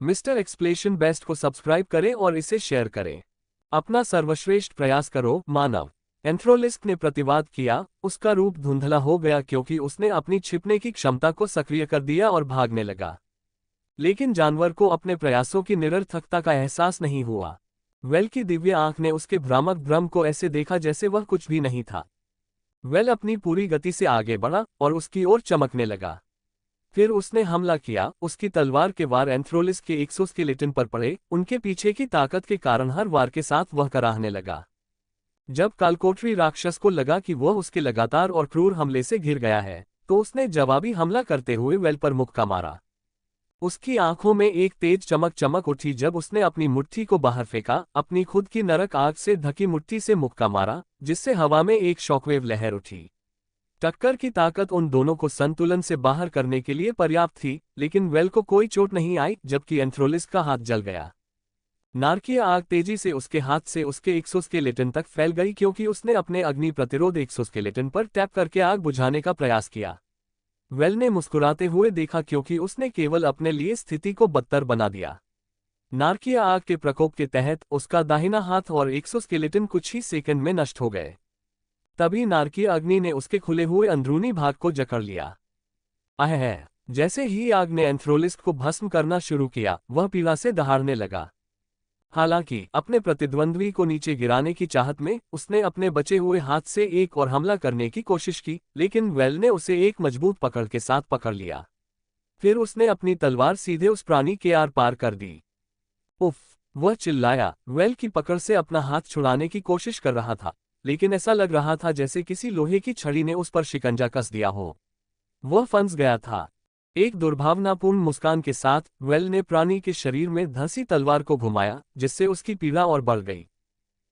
Mister explanation best को subscribe करें और इसे शेयर करें। अपना सर्वश्रेष्ठ प्रयास करो मानव। एंथ्रोलिस्क ने प्रतिवाद किया। उसका रूप धुंधला हो गया क्योंकि उसने अपनी छिपने की क्षमता को सक्रिय कर दिया और भागने लगा। लेकिन जानवर को अपने प्रयासों की निरर्थकता का एहसास नहीं हुआ। वेल की दिव्य आंख ने उसके भ्रामक भ्रम को ऐसे देखा जैसे वह कुछ भी नहीं था। वेल अपनी पूरी गति से आगे बढ़ा और उसकी ओर चमकने लगा। फिर उसने हमला किया। उसकी तलवार के वार एंथ्रोलिस्क के एक्सोस्केलेटन पर पड़े। उनके पीछे की ताकत के कारण हर वार के साथ वह कराहने लगा। जब कालकोठरी राक्षस को लगा कि वह उसके लगातार और क्रूर हमले से घिर गया है, तो उसने जवाबी हमला करते हुए वेल पर मुक्का मारा। उसकी आंखों में एक तेज चमक चमक उठी जब उसने अपनी मुट्ठी को बाहर फेंका। अपनी खुद की नरक आग से ढकी मुट्ठी से मुक्का मारा, जिससे हवा में एक शॉकवेव लहर उठी। टक्कर की ताकत उन दोनों को संतुलन से बाहर करने के लिए पर्याप्त थी, लेकिन वेल को कोई चोट नहीं आई, जबकि एंथ्रोलिस्क का हाथ जल गया। नारकीय आग तेजी से उसके हाथ से उसके एक्सोस्केलेटन तक फैल गई क्योंकि उसने अपने अग्नि प्रतिरोध एक्सोस्केलेटन पर टैप करके आग बुझाने का प्रयास किया। वेल ने मुस्कुराते हुए देखा क्योंकि उसने केवल अपने लिए स्थिति को बदतर बना दिया। नारकीय आग के प्रकोप के तहत उसका दाहिना हाथ और एक्सोस्केलेटन कुछ ही सेकंड में नष्ट हो गए। तभी नारकीय अग्नि ने उसके खुले हुए अंदरूनी भाग को जकड़ लिया। जैसे ही आग ने एंथ्रोलिस्क को भस्म करना शुरू किया, वह पीड़ा से दहाड़ने लगा। हालांकि अपने प्रतिद्वंद्वी को नीचे गिराने की चाहत में उसने अपने बचे हुए हाथ से एक और हमला करने की कोशिश की, लेकिन वेल ने उसे एक मजबूत पकड़ के साथ पकड़ लिया। फिर उसने अपनी तलवार सीधे उस प्राणी के आर पार कर दी। उफ! वह चिल्लाया। वेल की पकड़ से अपना हाथ छुड़ाने की कोशिश कर रहा था, लेकिन ऐसा लग रहा था जैसे किसी लोहे की छड़ी ने उस पर शिकंजा कस दिया हो। वह फंस गया था। एक दुर्भावनापूर्ण मुस्कान के साथ वेल ने प्राणी के शरीर में धंसी तलवार को घुमाया, जिससे उसकी पीड़ा और बढ़ गई।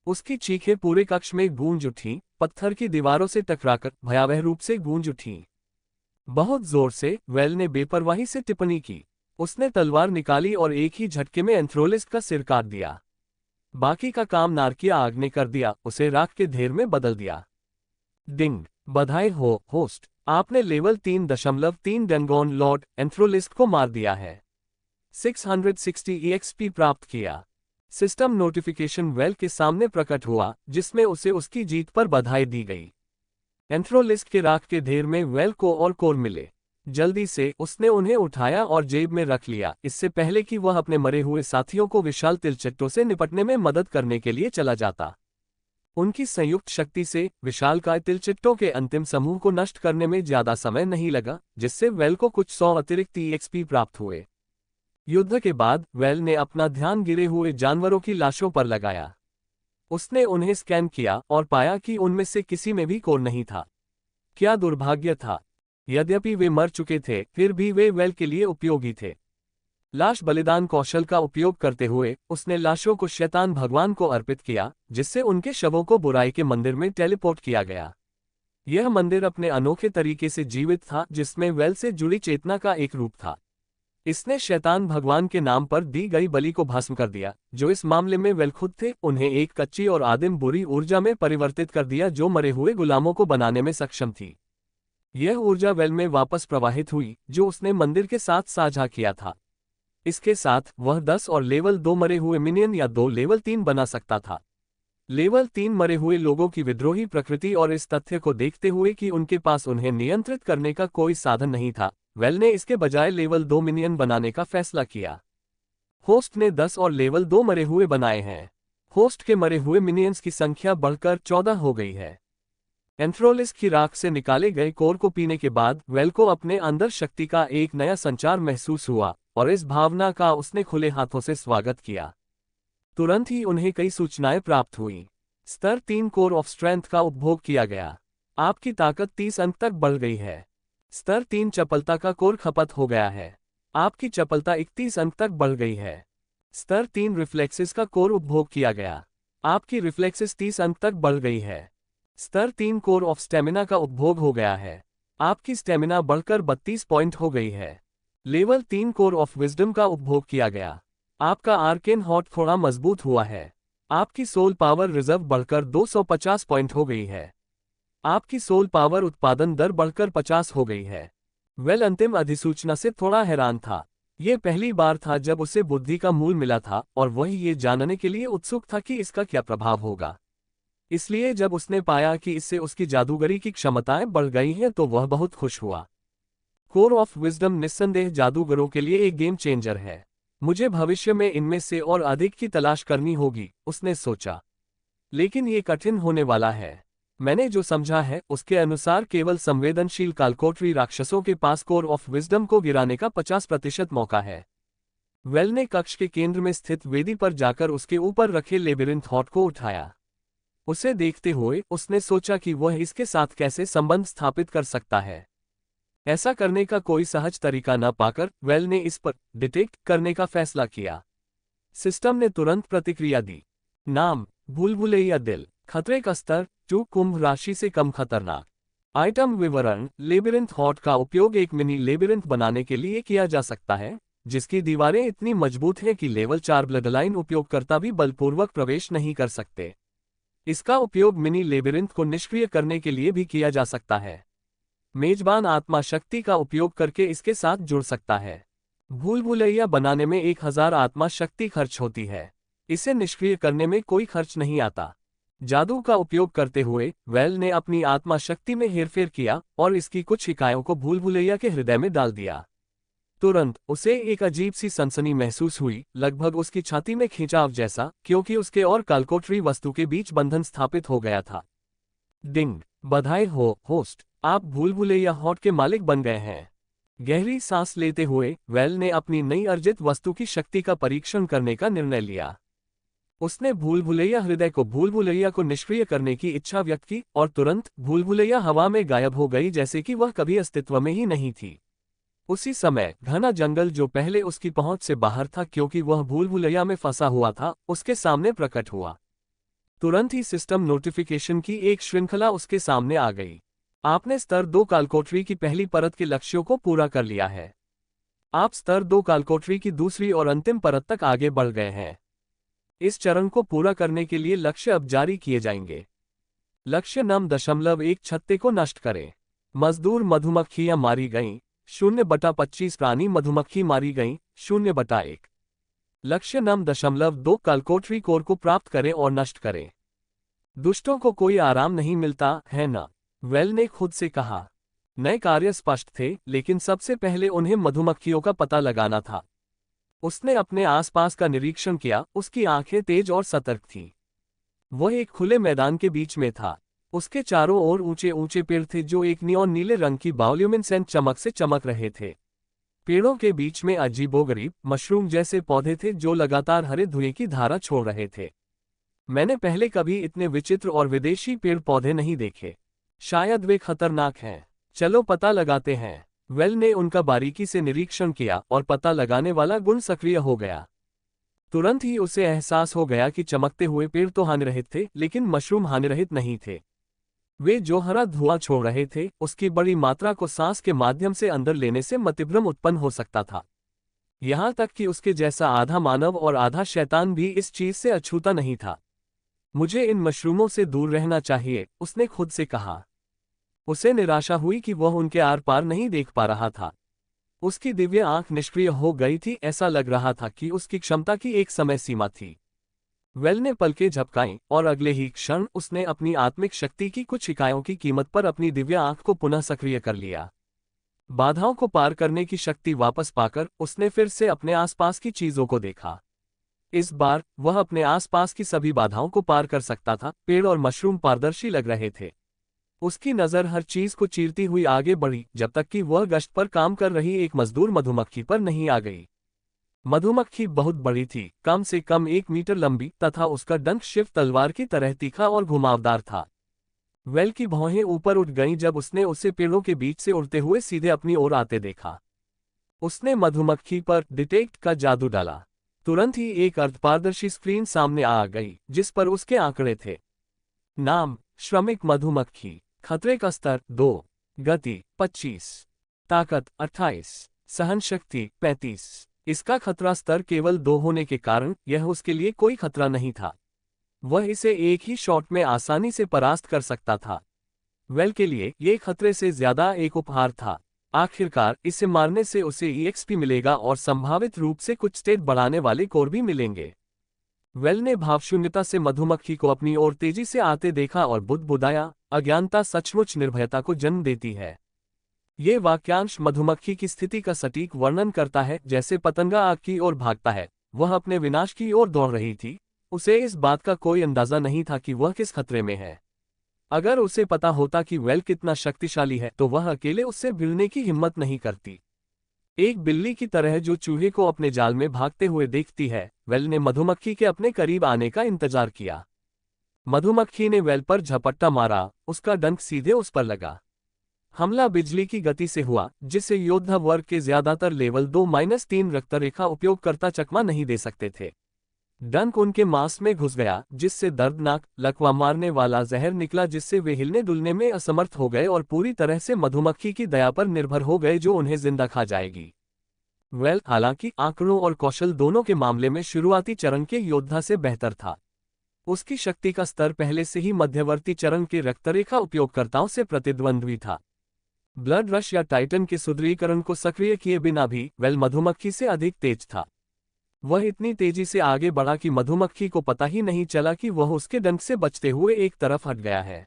उसकी चीखें पूरे कक्ष में गूंज उठीं, पत्थर की दीवारों से टकराकर भयावह रूप से गूंज उठीं। बहुत जोर से वेल ने बेपरवाही से टिप्पणी की। उसने तलवार निकाली और एक ही झटके में एंथ्रोलिस्क का सिर काट दिया। बाकी का काम नारकीय आग ने कर दिया, उसे राख के ढेर में बदल दिया। डिंग! बधाई हो होस्ट, आपने लेवल 3.3 डेंगोन लॉर्ड एंथ्रोलिस्क को मार दिया है। 660 EXP प्राप्त किया। सिस्टम नोटिफिकेशन वेल के सामने प्रकट हुआ, जिसमें उसे उसकी जीत पर बधाई दी गई। एंथ्रोलिस्क के राख के ढेर में वेल को और कोर मिले। जल्दी से उसने उन्हें उठाया और जेब में रख लिया, इससे पहले कि वह अपने मरे हुए साथियों को विशाल तिलचट्टों से निपटने में मदद करने के लिए चला जाता। उनकी संयुक्त शक्ति से विशालकाय तिलचिट्टों के अंतिम समूह को नष्ट करने में ज्यादा समय नहीं लगा, जिससे वेल को कुछ 100 अतिरिक्त EXP प्राप्त हुए। युद्ध के बाद वेल ने अपना ध्यान गिरे हुए जानवरों की लाशों पर लगाया। उसने उन्हें स्कैन किया और पाया कि उनमें से किसी में भी कोर नहीं था। क्या दुर्भाग्य था! यद्यपि वे मर चुके थे, फिर भी वे वेल के लिए उपयोगी थे। लाश बलिदान कौशल का उपयोग करते हुए उसने लाशों को शैतान भगवान को अर्पित किया, जिससे उनके शवों को बुराई के मंदिर में टेलीपोर्ट किया गया। यह मंदिर अपने अनोखे तरीके से जीवित था, जिसमें वेल से जुड़ी चेतना का एक रूप था। इसने शैतान भगवान के नाम पर दी गई बलि को भस्म कर दिया, जो इस मामले में वेल खुद थे। उन्हें एक कच्ची और आदिम बुरी ऊर्जा में परिवर्तित कर दिया जो मरे हुए गुलामों को बनाने में सक्षम थी। यह ऊर्जा वेल में वापस प्रवाहित हुई, जो उसने मंदिर के साथ साझा किया था। इसके साथ वह 10 और लेवल 2 मरे हुए मिनियन या 2 लेवल 3 बना सकता था। लेवल 3 मरे हुए लोगों की विद्रोही प्रकृति और इस तथ्य को देखते हुए कि उनके पास उन्हें नियंत्रित करने का कोई साधन नहीं था, वेल ने इसके बजाय लेवल 2 मिनियन बनाने का फैसला किया। होस्ट ने 10 और लेवल 2 मरे हुए बनाए हैं। होस्ट के मरे हुए मिनियंस की संख्या बढ़कर 14 हो गई है। एंथ्रोलिस्क की राख से निकाले गए कोर को पीने के बाद वेल को अपने अंदर शक्ति का एक नया संचार महसूस हुआ, और इस भावना का उसने खुले हाथों से स्वागत किया। तुरंत ही उन्हें कई सूचनाएं प्राप्त हुईं। स्तर 3 कोर ऑफ स्ट्रेंथ का उपभोग किया गया। आपकी ताकत 30 अंक तक बढ़ गई है। स्तर 3 चपलता का कोर खपत हो गया है। आपकी चपलता 31 अंक तक बढ़ गई है। स्तर 3 रिफ्लेक्सेस का कोर उपभोग किया गया। आपकी रिफ्लेक्सेस 30 अंक तक बढ़ गई है। स्तर 3 कोर ऑफ स्टेमिना का उपभोग हो गया है। आपकी स्टेमिना बढ़कर 32 पॉइंट हो गई है। लेवल 3 कोर ऑफ विजडम का उपभोग किया गया। आपका आर्केन हॉट थोड़ा मजबूत हुआ है। आपकी सोल पावर रिजर्व बढ़कर 250 पॉइंट हो गई है। आपकी सोल पावर उत्पादन दर बढ़कर 50 हो गई है। वेल अंतिम अधिसूचना से थोड़ा हैरान था। ये पहली बार था जब उसे बुद्धि का मूल मिला था और वह ये जानने के लिए उत्सुक था कि इसका क्या प्रभाव होगा। इसलिए जब उसने पाया कि इससे उसकी जादूगरी की क्षमताएं बढ़ गई हैं तो वह बहुत खुश हुआ। कोर ऑफ विजडम निस्संदेह जादूगरों के लिए एक गेम चेंजर है। मुझे भविष्य में इनमें से और अधिक की तलाश करनी होगी, उसने सोचा। लेकिन ये कठिन होने वाला है। मैंने जो समझा है उसके अनुसार केवल संवेदनशील कालकोटरी राक्षसों के पास कोर ऑफ विजडम को गिराने का 50% मौका है। वेल ने कक्ष के केंद्र में स्थित वेदी पर जाकर उसके ऊपर रखे लेबिरिंथ हॉट को उठाया। उसे देखते हुए उसने सोचा कि वह इसके साथ कैसे संबंध स्थापित कर सकता है। ऐसा करने का कोई सहज तरीका न पाकर वेल ने इस पर डिटेक्ट करने का फैसला किया। सिस्टम ने तुरंत प्रतिक्रिया दी। नाम भूलभुलैया दिल, खतरे का स्तर 2 कुंभ राशि से कम खतरनाक। आइटम विवरण लेबिरिंथ हॉट का उपयोग एक मिनी लेबिरिंथ बनाने के लिए किया जा सकता है जिसकी दीवारें इतनी मजबूत हैं कि लेवल 4 ब्लडलाइन उपयोगकर्ता भी बलपूर्वक प्रवेश नहीं कर सकते। इसका उपयोग मिनी लेबिरिंथ को निष्क्रिय करने के लिए भी किया जा सकता है। मेजबान आत्मा शक्ति का उपयोग करके इसके साथ जुड़ सकता है। भूलभुलैया बनाने में 1000 आत्मा शक्ति खर्च होती है। इसे निष्क्रिय करने में कोई खर्च नहीं आता। जादू का उपयोग करते हुए वेल ने अपनी आत्मा शक्ति में हेरफेर किया और इसकी कुछ इकाइयों को भूलभुलैया के हृदय में डाल दिया। तुरंत उसे एक अजीब सी सनसनी महसूस हुई, लगभग उसकी छाती में खिंचाव जैसा, क्योंकि उसके और कालकोटरी वस्तु के बीच बंधन स्थापित हो गया था। डिंग, बधाई हो होस्ट, आप भूलभुलैया हॉट के मालिक बन गए हैं। गहरी सांस लेते हुए वेल ने अपनी नई अर्जित वस्तु की शक्ति का परीक्षण करने का निर्णय लिया। उसने भूलभुलैया हृदय को भूलभुलैया को निष्क्रिय करने की इच्छा व्यक्त की और तुरंत भूलभुलैया हवा में गायब हो गई जैसे कि वह कभी अस्तित्व में ही नहीं थी। उसी समय घना जंगल जो पहले उसकी पहुंच से बाहर था क्योंकि वह भूलभुलैया में फंसा हुआ था, उसके सामने प्रकट हुआ। तुरंत ही सिस्टम नोटिफिकेशन की एक श्रृंखला उसके सामने आ गई। आपने स्तर 2 कालकोटरी की पहली परत के लक्ष्यों को पूरा कर लिया है। आप स्तर 2 कालकोटरी की दूसरी और अंतिम परत तक आगे बढ़ गए हैं। इस चरण को पूरा करने के लिए लक्ष्य अब जारी किए जाएंगे। लक्ष्य 9.1 छत्ते को नष्ट करें। मजदूर मधुमक्खियां मारी गईं, 0/25 प्राणी मधुमक्खी मारी गईं, 0/1। लक्ष्य 9.2 कालकोटरी कोर को प्राप्त करें और नष्ट करें। दुष्टों को कोई आराम नहीं मिलता है ना, वेल ने खुद से कहा। नए कार्य स्पष्ट थे, लेकिन सबसे पहले उन्हें मधुमक्खियों का पता लगाना था। उसने अपने आसपास का निरीक्षण किया, उसकी आंखें तेज और सतर्क थीं। वह एक खुले मैदान के बीच में था। उसके चारों ओर ऊंचे ऊंचे पेड़ थे जो एक नियॉन नीले रंग की बायोल्यूमिनेसेंट चमक से चमक रहे थे। पेड़ों के बीच में अजीबोगरीब मशरूम जैसे पौधे थे जो लगातार हरे धुएं की धारा छोड़ रहे थे। मैंने पहले कभी इतने विचित्र और विदेशी पेड़ पौधे नहीं देखे। शायद वे खतरनाक हैं। चलो पता लगाते हैं। वेल ने उनका बारीकी से निरीक्षण किया और पता लगाने वाला गुण सक्रिय हो गया। तुरंत ही उसे एहसास हो गया कि चमकते हुए पेड़ तो हानिरहित थे, लेकिन मशरूम हानिरहित नहीं थे। वे जो हरा धुआं छोड़ रहे थे, उसकी बड़ी मात्रा को सांस के माध्यम से अंदर लेने से मतिभ्रम उत्पन्न हो सकता था। यहां तक कि उसके जैसा आधा मानव और आधा शैतान भी इस चीज से अछूता नहीं था। मुझे इन मशरूमों से दूर रहना चाहिए, उसने खुद से कहा। उसे निराशा हुई कि वह उनके आर पार नहीं देख पा रहा था। उसकी दिव्य आंख निष्क्रिय हो गई थी, ऐसा लग रहा था कि उसकी क्षमता की एक समय सीमा थी। वेल ने पलकें झपकाईं और अगले ही क्षण उसने अपनी आत्मिक शक्ति की कुछ इकाइयों की कीमत पर अपनी दिव्य आंख को पुनः सक्रिय कर लिया। बाधाओं को पार करने की शक्ति वापस पाकर उसने फिर से अपने आसपास की चीजों को देखा। इस बार वह अपने आसपास की सभी बाधाओं को पार कर सकता था। पेड़ और मशरूम पारदर्शी लग रहे थे। उसकी नज़र हर चीज को चीरती हुई आगे बढ़ी जब तक कि वह गश्त पर काम कर रही एक मजदूर मधुमक्खी पर नहीं आ गई। मधुमक्खी बहुत बड़ी थी, कम से कम 1 मीटर लंबी, तथा उसका डंक शिव तलवार की तरह तीखा और घुमावदार था। वेल की भौहें ऊपर उठ गईं जब उसने उसे पेड़ों के बीच से उड़ते हुए सीधे अपनी ओर आते देखा। उसने मधुमक्खी पर डिटेक्ट का जादू डाला। तुरंत ही एक अर्धपारदर्शी स्क्रीन सामने आ गई जिस पर उसके आंकड़े थे। नाम श्रमिक मधुमक्खी, खतरे का स्तर 2, गति 25, ताकत 28, सहन शक्ति 35। इसका खतरा स्तर केवल 2 होने के कारण यह उसके लिए कोई खतरा नहीं था। वह इसे एक ही शॉट में आसानी से परास्त कर सकता था। वेल के लिए यह खतरे से ज्यादा एक उपहार था। आखिरकार इसे मारने से उसे EXP मिलेगा और संभावित रूप से कुछ स्टेट बढ़ाने वाले कोर भी मिलेंगे। वेल ने भावशून्यता से मधुमक्खी को अपनी ओर तेजी से आते देखा और बुदबुदाया, अज्ञानता सचमुच निर्भयता को जन्म देती है। ये वाक्यांश मधुमक्खी की स्थिति का सटीक वर्णन करता है। जैसे पतंगा आग की ओर भागता है, वह अपने विनाश की ओर दौड़ रही थी। उसे इस बात का कोई अंदाजा नहीं था कि वह किस खतरे में है। अगर उसे पता होता कि वेल कितना शक्तिशाली है तो वह अकेले उससे भिड़ने की हिम्मत नहीं करती। एक बिल्ली की तरह जो चूहे को अपने जाल में भागते हुए देखती है, वेल ने मधुमक्खी के अपने करीब आने का इंतजार किया। मधुमक्खी ने वेल पर झपट्टा मारा, उसका डंक सीधे उस पर लगा। हमला बिजली की गति से हुआ, जिसे योद्धा वर्ग के ज्यादातर लेवल 2-3 रक्तरेखा उपयोगकर्ता चकमा नहीं दे सकते थे। डंक उनके मांस में घुस गया, जिससे दर्दनाक, लकवा मारने वाला जहर निकला, जिससे वे हिलने डुलने में असमर्थ हो गए और पूरी तरह से मधुमक्खी की दया पर निर्भर हो गए जो उन्हें जिंदा खा जाएगी। वेल हालांकि आंकड़ों और कौशल दोनों के मामले में शुरुआती चरण के योद्धा से बेहतर था। उसकी शक्ति का स्तर पहले से ही मध्यवर्ती चरण के रक्तरेखा उपयोगकर्ताओं से प्रतिद्वंद्वी था। ब्लड रश या टाइटन के सुदृढ़ीकरण को सक्रिय किए बिना भी वेल मधुमक्खी से अधिक तेज था। वह इतनी तेजी से आगे बढ़ा कि मधुमक्खी को पता ही नहीं चला कि वह उसके डंक से बचते हुए एक तरफ हट गया है।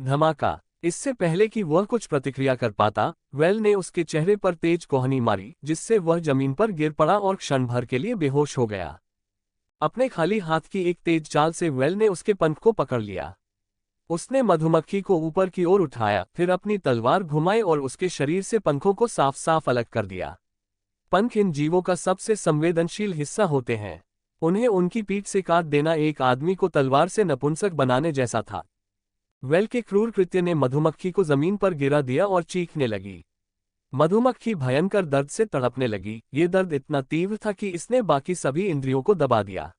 धमाका! इससे पहले कि वह कुछ प्रतिक्रिया कर पाता, वेल ने उसके चेहरे पर तेज कोहनी मारी, जिससे वह जमीन पर गिर पड़ा और क्षण भर के लिए बेहोश हो गया। अपने खाली हाथ की एक तेज चाल से वेल ने उसके पंख को पकड़ लिया। उसने मधुमक्खी को ऊपर की ओर उठाया, फिर अपनी तलवार घुमाई और उसके शरीर से पंखों को साफ साफ अलग कर दिया। पंख इन जीवों का सबसे संवेदनशील हिस्सा होते हैं। उन्हें उनकी पीठ से काट देना एक आदमी को तलवार से नपुंसक बनाने जैसा था। वेल के क्रूर कृत्य ने मधुमक्खी को जमीन पर गिरा दिया और चीखने लगी। मधुमक्खी भयंकर दर्द से तड़पने लगी। ये दर्द इतना तीव्र था कि इसने बाकी सभी इंद्रियों को दबा दिया।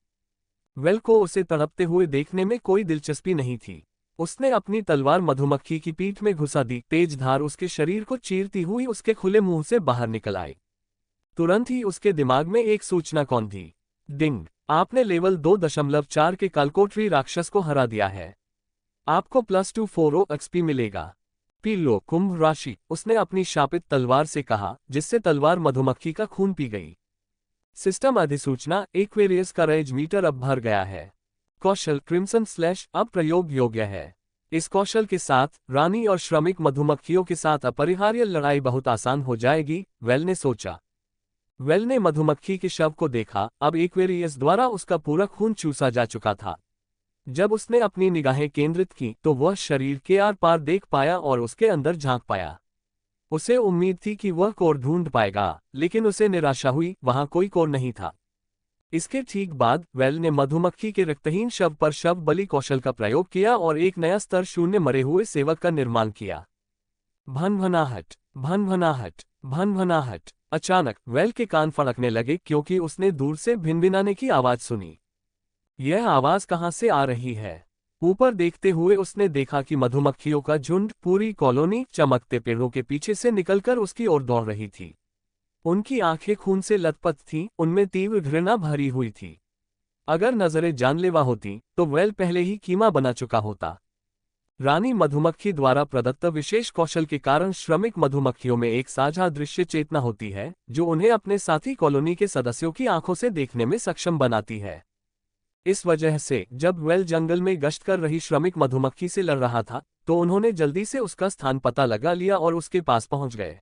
वेल को उसे तड़पते हुए देखने में कोई दिलचस्पी नहीं थी। उसने अपनी तलवार मधुमक्खी की पीठ में घुसा दी। तेज धार उसके शरीर को चीरती हुई उसके खुले मुंह से बाहर निकल आई। तुरंत ही उसके दिमाग में एक सूचना कौन थी। डिंग! आपने लेवल 2.4 के कालकोटरी राक्षस को हरा दिया है। आपको +2 4 XP मिलेगा। पी लो कुंभ राशि, उसने अपनी शापित तलवार से कहा, जिससे तलवार मधुमक्खी का खून पी गई। सिस्टम अधिसूचना, एक्वेरियस का रेज मीटर अब भर गया है। कौशल क्रिम्सन स्लैश अब प्रयोग योग्य है। इस कौशल के साथ रानी और श्रमिक मधुमक्खियों के साथ अपरिहार्य लड़ाई बहुत आसान हो जाएगी, वेल ने सोचा। वेल ने मधुमक्खी के शव को देखा। अब एक्वेरियस द्वारा उसका पूरा खून चूसा जा चुका था। जब उसने अपनी निगाहें केंद्रित की तो वह शरीर के आर पार देख पाया और उसके अंदर झांक पाया। उसे उम्मीद थी कि वह कोर ढूंढ पाएगा, लेकिन उसे निराशा हुई, वहां कोई कोर नहीं था। इसके ठीक बाद वेल ने मधुमक्खी के रक्तहीन शव पर शव बलि कौशल का प्रयोग किया और एक नया स्तर 0 मरे हुए सेवक का निर्माण किया। भनभनाहट, भनभनाहट, भनभनाहट। अचानक वेल के कान फड़कने लगे क्योंकि उसने दूर से भिनभिनाने की आवाज सुनी। यह आवाज कहां से आ रही है? ऊपर देखते हुए उसने देखा कि मधुमक्खियों का झुंड, पूरी कॉलोनी, चमकते पेड़ों के पीछे से निकलकर उसकी ओर दौड़ रही थी। उनकी आंखें खून से लथपथ थीं, उनमें तीव्र घृणा भरी हुई थी। अगर नजरें जानलेवा होती तो वेल पहले ही कीमा बना चुका होता। रानी मधुमक्खी द्वारा प्रदत्त विशेष कौशल के कारण श्रमिक मधुमक्खियों में एक साझा दृश्य चेतना होती है, जो उन्हें अपने साथी कॉलोनी के सदस्यों की आंखों से देखने में सक्षम बनाती है। इस वजह से जब वेल जंगल में गश्त कर रही श्रमिक मधुमक्खी से लड़ रहा था, तो उन्होंने जल्दी से उसका स्थान पता लगा लिया और उसके पास पहुंच गए।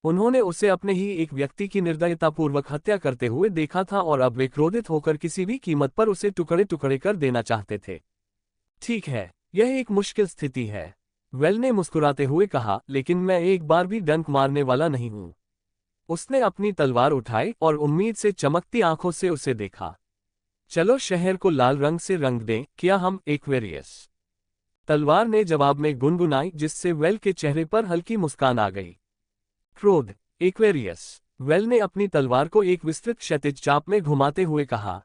उन्होंने उसे अपने ही एक व्यक्ति की निर्दयतापूर्वक हत्या करते हुए देखा था और अब वे क्रोधित होकर किसी भी कीमत पर उसे टुकड़े टुकड़े कर देना चाहते थे। ठीक है, यह एक मुश्किल स्थिति है, वेल ने मुस्कुराते हुए कहा, लेकिन मैं एक बार भी डंक मारने वाला नहीं हूं। उसने अपनी तलवार उठाई और उम्मीद से चमकती आंखों से उसे देखा। चलो शहर को लाल रंग से रंग दें, क्या हम? एक्वेरियस तलवार ने जवाब में गुनगुनाई, जिससे वेल के चेहरे पर हल्की मुस्कान आ गई। क्रोध, एक्वेरियस, वेल ने अपनी तलवार को एक विस्तृत क्षैतिज चाप में घुमाते हुए कहा।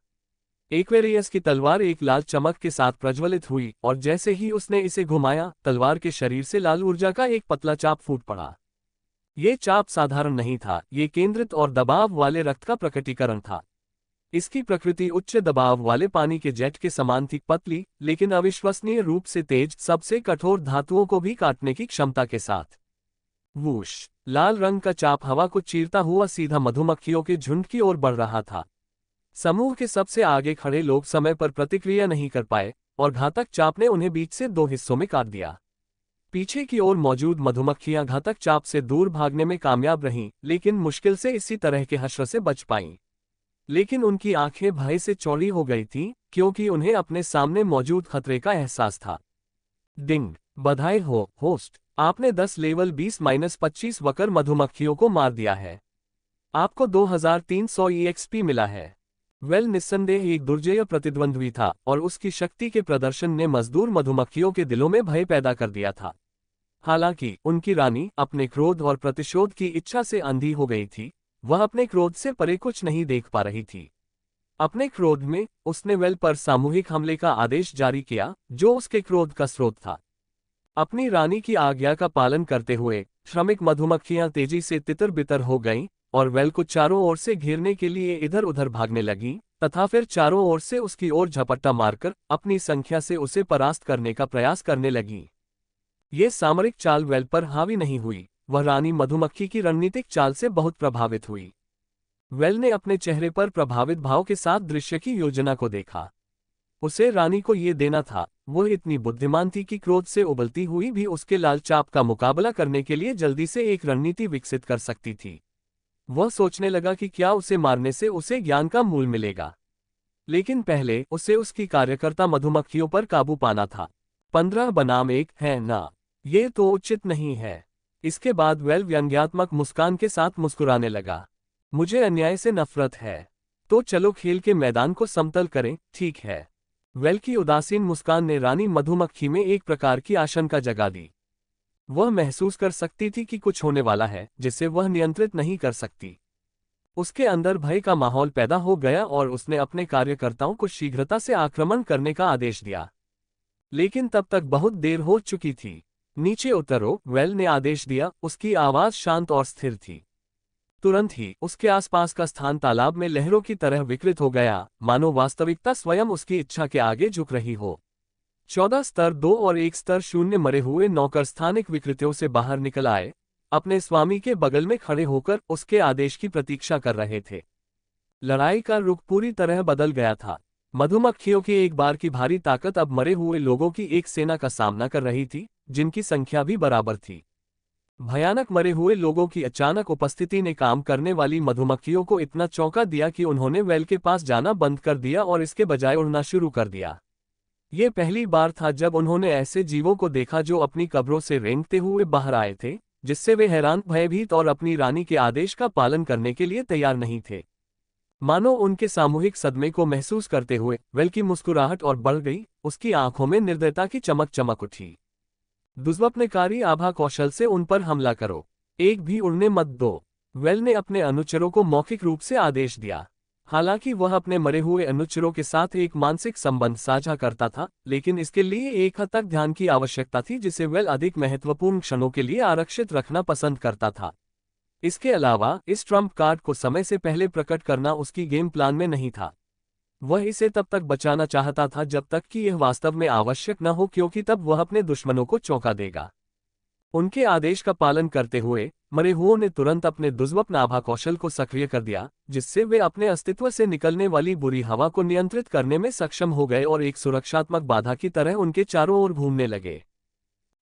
एक्वेरियस की तलवार एक लाल चमक के साथ प्रज्वलित हुई और जैसे ही उसने इसे घुमाया, तलवार के शरीर से लाल ऊर्जा का एक पतला चाप फूट पड़ा। ये चाप साधारण नहीं था, ये केंद्रित और दबाव वाले रक्त का प्रकटीकरण था। इसकी प्रकृति उच्च दबाव वाले पानी के जेट के समान थी, पतली लेकिन अविश्वसनीय रूप से तेज, सबसे कठोर धातुओं को भी काटने की क्षमता के साथ। वूश, लाल रंग का चाप हवा को चीरता हुआ सीधा मधुमक्खियों के झुंड की ओर बढ़ रहा था। समूह के सबसे आगे खड़े लोग समय पर प्रतिक्रिया नहीं कर पाए और घातक चाप ने उन्हें बीच से दो हिस्सों में काट दिया। पीछे की ओर मौजूद मधुमक्खियां घातक चाप से दूर भागने में कामयाब रहीं, लेकिन मुश्किल से इसी तरह के हश्र से बच पाईं। लेकिन उनकी आंखें भय से चौड़ी हो गई थीं, क्योंकि उन्हें अपने सामने मौजूद खतरे का एहसास था। डिंग, बधाई हो होस्ट, आपने 10 लेवल 20-25 वकर मधुमक्खियों को मार दिया है। आपको 2300 EXP मिला है। वेल निस्संदेह एक दुर्जेय प्रतिद्वंद्वी था और उसकी शक्ति के प्रदर्शन ने मजदूर मधुमक्खियों के दिलों में भय पैदा कर दिया था। हालांकि उनकी रानी अपने क्रोध और प्रतिशोध की इच्छा से अंधी हो गई थी, वह अपने क्रोध से परे कुछ नहीं देख पा रही थी। अपने क्रोध में उसने वेल पर सामूहिक हमले का आदेश जारी किया, जो उसके क्रोध का स्रोत था। अपनी रानी की आज्ञा का पालन करते हुए श्रमिक मधुमक्खियां तेजी से तितर-बितर हो गईं और वेल को चारों ओर से घेरने के लिए इधर-उधर भागने लगीं, तथा फिर चारों ओर से उसकी ओर झपट्टा मारकर अपनी संख्या से उसे परास्त करने का प्रयास करने लगीं। ये सामरिक चाल वेल पर हावी नहीं हुई, वह रानी मधुमक्खी की रणनीतिक चाल से बहुत प्रभावित हुई। वेल ने अपने चेहरे पर प्रभावित भाव के साथ दृश्य की योजना को देखा। उसे रानी को ये देना था, वो इतनी बुद्धिमान थी कि क्रोध से उबलती हुई भी उसके लाल चाप का मुकाबला करने के लिए जल्दी से एक रणनीति विकसित कर सकती थी। वह सोचने लगा कि क्या उसे मारने से उसे ज्ञान का मूल मिलेगा। लेकिन पहले उसे उसकी कार्यकर्ता मधुमक्खियों पर काबू पाना था। 15 बनाम 1 है ना, ये तो उचित नहीं है। इसके बाद वेल व्यंग्यात्मक मुस्कान के साथ मुस्कुराने लगा। मुझे अन्याय से नफरत है। तो चलो खेल के मैदान को समतल करें, ठीक है। वेल की उदासीन मुस्कान ने रानी मधुमक्खी में एक प्रकार की आशंका जगा दी। वह महसूस कर सकती थी कि कुछ होने वाला है जिसे वह नियंत्रित नहीं कर सकती। उसके अंदर भय का माहौल पैदा हो गया और उसने अपने कार्यकर्ताओं को शीघ्रता से आक्रमण करने का आदेश दिया। लेकिन तब तक बहुत देर हो चुकी थी। नीचे उतरो, वेल ने आदेश दिया, उसकी आवाज शांत और स्थिर थी। तुरंत ही उसके आसपास का स्थान तालाब में लहरों की तरह विकृत हो गया, मानो वास्तविकता स्वयं उसकी इच्छा के आगे झुक रही हो। 14 स्तर 2 और 1 स्तर 0 मरे हुए नौकर स्थानिक विकृतियों से बाहर निकल आए, अपने स्वामी के बगल में खड़े होकर उसके आदेश की प्रतीक्षा कर रहे थे। लड़ाई का रुख पूरी तरह बदल गया था। मधुमक्खियों की एक बार की भारी ताकत अब मरे हुए लोगों की एक सेना का सामना कर रही थी, जिनकी संख्या भी बराबर थी। भयानक मरे हुए लोगों की अचानक उपस्थिति ने काम करने वाली मधुमक्खियों को इतना चौंका दिया कि उन्होंने वेल के पास जाना बंद कर दिया और इसके बजाय उड़ना शुरू कर दिया। ये पहली बार था जब उन्होंने ऐसे जीवों को देखा जो अपनी कब्रों से रेंगते हुए बाहर आए थे, जिससे वे हैरान, भयभीत और अपनी रानी के आदेश का पालन करने के लिए तैयार नहीं थे। मानो उनके सामूहिक सदमे को महसूस करते हुए वेल की मुस्कुराहट और बढ़ गई, उसकी आंखों में निर्दयता की चमक चमक उठी। दुष्स्वप्नकारी आभा कौशल से उन पर हमला करो, एक भी उड़ने मत दो, वेल ने अपने अनुचरों को मौखिक रूप से आदेश दिया। हालांकि वह अपने मरे हुए अनुचरों के साथ एक मानसिक संबंध साझा करता था, लेकिन इसके लिए एक हद तक ध्यान की आवश्यकता थी जिसे वेल अधिक महत्वपूर्ण क्षणों के लिए आरक्षित रखना पसंद करता था। इसके अलावा इस ट्रम्प कार्ड को समय से पहले प्रकट करना उसकी गेम प्लान में नहीं था। वह इसे तब तक बचाना चाहता था जब तक कि यह वास्तव में आवश्यक न हो, क्योंकि तब वह अपने दुश्मनों को चौंका देगा। उनके आदेश का पालन करते हुए मरे हुओं ने तुरंत अपने दुष्स्वप्न आभा कौशल को सक्रिय कर दिया, जिससे वे अपने अस्तित्व से निकलने वाली बुरी हवा को नियंत्रित करने में सक्षम हो गए और एक सुरक्षात्मक बाधा की तरह उनके चारों ओर घूमने लगे।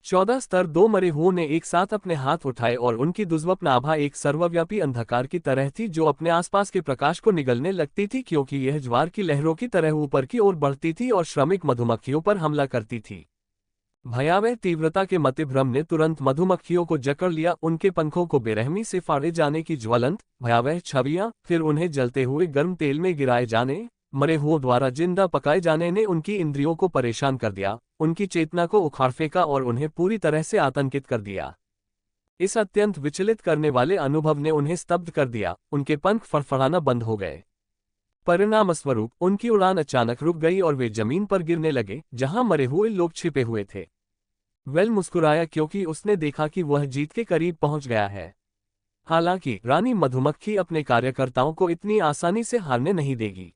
14 स्तर 2 मरे हुओं ने एक साथ अपने हाथ उठाए और उनकी दुष्स्वप्न आभा एक सर्वव्यापी अंधकार की तरह थी जो अपने आसपास के प्रकाश को निगलने लगती थी, क्योंकि यह ज्वार की लहरों की तरह ऊपर की ओर बढ़ती थी और श्रमिक मधुमक्खियों पर हमला करती थी। भयावह तीव्रता के मतिभ्रम ने तुरंत मधुमक्खियों को जकड़ लिया, उनके पंखों को बेरहमी से फाड़े जाने की ज्वलंत भयावह छवियां, फिर उन्हें जलते हुए गर्म तेल में गिराए जाने, मरे हुओं द्वारा जिंदा पकाए जाने ने उनकी इंद्रियों को परेशान कर दिया, उनकी चेतना को उखाड़ फेंका और उन्हें पूरी तरह से आतंकित कर दिया। इस अत्यंत विचलित करने वाले अनुभव ने उन्हें स्तब्ध कर दिया, उनके पंख फड़फड़ाना बंद हो गए। परिणामस्वरूप उनकी उड़ान अचानक रुक गई और वे जमीन पर गिरने लगे, जहां मरे हुए लोग छिपे हुए थे। वेल मुस्कुराया क्योंकि उसने देखा कि वह जीत के करीब पहुंच गया है। हालांकि रानी मधुमक्खी अपने कार्यकर्ताओं को इतनी आसानी से हारने नहीं देगी।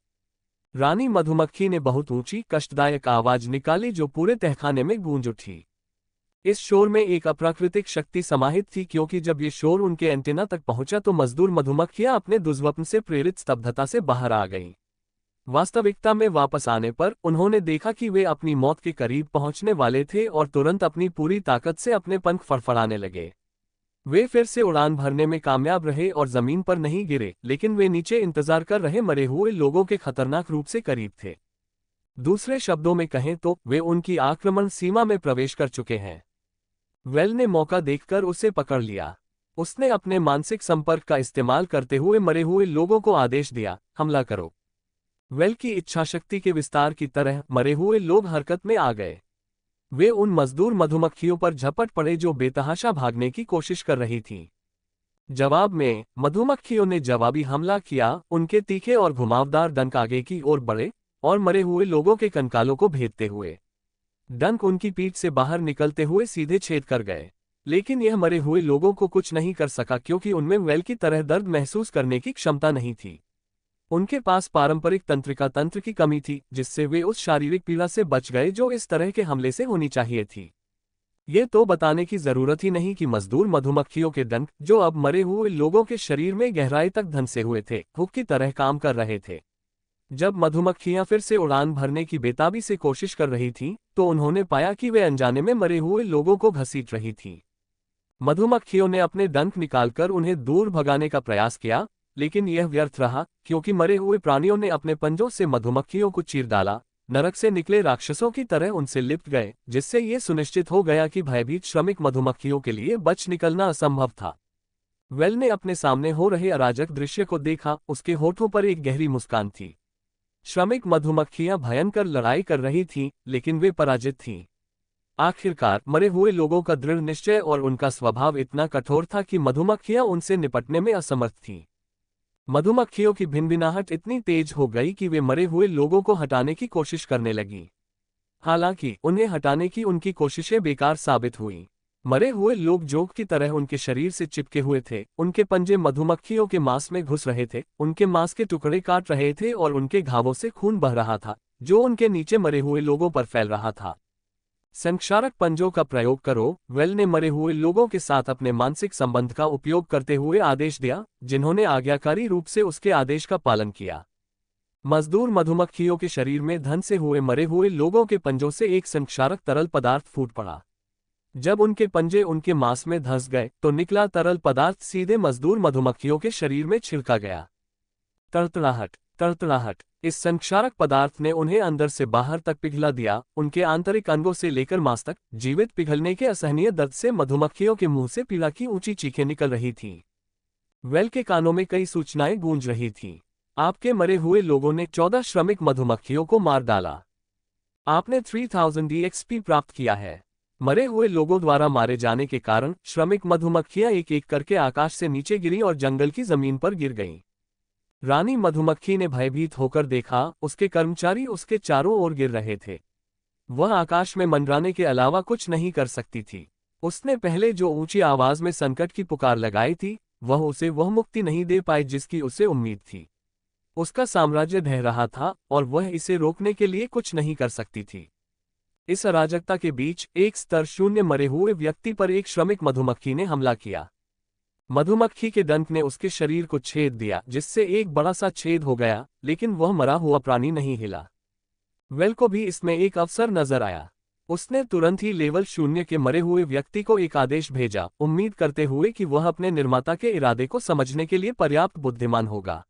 रानी मधुमक्खी ने बहुत ऊंची, कष्टदायक आवाज निकाली जो पूरे तहखाने में गूंज उठी। इस शोर में एक अप्राकृतिक शक्ति समाहित थी, क्योंकि जब ये शोर उनके एंटेना तक पहुंचा तो मजदूर मधुमक्खियां अपने दुर्स्वप्न से प्रेरित स्तब्धता से बाहर आ गईं। वास्तविकता में वापस आने पर उन्होंने देखा कि वे अपनी मौत के करीब पहुंचने वाले थे और तुरंत अपनी पूरी ताकत से अपने पंख फड़फड़ाने लगे। वे फिर से उड़ान भरने में कामयाब रहे और जमीन पर नहीं गिरे, लेकिन वे नीचे इंतजार कर रहे मरे हुए लोगों के खतरनाक रूप से करीब थे। दूसरे शब्दों में कहें तो वे उनकी आक्रमण सीमा में प्रवेश कर चुके हैं। वेल ने मौका देखकर उसे पकड़ लिया। उसने अपने मानसिक संपर्क का इस्तेमाल करते हुए मरे हुए लोगों को आदेश दिया, हमला करो। वेल की इच्छाशक्ति के विस्तार की तरह मरे हुए लोग हरकत में आ गए। वे उन मजदूर मधुमक्खियों पर झपट पड़े जो बेतहाशा भागने की कोशिश कर रही थीं। जवाब में मधुमक्खियों ने जवाबी हमला किया। उनके तीखे और घुमावदार डंक आगे की ओर बढ़े और मरे हुए लोगों के कंकालों को भेदते हुए। डंक उनकी पीठ से बाहर निकलते हुए सीधे छेद कर गए, लेकिन यह मरे हुए लोगों को कुछ नहीं कर सका, क्योंकि उनमें वेल की तरह दर्द महसूस करने की क्षमता नहीं थी। उनके पास पारंपरिक तंत्रिका तंत्र की कमी थी, जिससे वे उस शारीरिक पीड़ा से बच गए जो इस तरह के हमले से होनी चाहिए थी। ये तो बताने की जरूरत ही नहीं कि मजदूर मधुमक्खियों के डंक, जो अब मरे हुए लोगों के शरीर में गहराई तक धंसे हुए थे, हुक की तरह काम कर रहे थे। जब मधुमक्खियां फिर से उड़ान भरने की बेताबी से कोशिश कर रही थीं, तो उन्होंने पाया कि वे अनजाने में मरे हुए लोगों को घसीट रही थीं। मधुमक्खियों ने अपने डंक निकालकर उन्हें दूर भगाने का प्रयास किया, लेकिन यह व्यर्थ रहा, क्योंकि मरे हुए प्राणियों ने अपने पंजों से मधुमक्खियों को चीर डाला, नरक से निकले राक्षसों की तरह उनसे लिपट गए, जिससे ये सुनिश्चित हो गया कि भयभीत श्रमिक मधुमक्खियों के लिए बच निकलना असंभव था। वेल ने अपने सामने हो रहे अराजक दृश्य को देखा। उसके होठों पर एक गहरी मुस्कान थी। श्रमिक मधुमक्खियां भयंकर लड़ाई कर रही थीं, लेकिन वे पराजित थीं। आखिरकार मरे हुए लोगों का दृढ़ निश्चय और उनका स्वभाव इतना कठोर था कि मधुमक्खियां उनसे निपटने में असमर्थ थीं। मधुमक्खियों की भिनभिनाहट इतनी तेज हो गई कि वे मरे हुए लोगों को हटाने की कोशिश करने लगीं। हालांकि उन्हें हटाने की उनकी कोशिशें बेकार साबित हुईं। मरे हुए लोग जोक की तरह उनके शरीर से चिपके हुए थे। उनके पंजे मधुमक्खियों के मांस में घुस रहे थे, उनके मांस के टुकड़े काट रहे थे और उनके घावों से खून बह रहा था, जो उनके नीचे मरे हुए लोगों पर फैल रहा था। संक्षारक पंजों का प्रयोग करो। वेल ने मरे हुए लोगों के साथ अपने मानसिक संबंध का उपयोग करते हुए आदेश दिया, जिन्होंने आज्ञाकारी रूप से उसके आदेश का पालन किया। मजदूर मधुमक्खियों के शरीर में धंसे हुए मरे हुए लोगों के पंजों से एक संक्षारक तरल पदार्थ फूट पड़ा। जब उनके पंजे उनके मांस में धंस गए तो निकला तरल पदार्थ सीधे मजदूर मधुमक्खियों के शरीर में छिड़का गया। तड़तड़ाहट, तड़तड़ाहट। इस संक्षारक पदार्थ ने उन्हें अंदर से बाहर तक पिघला दिया। उनके आंतरिक अंगों से लेकर मांस तक जीवित पिघलने के असहनीय दर्द से मधुमक्खियों के मुंह से पीड़ा की ऊंची चीखें निकल रही थीं। वेल के कानों में कई सूचनाएं गूंज रही थीं। आपके मरे हुए लोगों ने 14 श्रमिक मधुमक्खियों को मार डाला। आपने 3000 EXP प्राप्त किया है। मरे हुए लोगों द्वारा मारे जाने के कारण श्रमिक मधुमक्खियां एक एक करके आकाश से नीचे गिरी और जंगल की जमीन पर गिर गईं। रानी मधुमक्खी ने भयभीत होकर देखा, उसके कर्मचारी उसके चारों ओर गिर रहे थे। वह आकाश में मंडराने के अलावा कुछ नहीं कर सकती थी। उसने पहले जो ऊंची आवाज में संकट की पुकार लगाई थी, वह उसे वह मुक्ति नहीं दे पाई जिसकी उसे उम्मीद थी। उसका साम्राज्य ढह रहा था और वह इसे रोकने के लिए कुछ नहीं कर सकती थी। इस अराजकता के बीच एक स्तर शून्य मरे हुए व्यक्ति पर एक श्रमिक मधुमक्खी ने हमला किया। मधुमक्खी के डंक ने उसके शरीर को छेद दिया, जिससे एक बड़ा सा छेद हो गया, लेकिन वह मरा हुआ प्राणी नहीं हिला। वेल को भी इसमें एक अवसर नजर आया। उसने तुरंत ही लेवल 0 के मरे हुए व्यक्ति को एक आदेश भेजा, उम्मीद करते हुए कि वह अपने निर्माता के इरादे को समझने के लिए पर्याप्त बुद्धिमान होगा।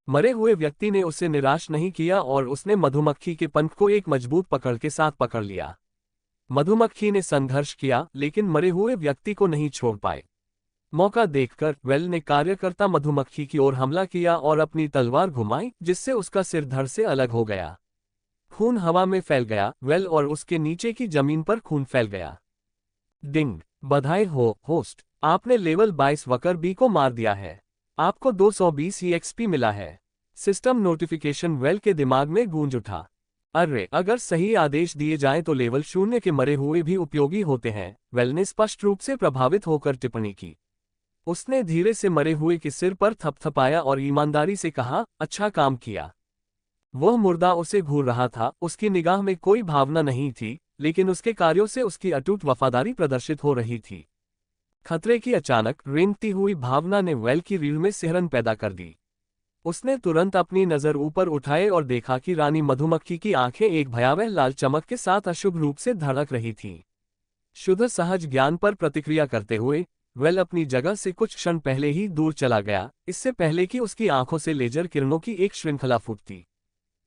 मरे हुए व्यक्ति ने उसे निराश नहीं किया और उसने मधुमक्खी के पंख को एक मजबूत पकड़ के साथ पकड़ लिया। मधुमक्खी ने संघर्ष किया, लेकिन मरे हुए व्यक्ति को नहीं छोड़ पाए। मौका देखकर वेल ने कार्यकर्ता मधुमक्खी की ओर हमला किया और अपनी तलवार घुमाई, जिससे उसका सिर धड़ से अलग हो गया। खून हवा में फैल गया। वेल और उसके नीचे की जमीन पर खून फैल गया। डिंग, बधाई हो होस्ट, आपने लेवल 22 वकर बी को मार दिया है। आपको 220 EXP मिला है। सिस्टम नोटिफिकेशन वेल के दिमाग में गूंज उठा। अरे, अगर सही आदेश दिए जाएं तो लेवल 0 के मरे हुए भी उपयोगी होते हैं। वेल ने स्पष्ट रूप से प्रभावित होकर टिप्पणी की। उसने धीरे से मरे हुए के सिर पर थपथपाया और ईमानदारी से कहा, अच्छा काम किया। वह मुर्दा उसे घूर रहा था। उसकी निगाह में कोई भावना नहीं थी, लेकिन उसके कार्यों से उसकी अटूट वफादारी प्रदर्शित हो रही थी। खतरे की अचानक रेंगती हुई भावना ने वेल की रीढ़ में सिहरन पैदा कर दी। उसने तुरंत अपनी नजर ऊपर उठाए और देखा कि रानी मधुमक्खी की आंखें एक भयावह लाल चमक के साथ अशुभ रूप से धड़क रही थीं। शुद्ध सहज ज्ञान पर प्रतिक्रिया करते हुए वेल अपनी जगह से कुछ क्षण पहले ही दूर चला गया, इससे पहले कि उसकी आंखों से लेजर किरणों की एक श्रृंखला फूटती।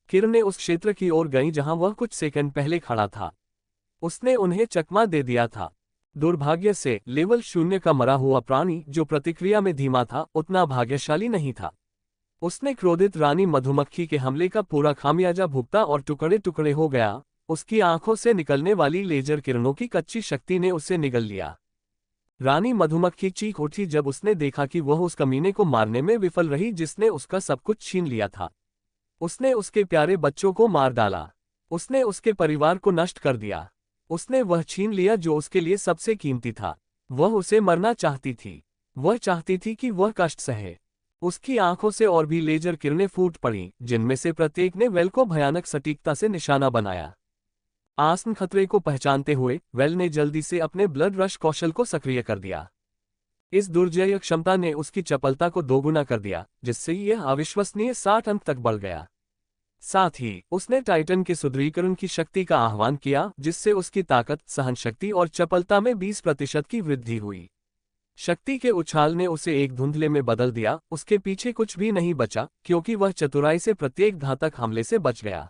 किरणें उस क्षेत्र की ओर गईं जहां वह कुछ सेकंड पहले खड़ा था। उसने उन्हें चकमा दे दिया था। दुर्भाग्य से लेवल 0 का मरा हुआ प्राणी, जो प्रतिक्रिया में धीमा था, उतना भाग्यशाली नहीं था। उसने क्रोधित रानी मधुमक्खी के हमले का पूरा खामियाजा भुगता और टुकड़े टुकड़े हो गया। उसकी आंखों से निकलने वाली लेजर किरणों की कच्ची शक्ति ने उसे निगल लिया। रानी मधुमक्खी चीख उठी जब उसने देखा कि वह उस कमीने को मारने में विफल रही जिसने उसका सब कुछ छीन लिया था। उसने उसके प्यारे बच्चों को मार डाला। उसने उसके परिवार को नष्ट कर दिया। उसने वह छीन लिया जो उसके लिए सबसे कीमती था। वह उसे मरना चाहती थी। वह चाहती थी कि वह कष्ट सहे। उसकी आंखों से और भी लेजर किरणें फूट पड़ीं, जिनमें से प्रत्येक ने वेल को भयानक सटीकता से निशाना बनाया। आसन खतरे को पहचानते हुए वेल ने जल्दी से अपने ब्लड रश कौशल को सक्रिय कर दिया। इस दुर्जय क्षमता ने उसकी चपलता को दोगुना कर दिया, जिससे यह अविश्वसनीय 60 अंक तक बढ़ गया। साथ ही उसने टाइटन के सुदृढ़ीकरण की शक्ति का आह्वान किया, जिससे उसकी ताकत, सहनशक्ति और चपलता में 20% की वृद्धि हुई। शक्ति के उछाल ने उसे एक धुंधले में बदल दिया। उसके पीछे कुछ भी नहीं बचा, क्योंकि वह चतुराई से प्रत्येक घातक हमले से बच गया।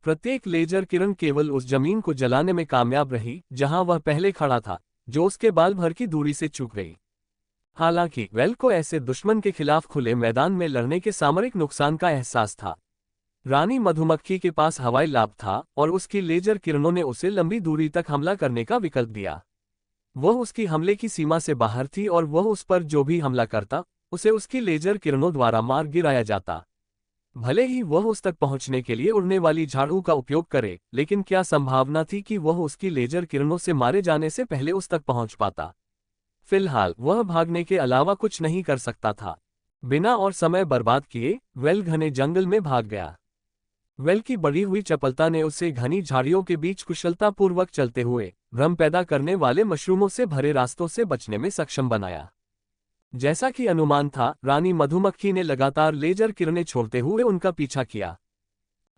प्रत्येक लेजर किरण केवल उस जमीन को जलाने में कामयाब रही जहां वह पहले खड़ा था, जो उसके बाल भर की दूरी से चूक गई। हालांकि वेल को ऐसे दुश्मन के खिलाफ खुले मैदान में लड़ने के सामरिक नुकसान का एहसास था। रानी मधुमक्खी के पास हवाई लाभ था और उसकी लेजर किरणों ने उसे लंबी दूरी तक हमला करने का विकल्प दिया। वह उसकी हमले की सीमा से बाहर थी और वह उस पर जो भी हमला करता, उसे उसकी लेजर किरणों द्वारा मार गिराया जाता। भले ही वह उस तक पहुंचने के लिए उड़ने वाली झाड़ू का उपयोग करे, लेकिन क्या संभावना थी कि वह उसकी लेजर किरणों से मारे जाने से पहले उस तक पहुंच पाता। फिलहाल वह भागने के अलावा कुछ नहीं कर सकता था। बिना और समय बर्बाद किए वेल घने जंगल में भाग गया। वेल की बढ़ी हुई चपलता ने उसे घनी झाड़ियों के बीच कुशलतापूर्वक चलते हुए भ्रम पैदा करने वाले मशरूमों से भरे रास्तों से बचने में सक्षम बनाया। जैसा कि अनुमान था, रानी मधुमक्खी ने लगातार लेजर किरणें छोड़ते हुए उनका पीछा किया।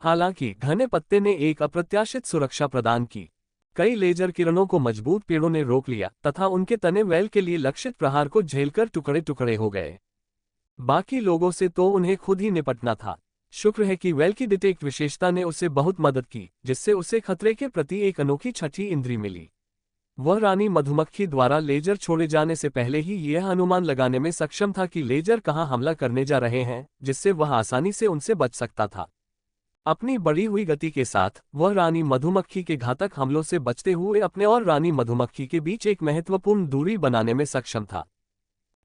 हालांकि घने पत्ते ने एक अप्रत्याशित सुरक्षा प्रदान की। कई लेजर किरणों को मजबूत पेड़ों ने रोक लिया तथा उनके तने वेल के लिए लक्षित प्रहार को झेलकर टुकड़े टुकड़े हो गए। बाकी लोगों से तो उन्हें खुद ही निपटना था। शुक्र है कि वेल की डिटेक्ट विशेषता ने उसे बहुत मदद की, जिससे उसे खतरे के प्रति एक अनोखी छठी इंद्री मिली। वह रानी मधुमक्खी द्वारा लेजर छोड़े जाने से पहले ही यह अनुमान लगाने में सक्षम था कि लेजर कहां हमला करने जा रहे हैं, जिससे वह आसानी से उनसे बच सकता था। अपनी बढ़ी हुई गति के साथ वह रानी मधुमक्खी के घातक हमलों से बचते हुए अपने और रानी मधुमक्खी के बीच एक महत्वपूर्ण दूरी बनाने में सक्षम था।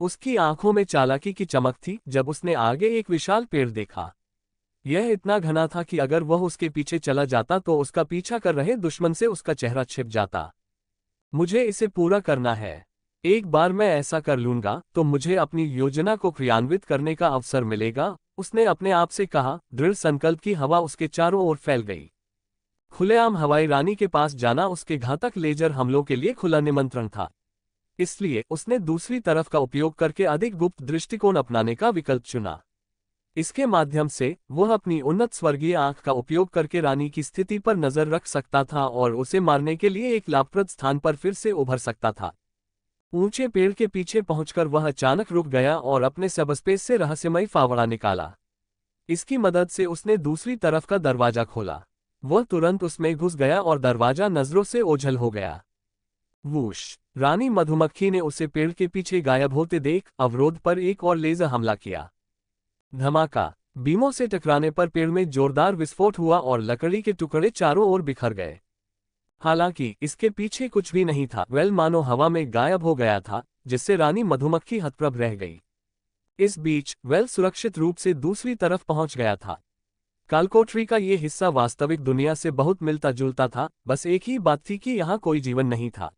उसकी आंखों में चालाकी की चमक थी जब उसने आगे एक विशाल पेड़ देखा। यह इतना घना था कि अगर वह उसके पीछे चला जाता तो उसका पीछा कर रहे दुश्मन से उसका चेहरा छिप जाता। मुझे इसे पूरा करना है। एक बार मैं ऐसा कर लूंगा तो मुझे अपनी योजना को क्रियान्वित करने का अवसर मिलेगा, उसने अपने आप से कहा। दृढ़ संकल्प की हवा उसके चारों ओर फैल गई। खुलेआम हवाई रानी के पास जाना उसके घातक लेजर हमलों के लिए खुला निमंत्रण था। इसलिए उसने दूसरी तरफ का उपयोग करके अधिक गुप्त दृष्टिकोण अपनाने का विकल्प चुना। इसके माध्यम से वह अपनी उन्नत स्वर्गीय आंख का उपयोग करके रानी की स्थिति पर नजर रख सकता था और उसे मारने के लिए एक लाभप्रद स्थान पर फिर से उभर सकता था। ऊंचे पेड़ के पीछे पहुंचकर वह अचानक रुक गया और अपने सबस्पेस से रहस्यमयी फावड़ा निकाला। इसकी मदद से उसने दूसरी तरफ का दरवाजा खोला। वह तुरंत उसमें घुस गया और दरवाजा नजरों से ओझल हो गया। वूश! रानी मधुमक्खी ने उसे पेड़ के पीछे गायब होते देख अवरोध पर एक और लेजर हमला किया। धमाका! बीमों से टकराने पर पेड़ में जोरदार विस्फोट हुआ और लकड़ी के टुकड़े चारों ओर बिखर गए। हालांकि इसके पीछे कुछ भी नहीं था। वेल मानो हवा में गायब हो गया था, जिससे रानी मधुमक्खी हतप्रभ रह गई। इस बीच वेल सुरक्षित रूप से दूसरी तरफ पहुंच गया था। कालकोठरी का ये हिस्सा वास्तविक दुनिया से बहुत मिलता जुलता था, बस एक ही बात थी कि यहाँ कोई जीवन नहीं था।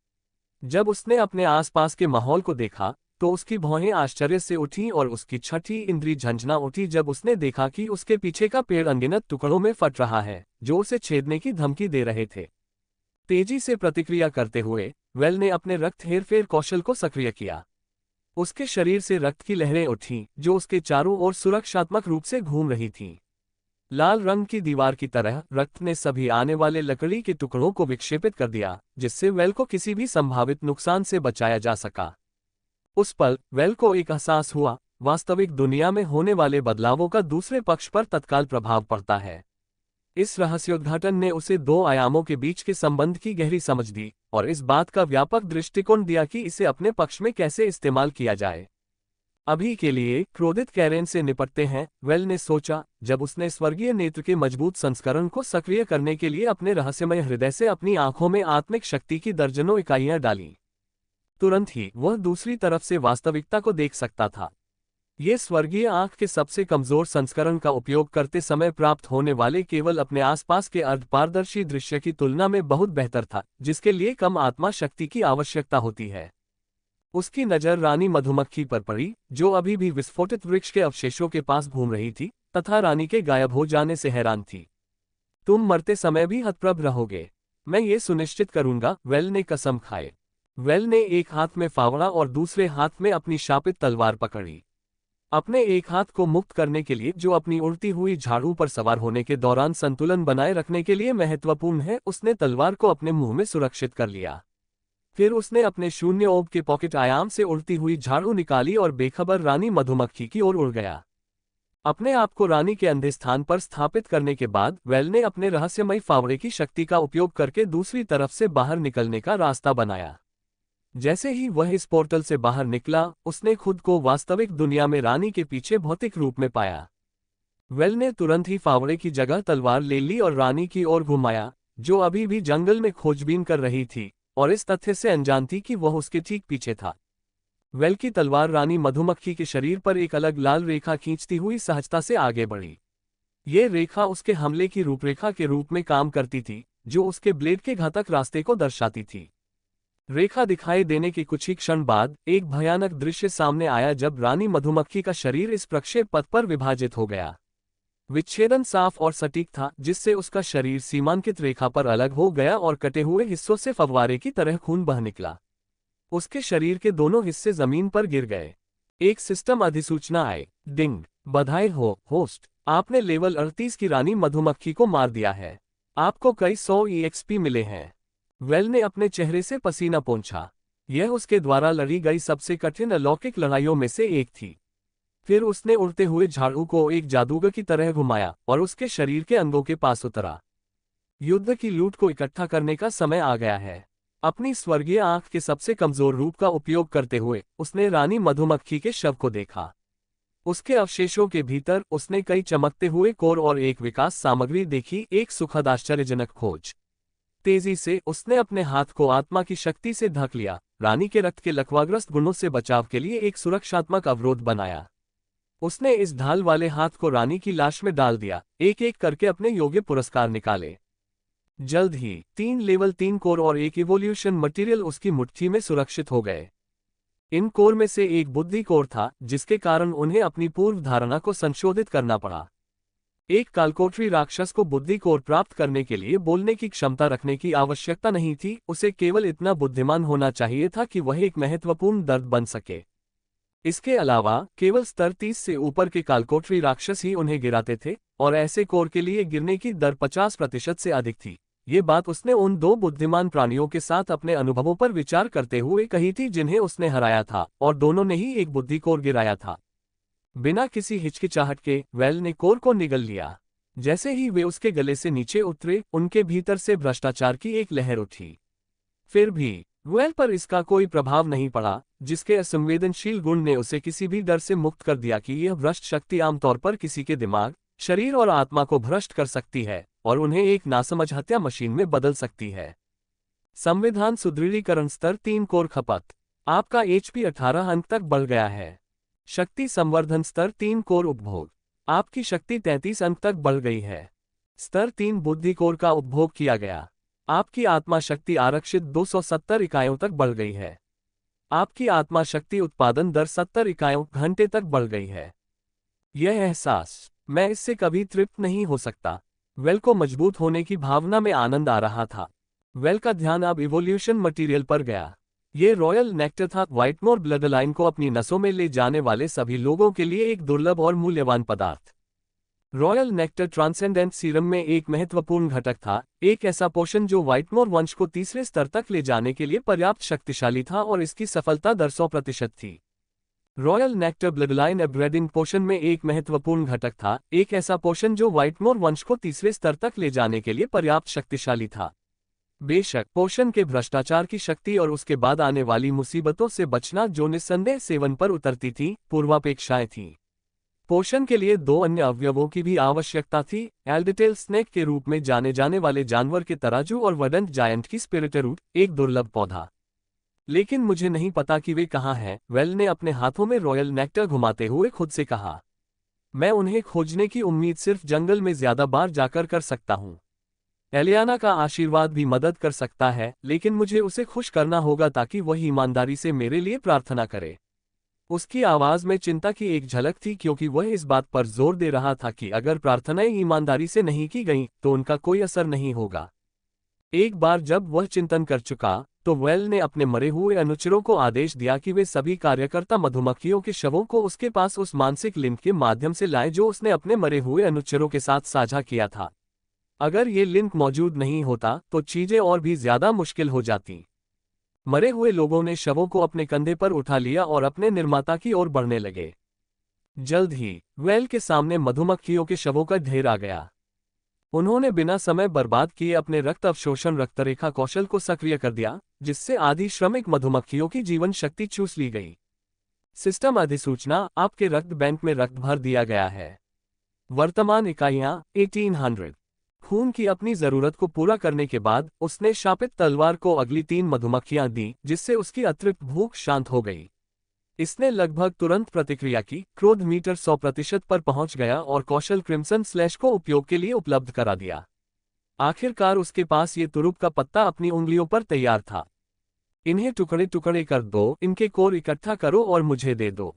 जब उसने अपने आसपास के माहौल को देखा तो उसकी भौहें आश्चर्य से उठीं और उसकी छठी इंद्री झंझना उठी जब उसने देखा कि उसके पीछे का पेड़ अनगिनत टुकड़ों में फट रहा है, जो उसे छेदने की धमकी दे रहे थे। तेजी से प्रतिक्रिया करते हुए वेल ने अपने रक्त हेरफेर कौशल को सक्रिय किया। उसके शरीर से रक्त की लहरें उठीं जो उसके चारों ओर सुरक्षात्मक रूप से घूम रही थीं। लाल रंग की दीवार की तरह रक्त ने सभी आने वाले लकड़ी के टुकड़ों को विक्षेपित कर दिया, जिससे वेल को किसी भी संभावित नुकसान से बचाया जा सका। उस पल वेल को एक एहसास हुआ, वास्तविक दुनिया में होने वाले बदलावों का दूसरे पक्ष पर तत्काल प्रभाव पड़ता है। इस रहस्योद्घाटन ने उसे दो आयामों के बीच के संबंध की गहरी समझ दी और इस बात का व्यापक दृष्टिकोण दिया कि इसे अपने पक्ष में कैसे इस्तेमाल किया जाए। अभी के लिए क्रोधित कैरेन से निपटते हैं, वेल ने सोचा, जब उसने स्वर्गीय नेत्र के मजबूत संस्करण को सक्रिय करने के लिए अपने रहस्यमय हृदय से अपनी आंखों में आत्मिक शक्ति की दर्जनों इकाइयां डाली। तुरंत ही वह दूसरी तरफ से वास्तविकता को देख सकता था। ये स्वर्गीय आंख के सबसे कमजोर संस्करण का उपयोग करते समय प्राप्त होने वाले केवल अपने आसपास के अर्धपारदर्शी दृश्य की तुलना में बहुत बेहतर था, जिसके लिए कम आत्मा शक्ति की आवश्यकता होती है। उसकी नज़र रानी मधुमक्खी पर पड़ी, जो अभी भी विस्फोटित वृक्ष के अवशेषों के पास घूम रही थी तथा रानी के गायब हो जाने से हैरान थी। तुम मरते समय भी हतप्रभ रहोगे, मैं ये सुनिश्चित करूंगा, वेल ने कसम खाए। वेल ने एक हाथ में फावड़ा और दूसरे हाथ में अपनी शापित तलवार पकड़ी। अपने एक हाथ को मुक्त करने के लिए, जो अपनी उड़ती हुई झाड़ू पर सवार होने के दौरान संतुलन बनाए रखने के लिए महत्वपूर्ण है, उसने तलवार को अपने मुंह में सुरक्षित कर लिया। फिर उसने अपने शून्य ओब के पॉकेट आयाम से उड़ती हुई झाड़ू निकाली और बेखबर रानी मधुमक्खी की ओर उड़ गया। अपने आप को रानी के अंधे स्थान पर स्थापित करने के बाद वेल ने अपने रहस्यमयी फावड़े की शक्ति का उपयोग करके दूसरी तरफ से बाहर निकलने का रास्ता बनाया। जैसे ही वह इस पोर्टल से बाहर निकला, उसने खुद को वास्तविक दुनिया में रानी के पीछे भौतिक रूप में पाया। वेल ने तुरंत ही फावड़े की जगह तलवार ले ली और रानी की ओर घुमाया, जो अभी भी जंगल में खोजबीन कर रही थी और इस तथ्य से अनजान थी कि वह उसके ठीक पीछे था। वेल की तलवार रानी मधुमक्खी के शरीर पर एक अलग लाल रेखा खींचती हुई सहजता से आगे बढ़ी। ये रेखा उसके हमले की रूपरेखा के रूप में काम करती थी, जो उसके ब्लेड के घातक रास्ते को दर्शाती थी। रेखा दिखाई देने के कुछ ही क्षण बाद एक भयानक दृश्य सामने आया जब रानी मधुमक्खी का शरीर इस प्रक्षेप पथ पर विभाजित हो गया। विच्छेदन साफ और सटीक था, जिससे उसका शरीर सीमांकित रेखा पर अलग हो गया और कटे हुए हिस्सों से फव्वारे की तरह खून बह निकला। उसके शरीर के दोनों हिस्से जमीन पर गिर गए। एक सिस्टम अधिसूचना आए, डिंग, बधाई हो होस्ट, आपने लेवल 38 की रानी मधुमक्खी को मार दिया है। आपको कई 100 EXP मिले हैं। वेल ने अपने चेहरे से पसीना पोंछा। यह उसके द्वारा लड़ी गई सबसे कठिन अलौकिक लड़ाइयों में से एक थी। फिर उसने उड़ते हुए झाड़ू को एक जादूगर की तरह घुमाया और उसके शरीर के अंगों के पास उतरा। युद्ध की लूट को इकट्ठा करने का समय आ गया है। अपनी स्वर्गीय आंख के सबसे कमजोर रूप का उपयोग करते हुए उसने रानी मधुमक्खी के शव को देखा। उसके अवशेषों के भीतर उसने कई चमकते हुए कोर और एक विकास सामग्री देखी, एक सुखद आश्चर्यजनक खोज। तेजी से उसने अपने हाथ को आत्मा की शक्ति से ढक लिया, रानी के रक्त के लकवाग्रस्त गुणों से बचाव के लिए एक सुरक्षात्मक अवरोध बनाया। उसने इस ढाल वाले हाथ को रानी की लाश में डाल दिया, एक एक करके अपने योग्य पुरस्कार निकाले। जल्द ही 3 लेवल 3 कोर और एक इवोल्यूशन मटेरियल उसकी मुट्ठी में सुरक्षित हो गए। इन कोर में से एक बुद्धि कोर था, जिसके कारण उन्हें अपनी पूर्व धारणा को संशोधित करना पड़ा। एक कालकोठरी राक्षस को बुद्धि कोर प्राप्त करने के लिए बोलने की क्षमता रखने की आवश्यकता नहीं थी, उसे केवल इतना बुद्धिमान होना चाहिए था कि वह एक महत्वपूर्ण दर्द बन सके। इसके अलावा केवल स्तर 30 से ऊपर के कालकोठरी राक्षस ही उन्हें गिराते थे और ऐसे कोर के लिए गिरने की दर 50% से अधिक थी। ये बात उसने उन 2 बुद्धिमान प्राणियों के साथ अपने अनुभवों पर विचार करते हुए कही थी जिन्हें उसने हराया था, और दोनों ने ही एक बुद्धि कोर गिराया था। बिना किसी हिचकिचाहट के वेल ने कोर को निगल लिया। जैसे ही वे उसके गले से नीचे उतरे, उनके भीतर से भ्रष्टाचार की एक लहर उठी। फिर भी वेल पर इसका कोई प्रभाव नहीं पड़ा, जिसके असंवेदनशील गुण ने उसे किसी भी डर से मुक्त कर दिया कि यह भ्रष्ट शक्ति आमतौर पर किसी के दिमाग, शरीर और आत्मा को भ्रष्ट कर सकती है और उन्हें एक नासमझ हत्या मशीन में बदल सकती है। संविधान सुदृढ़ीकरण स्तर 3 कोर खपत। आपका HP 18 अंक तक बढ़ गया है। शक्ति संवर्धन स्तर 3 कोर उपभोग। आपकी शक्ति 33 अंक तक बढ़ गई है। स्तर 3 बुद्धि कोर का उपभोग किया गया। आपकी आत्मा शक्ति आरक्षित 270 इकाइयों तक बढ़ गई है। आपकी आत्मा शक्ति उत्पादन दर 70 इकाइयों घंटे तक बढ़ गई है। यह एहसास, मैं इससे कभी तृप्त नहीं हो सकता। वेल को मजबूत होने की भावना में आनंद आ रहा था। वेल का ध्यान अब इवोल्यूशन मटेरियल पर गया। ये रॉयल नेक्टर था, व्हाइटमोर ब्लड लाइन को अपनी नसों में ले जाने वाले सभी लोगों के लिए एक दुर्लभ और मूल्यवान पदार्थ। रॉयल नेक्टर ट्रांसेंडेंट सीरम में एक महत्वपूर्ण घटक था, एक ऐसा पोषण जो व्हाइटमोर वंश को तीसरे स्तर तक ले जाने के लिए पर्याप्त शक्तिशाली था और इसकी सफलता दर 100% थी। रॉयल नेक्टर ब्लडलाइन अपग्रेडिंग पोषण में एक महत्वपूर्ण घटक था, एक ऐसा पोषण जो व्हाइटमोर वंश को तीसरे स्तर तक ले जाने के लिए पर्याप्त शक्तिशाली था। बेशक पोषण के भ्रष्टाचार की शक्ति और उसके बाद आने वाली मुसीबतों से बचना जो निस्संदेह सेवन पर उतरती थी, पूर्वापेक्षाएं थीं। पोषण के लिए 2 अन्य अवयवों की भी आवश्यकता थी, एल्डेटेल स्नेक के रूप में जाने जाने वाले जानवर के तराजू और वर्डेंट जायंट की स्पिरिटरूट, एक दुर्लभ पौधा। लेकिन मुझे नहीं पता कि वे कहाँ हैं, वेल ने अपने हाथों में रॉयल नेक्टर घुमाते हुए खुद से कहा। मैं उन्हें खोजने की उम्मीद सिर्फ जंगल में ज्यादा बार जाकर कर सकता हूँ। एलियाना का आशीर्वाद भी मदद कर सकता है, लेकिन मुझे उसे खुश करना होगा ताकि वह ईमानदारी से मेरे लिए प्रार्थना करे। उसकी आवाज में चिंता की एक झलक थी, क्योंकि वह इस बात पर जोर दे रहा था कि अगर प्रार्थनाएं ईमानदारी से नहीं की गईं, तो उनका कोई असर नहीं होगा। एक बार जब वह चिंतन कर चुका, तो वेल ने अपने मरे हुए अनुचरों को आदेश दिया कि वे सभी कार्यकर्ता मधुमक्खियों के शवों को उसके पास उस मानसिक लिंक के माध्यम से लाएं जो उसने अपने मरे हुए अनुचरों के साथ साझा किया था। अगर ये लिंक मौजूद नहीं होता तो चीजें और भी ज्यादा मुश्किल हो जाती। मरे हुए लोगों ने शवों को अपने कंधे पर उठा लिया और अपने निर्माता की ओर बढ़ने लगे। जल्द ही वेल के सामने मधुमक्खियों के शवों का ढेर आ गया। उन्होंने बिना समय बर्बाद किए अपने रक्त अवशोषण रक्तरेखा कौशल को सक्रिय कर दिया, जिससे आधी श्रमिक मधुमक्खियों की जीवन शक्ति चूस ली गई। सिस्टम अधिसूचना, आपके रक्त बैंक में रक्त भर दिया गया है। वर्तमान इकाइयां 1800। खून की अपनी जरूरत को पूरा करने के बाद उसने शापित तलवार को अगली 3 मधुमक्खियां दी, जिससे उसकी अतिरिक्त भूख शांत हो गई। इसने लगभग तुरंत प्रतिक्रिया की, क्रोध मीटर 100% पर पहुंच गया और कौशल क्रिम्सन स्लैश को उपयोग के लिए उपलब्ध करा दिया। आखिरकार उसके पास ये तुरुप का पत्ता अपनी उंगलियों पर तैयार था। इन्हें टुकड़े टुकड़े कर दो, इनके कोर इकट्ठा करो और मुझे दे दो।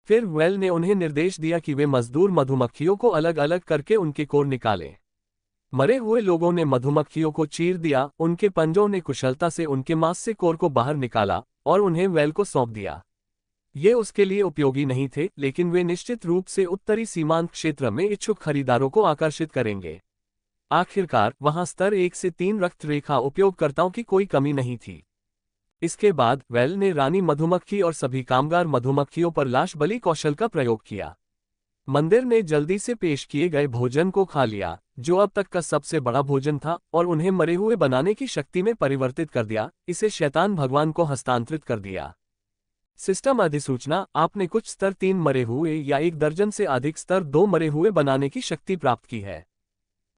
फिर वेल ने उन्हें निर्देश दिया कि वे मजदूर मधुमक्खियों को अलग अलग करके उनके कोर निकालें। मरे हुए लोगों ने मधुमक्खियों को चीर दिया, उनके पंजों ने कुशलता से उनके मांस से कोर को बाहर निकाला और उन्हें वेल को सौंप दिया। ये उसके लिए उपयोगी नहीं थे, लेकिन वे निश्चित रूप से उत्तरी सीमांत क्षेत्र में इच्छुक खरीदारों को आकर्षित करेंगे। आखिरकार वहां स्तर 1 से 3 रक्त रेखा उपयोगकर्ताओं की कोई कमी नहीं थी। इसके बाद वेल ने रानी मधुमक्खी और सभी कामगार मधुमक्खियों पर लाश बलि कौशल का प्रयोग किया। मंदिर ने जल्दी से पेश किए गए भोजन को खा लिया, जो अब तक का सबसे बड़ा भोजन था, और उन्हें मरे हुए बनाने की शक्ति में परिवर्तित कर दिया, इसे शैतान भगवान को हस्तांतरित कर दिया। सिस्टम अधिसूचना, आपने कुछ स्तर 3 मरे हुए या 1 दर्जन से अधिक स्तर 2 मरे हुए बनाने की शक्ति प्राप्त की है।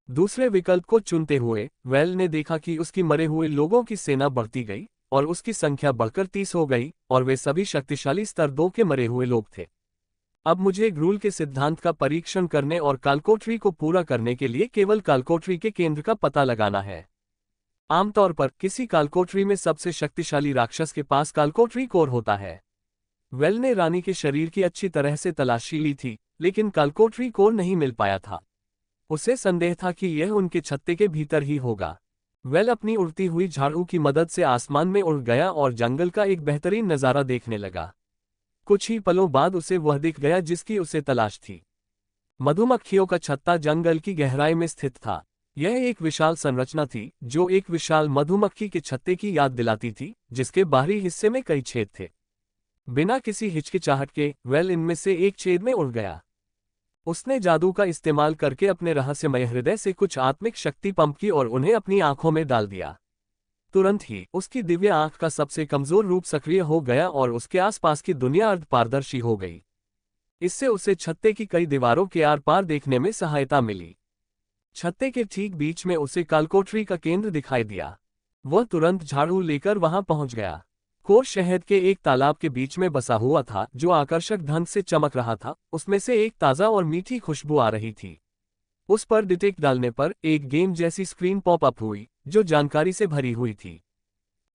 दूसरे विकल्प को चुनते हुए वेल ने देखा कि उसकी मरे हुए लोगों की सेना बढ़ती गई और उसकी संख्या बढ़कर 30 हो गई, और वे सभी शक्तिशाली स्तर 2 के मरे हुए लोग थे। अब मुझे ग्रूल के सिद्धांत का परीक्षण करने और कालकोठरी को पूरा करने के लिए केवल कालकोठरी के केंद्र का पता लगाना है। आमतौर पर किसी कालकोठरी में सबसे शक्तिशाली राक्षस के पास कालकोठरी कोर होता है। वेल ने रानी के शरीर की अच्छी तरह से तलाशी ली थी, लेकिन कालकोठरी कोर नहीं मिल पाया था। उसे संदेह था कि यह उनके छत्ते के भीतर ही होगा। वेल अपनी उड़ती हुई झाड़ू की मदद से आसमान में उड़ गया और जंगल का एक बेहतरीन नज़ारा देखने लगा। कुछ ही पलों बाद उसे वह दिख गया जिसकी उसे तलाश थी। मधुमक्खियों का छत्ता जंगल की गहराई में स्थित था। यह एक विशाल संरचना थी जो एक विशाल मधुमक्खी के छत्ते की याद दिलाती थी, जिसके बाहरी हिस्से में कई छेद थे। बिना किसी हिचकिचाहट के वेल इनमें से एक छेद में उड़ गया। उसने जादू का इस्तेमाल करके अपने रहस्यमय हृदय से कुछ आत्मिक शक्ति पंप की और उन्हें अपनी आंखों में डाल दिया। तुरंत ही उसकी दिव्य आंख का सबसे कमजोर रूप सक्रिय हो गया और उसके आसपास की दुनिया अर्धपारदर्शी हो गई। इससे उसे छत्ते की कई दीवारों के आर पार देखने में सहायता मिली। छत्ते के ठीक बीच में उसे कालकोठरी का केंद्र दिखाई दिया। वह तुरंत झाड़ू लेकर वहां पहुंच गया। कोर शहद के एक तालाब के बीच में बसा हुआ था जो आकर्षक ढंग से चमक रहा था। उसमें से एक ताज़ा और मीठी खुशबू आ रही थी। उस पर डिटेक्ट डालने पर एक गेम जैसी स्क्रीन पॉप अप हुई जो जानकारी से भरी हुई थी।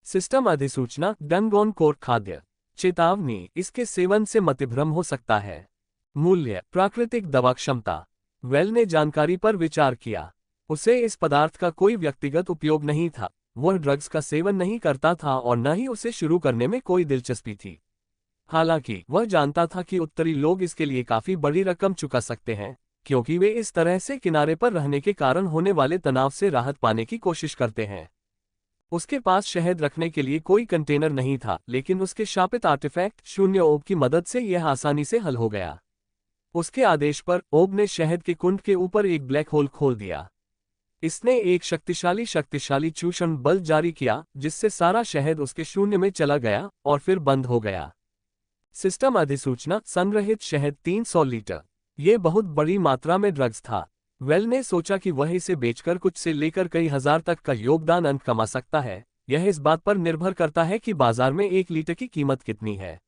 सिस्टम अधिसूचना, डंगोन कोर खाद्य। चेतावनी, इसके सेवन से मतिभ्रम हो सकता है। मूल्य, प्राकृतिक दवा क्षमता। वेल ने जानकारी पर विचार किया। उसे इस पदार्थ का कोई व्यक्तिगत उपयोग नहीं था, वह ड्रग्स का सेवन नहीं करता था और न ही उसे शुरू करने में कोई दिलचस्पी थी। हालांकि वह जानता था कि उत्तरी लोग इसके लिए काफी बड़ी रकम चुका सकते हैं, क्योंकि वे इस तरह से किनारे पर रहने के कारण होने वाले तनाव से राहत पाने की कोशिश करते हैं। उसके पास शहद रखने के लिए कोई कंटेनर नहीं था, लेकिन उसके शापित आर्टिफैक्ट शून्य ओब की मदद से यह आसानी से हल हो गया। उसके आदेश पर ओब ने शहद के कुंड के ऊपर एक ब्लैक होल खोल दिया। इसने एक शक्तिशाली चूषण बल जारी किया, जिससे सारा शहद उसके शून्य में चला गया और फिर बंद हो गया। सिस्टम अधिसूचना संग्रहित शहद 300 लीटर। ये बहुत बड़ी मात्रा में ड्रग्स था। वेल ने सोचा कि वह इसे बेचकर कुछ से लेकर कई हजार तक का योगदान अंक कमा सकता है। यह इस बात पर निर्भर करता है कि बाजार में 1 लीटर की कीमत कितनी है।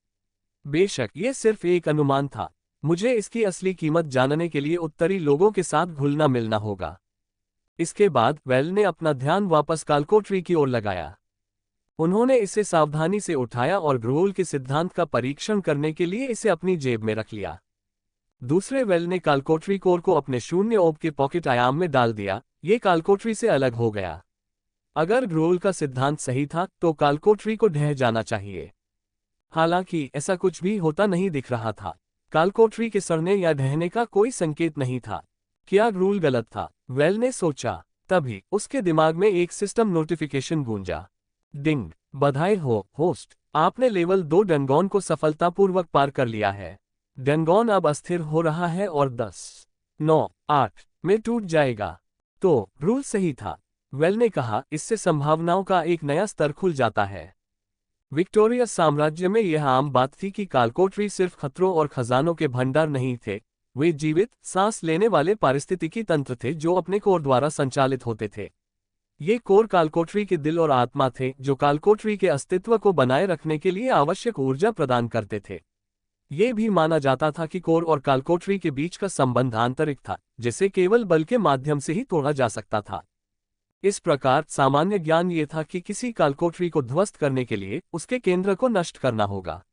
बेशक ये सिर्फ एक अनुमान था। मुझे इसकी असली कीमत जानने के लिए उत्तरी लोगों के साथ घुलना मिलना होगा। इसके बाद वेल ने अपना ध्यान वापस कालकोट्री की ओर लगाया। उन्होंने इसे सावधानी से उठाया और ग्रोल के सिद्धांत का परीक्षण करने के लिए इसे अपनी जेब में रख लिया। दूसरे वेल ने कालकोट्री कोर को अपने शून्य ओब के पॉकेट आयाम में डाल दिया। ये कालकोट्री से अलग हो गया। अगर ग्रोल का सिद्धांत सही था तो कालकोट्री को ढह जाना चाहिए। हालांकि ऐसा कुछ भी होता नहीं दिख रहा था। कालकोट्री के सड़ने या ढहने का कोई संकेत नहीं था। क्या ग्रोल गलत था? वेल ने सोचा। तभी उसके दिमाग में एक सिस्टम नोटिफिकेशन गूंजा। डिंग! बधाई हो होस्ट, आपने लेवल 2 डंगोन को सफलतापूर्वक पार कर लिया है। डंगोन अब अस्थिर हो रहा है और 10, 9, 8 में टूट जाएगा। तो रूल सही था, वेल ने कहा। इससे संभावनाओं का एक नया स्तर खुल जाता है। विक्टोरिया साम्राज्य में यह आम बात थी कि कालकोट्री सिर्फ खतरों और खजानों के भंडार नहीं थे। वे जीवित, सांस लेने वाले पारिस्थितिकी तंत्र थे जो अपने कोर द्वारा संचालित होते थे। ये कोर कालकोट्री के दिल और आत्मा थे, जो कालकोट्री के अस्तित्व को बनाए रखने के लिए आवश्यक ऊर्जा प्रदान करते थे। ये भी माना जाता था कि कोर और कालकोट्री के बीच का संबंध आंतरिक था, जिसे केवल बल के माध्यम से ही तोड़ा जा सकता था। इस प्रकार सामान्य ज्ञान ये था कि किसी कालकोट्री को ध्वस्त करने के लिए उसके केंद्र को नष्ट करना होगा।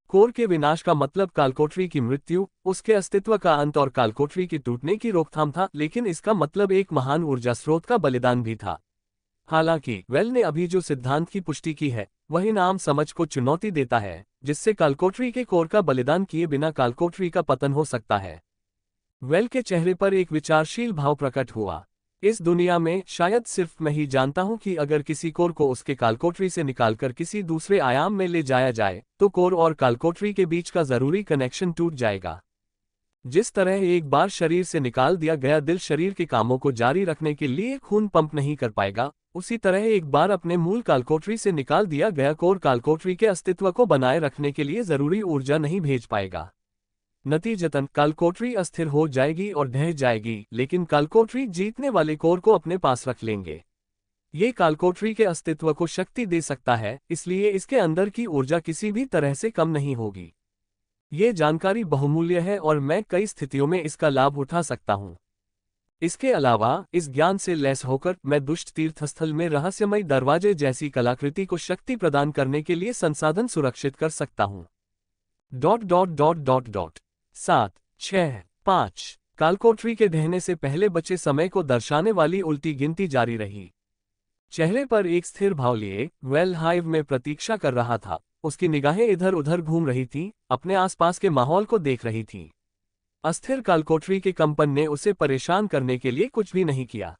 कोर के विनाश का मतलब कालकोट्री की मृत्यु, उसके अस्तित्व का अंत और कालकोट्री के टूटने की रोकथाम था, लेकिन इसका मतलब एक महान ऊर्जा स्रोत का बलिदान भी था। हालांकि वेल ने अभी जो सिद्धांत की पुष्टि की है, वही नाम समझ को चुनौती देता है, जिससे कालकोट्री के कोर का बलिदान किए बिना कालकोट्री का पतन हो सकता है। वेल के चेहरे पर एक विचारशील भाव प्रकट हुआ। इस दुनिया में शायद सिर्फ मैं ही जानता हूं कि अगर किसी कोर को उसके कालकोट्री से निकालकर किसी दूसरे आयाम में ले जाया जाए, तो कोर और कालकोट्री के बीच का जरूरी कनेक्शन टूट जाएगा। जिस तरह एक बार शरीर से निकाल दिया गया दिल शरीर के कामों को जारी रखने के लिए खून पंप नहीं कर पाएगा, उसी तरह एक बार अपने मूल कालकोट्री से निकाल दिया गया कोर कालकोट्री के अस्तित्व को बनाए रखने के लिए जरूरी ऊर्जा नहीं भेज पाएगा। नतीजतन कालकोट्री अस्थिर हो जाएगी और ढह जाएगी, लेकिन कालकोट्री जीतने वाले कोर को अपने पास रख लेंगे। ये कालकोट्री के अस्तित्व को शक्ति दे सकता है, इसलिए इसके अंदर की ऊर्जा किसी भी तरह से कम नहीं होगी। ये जानकारी बहुमूल्य है और मैं कई स्थितियों में इसका लाभ उठा सकता हूँ। इसके अलावा इस ज्ञान से लैस होकर मैं दुष्ट तीर्थस्थल में रहस्यमय दरवाजे जैसी कलाकृति को शक्ति प्रदान करने के लिए संसाधन सुरक्षित कर सकता हूँ। 7, 6, 5 कालकोट्री के ढहने से पहले बचे समय को दर्शाने वाली उल्टी गिनती जारी रही। चेहरे पर एक स्थिर भाव लिए वेल हाइव में प्रतीक्षा कर रहा था। उसकी निगाहें इधर उधर घूम रही थीं, अपने आसपास के माहौल को देख रही थीं। अस्थिर कालकोट्री के कंपन ने उसे परेशान करने के लिए कुछ भी नहीं किया।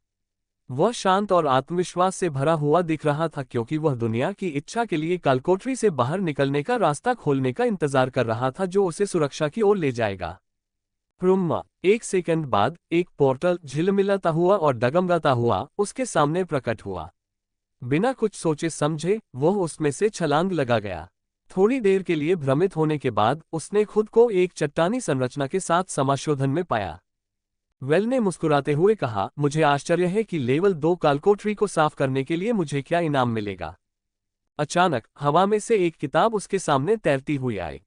वह शांत और आत्मविश्वास से भरा हुआ दिख रहा था, क्योंकि वह दुनिया की इच्छा के लिए कालकोट्री से बाहर निकलने का रास्ता खोलने का इंतजार कर रहा था, जो उसे सुरक्षा की ओर ले जाएगा। प्रुम्मा! 1 सेकंड बाद एक पोर्टल झिलमिलाता हुआ और डगमगाता हुआ उसके सामने प्रकट हुआ। बिना कुछ सोचे समझे वह उसमें से छलांग लगा गया। थोड़ी देर के लिए भ्रमित होने के बाद उसने खुद को एक चट्टानी संरचना के साथ समाशोधन में पाया। वेल ने मुस्कुराते हुए कहा, मुझे आश्चर्य है कि लेवल 2 कालकोट्री को साफ करने के लिए मुझे क्या इनाम मिलेगा। अचानक हवा में से एक किताब उसके सामने तैरती हुई आई।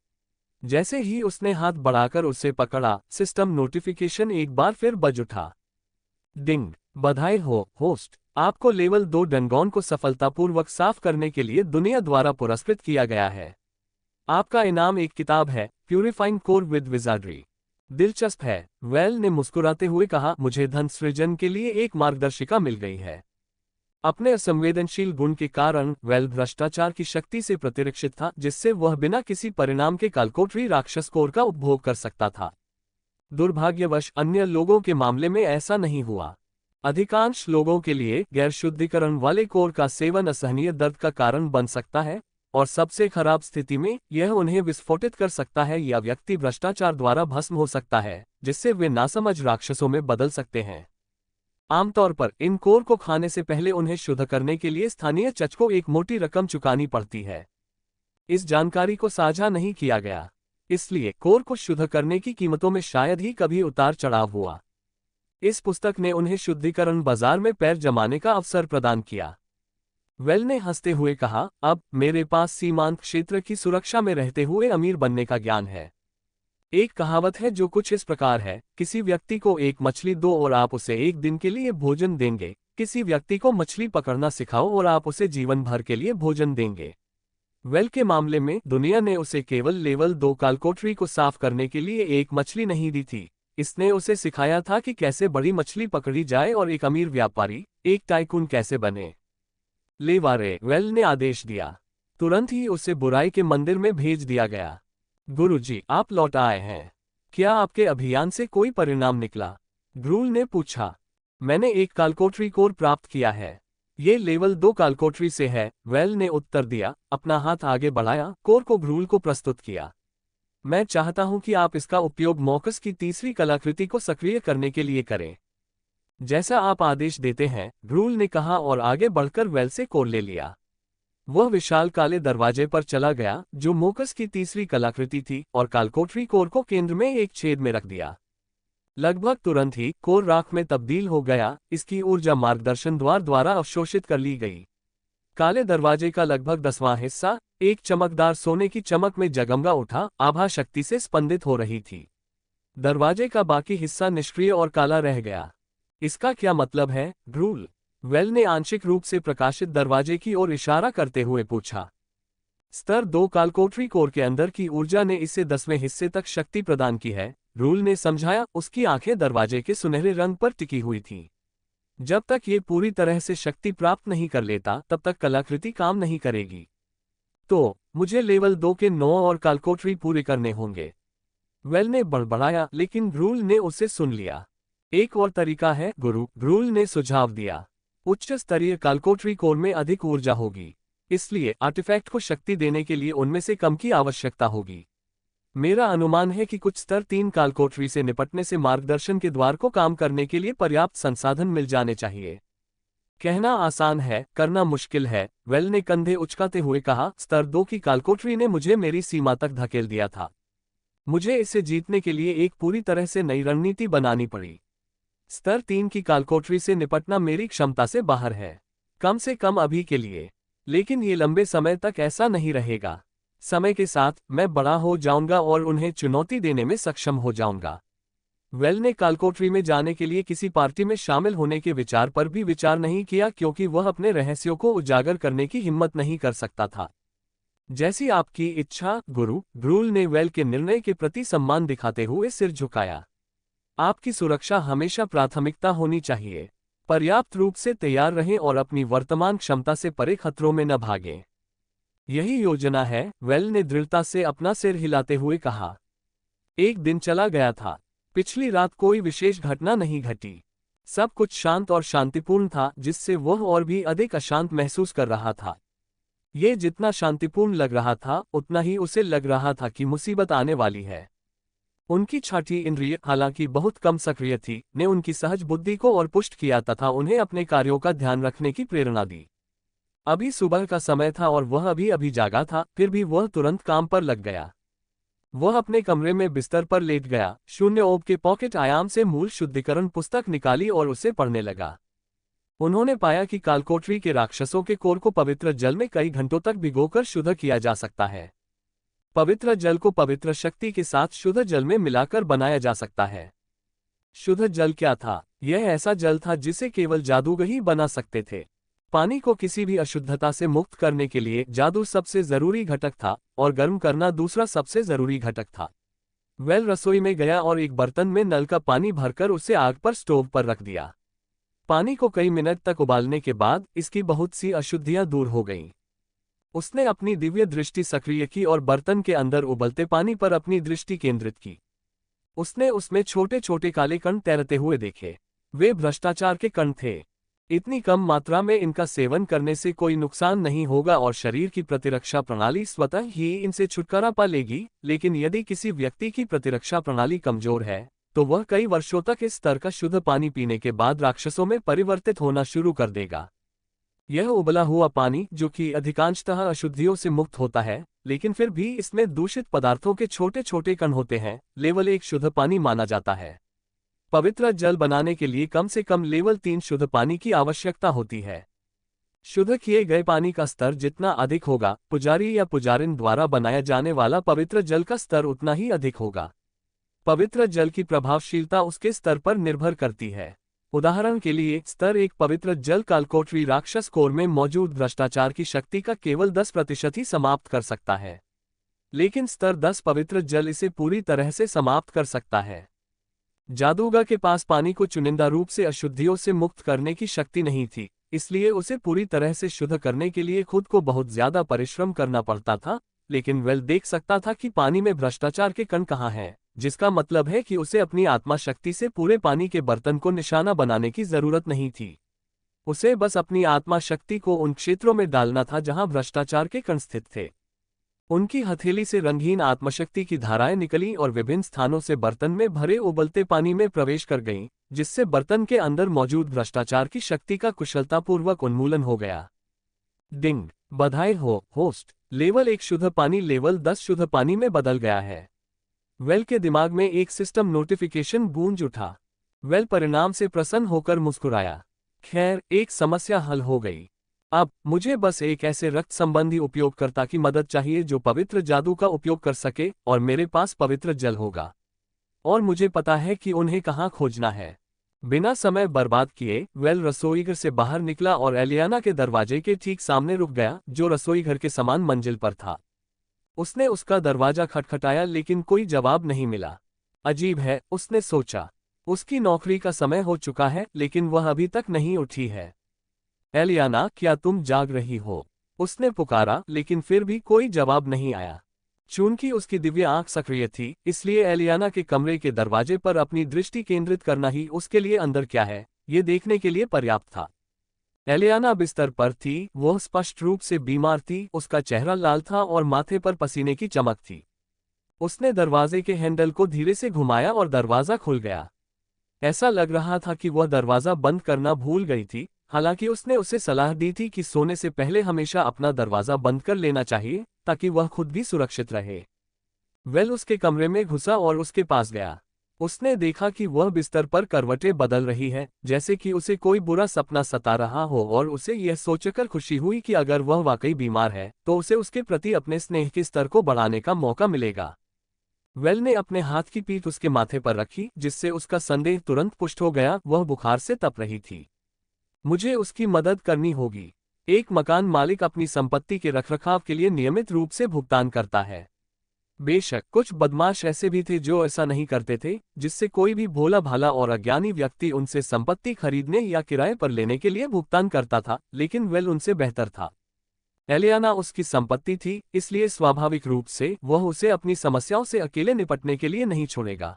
जैसे ही उसने हाथ बढ़ाकर उसे पकड़ा, सिस्टम नोटिफिकेशन एक बार फिर बज उठा। डिंग! बधाई हो होस्ट, आपको लेवल 2 डंगोन को सफलतापूर्वक साफ करने के लिए दुनिया द्वारा पुरस्कृत किया गया है। आपका इनाम एक किताब है, प्यूरिफाइंग कोर विद विजार्डरी। दिलचस्प है, वेल ने मुस्कुराते हुए कहा। मुझे धन सृजन के लिए एक मार्गदर्शिका मिल गई है। अपने असंवेदनशील गुण के कारण वेल भ्रष्टाचार की शक्ति से प्रतिरक्षित था, जिससे वह बिना किसी परिणाम के कालकोठरी राक्षस कोर का उपभोग कर सकता था। दुर्भाग्यवश अन्य लोगों के मामले में ऐसा नहीं हुआ। अधिकांश लोगों के लिए गैर शुद्धिकरण वाले कोर का सेवन असहनीय दर्द का कारण बन सकता है, और सबसे खराब स्थिति में यह उन्हें विस्फोटित कर सकता है या व्यक्ति भ्रष्टाचार द्वारा भस्म हो सकता है, जिससे वे नासमझ राक्षसों में बदल सकते हैं। आमतौर पर इन कोर को खाने से पहले उन्हें शुद्ध करने के लिए स्थानीय चच को एक मोटी रकम चुकानी पड़ती है। इस जानकारी को साझा नहीं किया गया, इसलिए कोर को शुद्ध करने की कीमतों में शायद ही कभी उतार चढ़ाव हुआ। इस पुस्तक ने उन्हें शुद्धिकरण बाजार में पैर जमाने का अवसर प्रदान किया। वेल ने हंसते हुए कहा, अब मेरे पास सीमांत क्षेत्र की सुरक्षा में रहते हुए अमीर बनने का ज्ञान है। एक कहावत है जो कुछ इस प्रकार है, किसी व्यक्ति को एक मछली दो और आप उसे एक दिन के लिए भोजन देंगे, किसी व्यक्ति को मछली पकड़ना सिखाओ और आप उसे जीवन भर के लिए भोजन देंगे। वेल के मामले में दुनिया ने उसे केवल लेवल 2 कालकोठरी को साफ करने के लिए एक मछली नहीं दी थी, इसने उसे सिखाया था कि कैसे बड़ी मछली पकड़ी जाए और एक अमीर व्यापारी, एक टाइकून कैसे बने। ले वारे, वेल ने आदेश दिया। तुरंत ही उसे बुराई के मंदिर में भेज दिया गया। गुरुजी, आप लौट आए हैं। क्या आपके अभियान से कोई परिणाम निकला? ग्रूल ने पूछा। मैंने एक कालकोठरी कोर प्राप्त किया है। ये लेवल 2 कालकोठरी से है, वेल ने उत्तर दिया। अपना हाथ आगे बढ़ाया, कोर को ग्रूल को प्रस्तुत किया। मैं चाहता हूं कि आप इसका उपयोग मॉकस की तीसरी कलाकृति को सक्रिय करने के लिए करें। जैसा आप आदेश देते हैं, ग्रूल ने कहा और आगे बढ़कर वेल से कोर ले लिया। वह विशाल काले दरवाजे पर चला गया जो मोकस की तीसरी कलाकृति थी, और कालकोठरी कोर को केंद्र में एक छेद में रख दिया। लगभग तुरंत ही कोर राख में तब्दील हो गया, इसकी ऊर्जा मार्गदर्शन द्वार द्वारा अवशोषित कर ली गई। काले दरवाजे का लगभग 10वां हिस्सा एक चमकदार सोने की चमक में जगमगा उठा, आभा शक्ति से स्पंदित हो रही थी। दरवाजे का बाकी हिस्सा निष्क्रिय और काला रह गया। इसका क्या मतलब है, ग्रूल? वेल ने आंशिक रूप से प्रकाशित दरवाजे की ओर इशारा करते हुए पूछा। स्तर 2 कालकोठरी कोर के अंदर की ऊर्जा ने इसे 10वें हिस्से तक शक्ति प्रदान की है, ग्रूल ने समझाया। उसकी आंखें दरवाजे के सुनहरे रंग पर टिकी हुई थीं। जब तक ये पूरी तरह से शक्ति प्राप्त नहीं कर लेता, तब तक कलाकृति काम नहीं करेगी। तो मुझे लेवल 2 के 9 और कालकोठरी पूरे करने होंगे। वेल ने बड़बड़ाया, लेकिन ग्रूल ने उसे सुन लिया। एक और तरीका है गुरु, ग्रूल ने सुझाव दिया। उच्च स्तरीय कालकोठरी कोर में अधिक ऊर्जा होगी, इसलिए आर्टिफैक्ट को शक्ति देने के लिए उनमें से कम की आवश्यकता होगी। मेरा अनुमान है कि कुछ स्तर 3 कालकोठरी से निपटने से मार्गदर्शन के द्वार को काम करने के लिए पर्याप्त संसाधन मिल जाने चाहिए। कहना आसान है, करना मुश्किल है, वेल ने कंधे उचकाते हुए कहा। स्तर 2 की कालकोठरी ने मुझे मेरी सीमा तक धकेल दिया था। मुझे इसे जीतने के लिए एक पूरी तरह से नई रणनीति बनानी पड़ी। स्तर 3 की कालकोठरी से निपटना मेरी क्षमता से बाहर है, कम से कम अभी के लिए, लेकिन ये लंबे समय तक ऐसा नहीं रहेगा। समय के साथ मैं बड़ा हो जाऊंगा और उन्हें चुनौती देने में सक्षम हो जाऊंगा। वेल ने कालकोठरी में जाने के लिए किसी पार्टी में शामिल होने के विचार पर भी विचार नहीं किया, क्योंकि वह अपने रहस्यों को उजागर करने की हिम्मत नहीं कर सकता था। जैसी आपकी इच्छा गुरु, ग्रूल ने वेल के निर्णय के प्रति सम्मान दिखाते हुए सिर झुकाया। आपकी सुरक्षा हमेशा प्राथमिकता होनी चाहिए। पर्याप्त रूप से तैयार रहें और अपनी वर्तमान क्षमता से परे खतरों में न भागें। यही योजना है, वेल ने दृढ़ता से अपना सिर हिलाते हुए कहा। एक दिन चला गया था। पिछली रात कोई विशेष घटना नहीं घटी। सब कुछ शांत और शांतिपूर्ण था, जिससे वह और भी अधिक अशांत महसूस कर रहा था। ये जितना शांतिपूर्ण लग रहा था, उतना ही उसे लग रहा था कि मुसीबत आने वाली है। उनकी छठी इंद्रिय, हालांकि बहुत कम सक्रिय थी, ने उनकी सहज बुद्धि को और पुष्ट किया तथा उन्हें अपने कार्यों का ध्यान रखने की प्रेरणा दी। अभी सुबह का समय था और वह अभी जागा था, फिर भी वह तुरंत काम पर लग गया। वह अपने कमरे में बिस्तर पर लेट गया, शून्य ओब के पॉकेट आयाम से मूल शुद्धिकरण पुस्तक निकाली और उसे पढ़ने लगा। उन्होंने पाया कि कालकोठरी के राक्षसों के कोर को पवित्र जल में कई घंटों तक भिगोकर शुद्ध किया जा सकता है। पवित्र जल को पवित्र शक्ति के साथ शुद्ध जल में मिलाकर बनाया जा सकता है। शुद्ध जल क्या था? यह ऐसा जल था जिसे केवल जादूगर ही बना सकते थे। पानी को किसी भी अशुद्धता से मुक्त करने के लिए जादू सबसे जरूरी घटक था, और गर्म करना दूसरा सबसे जरूरी घटक था। वेल रसोई में गया और एक बर्तन में नल का पानी भरकर उसे आग पर स्टोव पर रख दिया। पानी को कई मिनट तक उबालने के बाद इसकी बहुत सी अशुद्धियां दूर हो गईं। उसने अपनी दिव्य दृष्टि सक्रिय की और बर्तन के अंदर उबलते पानी पर अपनी दृष्टि केंद्रित की। उसने उसमें छोटे छोटे काले कण तैरते हुए देखे। वे भ्रष्टाचार के कण थे। इतनी कम मात्रा में इनका सेवन करने से कोई नुकसान नहीं होगा और शरीर की प्रतिरक्षा प्रणाली स्वतः ही इनसे छुटकारा पा लेगी, लेकिन यदि किसी व्यक्ति की प्रतिरक्षा प्रणाली कमजोर है तो वह कई वर्षों तक इस स्तर का शुद्ध पानी पीने के बाद राक्षसों में परिवर्तित होना शुरू कर देगा। यह उबला हुआ पानी, जो कि अधिकांशतः अशुद्धियों से मुक्त होता है, लेकिन फिर भी इसमें दूषित पदार्थों के छोटे छोटे कण होते हैं, लेवल 1 शुद्ध पानी माना जाता है। पवित्र जल बनाने के लिए कम से कम लेवल 3 शुद्ध पानी की आवश्यकता होती है। शुद्ध किए गए पानी का स्तर जितना अधिक होगा, पुजारी या पुजारिन द्वारा बनाया जाने वाला पवित्र जल का स्तर उतना ही अधिक होगा। पवित्र जल की प्रभावशीलता उसके स्तर पर निर्भर करती है। उदाहरण के लिए, स्तर 1 पवित्र जल कालकोटरी राक्षस कोर में मौजूद भ्रष्टाचार की शक्ति का केवल 10% ही समाप्त कर सकता है, लेकिन स्तर 10 पवित्र जल इसे पूरी तरह से समाप्त कर सकता है। जादूगर के पास पानी को चुनिंदा रूप से अशुद्धियों से मुक्त करने की शक्ति नहीं थी, इसलिए उसे पूरी तरह से शुद्ध करने के लिए खुद को बहुत ज्यादा परिश्रम करना पड़ता था, लेकिन वेल देख सकता था कि पानी में भ्रष्टाचार के कण कहाँ हैं, जिसका मतलब है कि उसे अपनी आत्मा शक्ति से पूरे पानी के बर्तन को निशाना बनाने की जरूरत नहीं थी। उसे बस अपनी आत्मा शक्ति को उन क्षेत्रों में डालना था जहां भ्रष्टाचार के कण स्थित थे। उनकी हथेली से रंगीन आत्मशक्ति की धाराएं निकली और विभिन्न स्थानों से बर्तन में भरे उबलते पानी में प्रवेश कर गईं, जिससे बर्तन के अंदर मौजूद भ्रष्टाचार की शक्ति का कुशलतापूर्वक उन्मूलन हो गया। डिंग, बधाई हो होस्ट, लेवल 1 शुद्ध पानी लेवल 10 शुद्ध पानी में बदल गया है। वेल के दिमाग में एक सिस्टम नोटिफिकेशन गूंज उठा। वेल परिणाम से प्रसन्न होकर मुस्कुराया। खैर, एक समस्या हल हो गई। अब मुझे बस एक ऐसे रक्त संबंधी उपयोगकर्ता की मदद चाहिए जो पवित्र जादू का उपयोग कर सके, और मेरे पास पवित्र जल होगा, और मुझे पता है कि उन्हें कहाँ खोजना है। बिना समय बर्बाद किए वेल रसोईघर से बाहर निकला और एलियाना के दरवाजे के ठीक सामने रुक गया, जो रसोईघर के समान मंजिल पर था। उसने उसका दरवाजा खटखटाया, लेकिन कोई जवाब नहीं मिला। अजीब है, उसने सोचा। उसकी नौकरी का समय हो चुका है, लेकिन वह अभी तक नहीं उठी है। एलियाना, क्या तुम जाग रही हो? उसने पुकारा, लेकिन फिर भी कोई जवाब नहीं आया। चूंकि उसकी दिव्य आंख सक्रिय थी, इसलिए एलियाना के कमरे के दरवाजे पर अपनी दृष्टि केंद्रित करना ही उसके लिए अंदर क्या है, ये देखने के लिए पर्याप्त था। एलियाना बिस्तर पर थी। वह स्पष्ट रूप से बीमार थी। उसका चेहरा लाल था और माथे पर पसीने की चमक थी। उसने दरवाजे के हैंडल को धीरे से घुमाया और दरवाजा खुल गया। ऐसा लग रहा था कि वह दरवाजा बंद करना भूल गई थी, हालांकि उसने उसे सलाह दी थी कि सोने से पहले हमेशा अपना दरवाजा बंद कर लेना चाहिए, ताकि वह खुद भी सुरक्षित रहे। वेल उसके कमरे में घुसा और उसके पास गया। उसने देखा कि वह बिस्तर पर करवटें बदल रही है, जैसे कि उसे कोई बुरा सपना सता रहा हो, और उसे यह सोचकर खुशी हुई कि अगर वह वाकई बीमार है तो उसे उसके प्रति अपने स्नेह के स्तर को बढ़ाने का मौका मिलेगा। वेल ने अपने हाथ की पीठ उसके माथे पर रखी, जिससे उसका संदेह तुरंत पुष्ट हो गया। वह बुखार से तप रही थी। मुझे उसकी मदद करनी होगी। एक मकान मालिक अपनी संपत्ति के रखरखाव के लिए नियमित रूप से भुगतान करता है। बेशक कुछ बदमाश ऐसे भी थे जो ऐसा नहीं करते थे, जिससे कोई भी भोला भाला और अज्ञानी व्यक्ति उनसे संपत्ति खरीदने या किराए पर लेने के लिए भुगतान करता था, लेकिन वेल उनसे बेहतर था। एलियाना उसकी संपत्ति थी, इसलिए स्वाभाविक रूप से वह उसे अपनी समस्याओं से अकेले निपटने के लिए नहीं छोड़ेगा।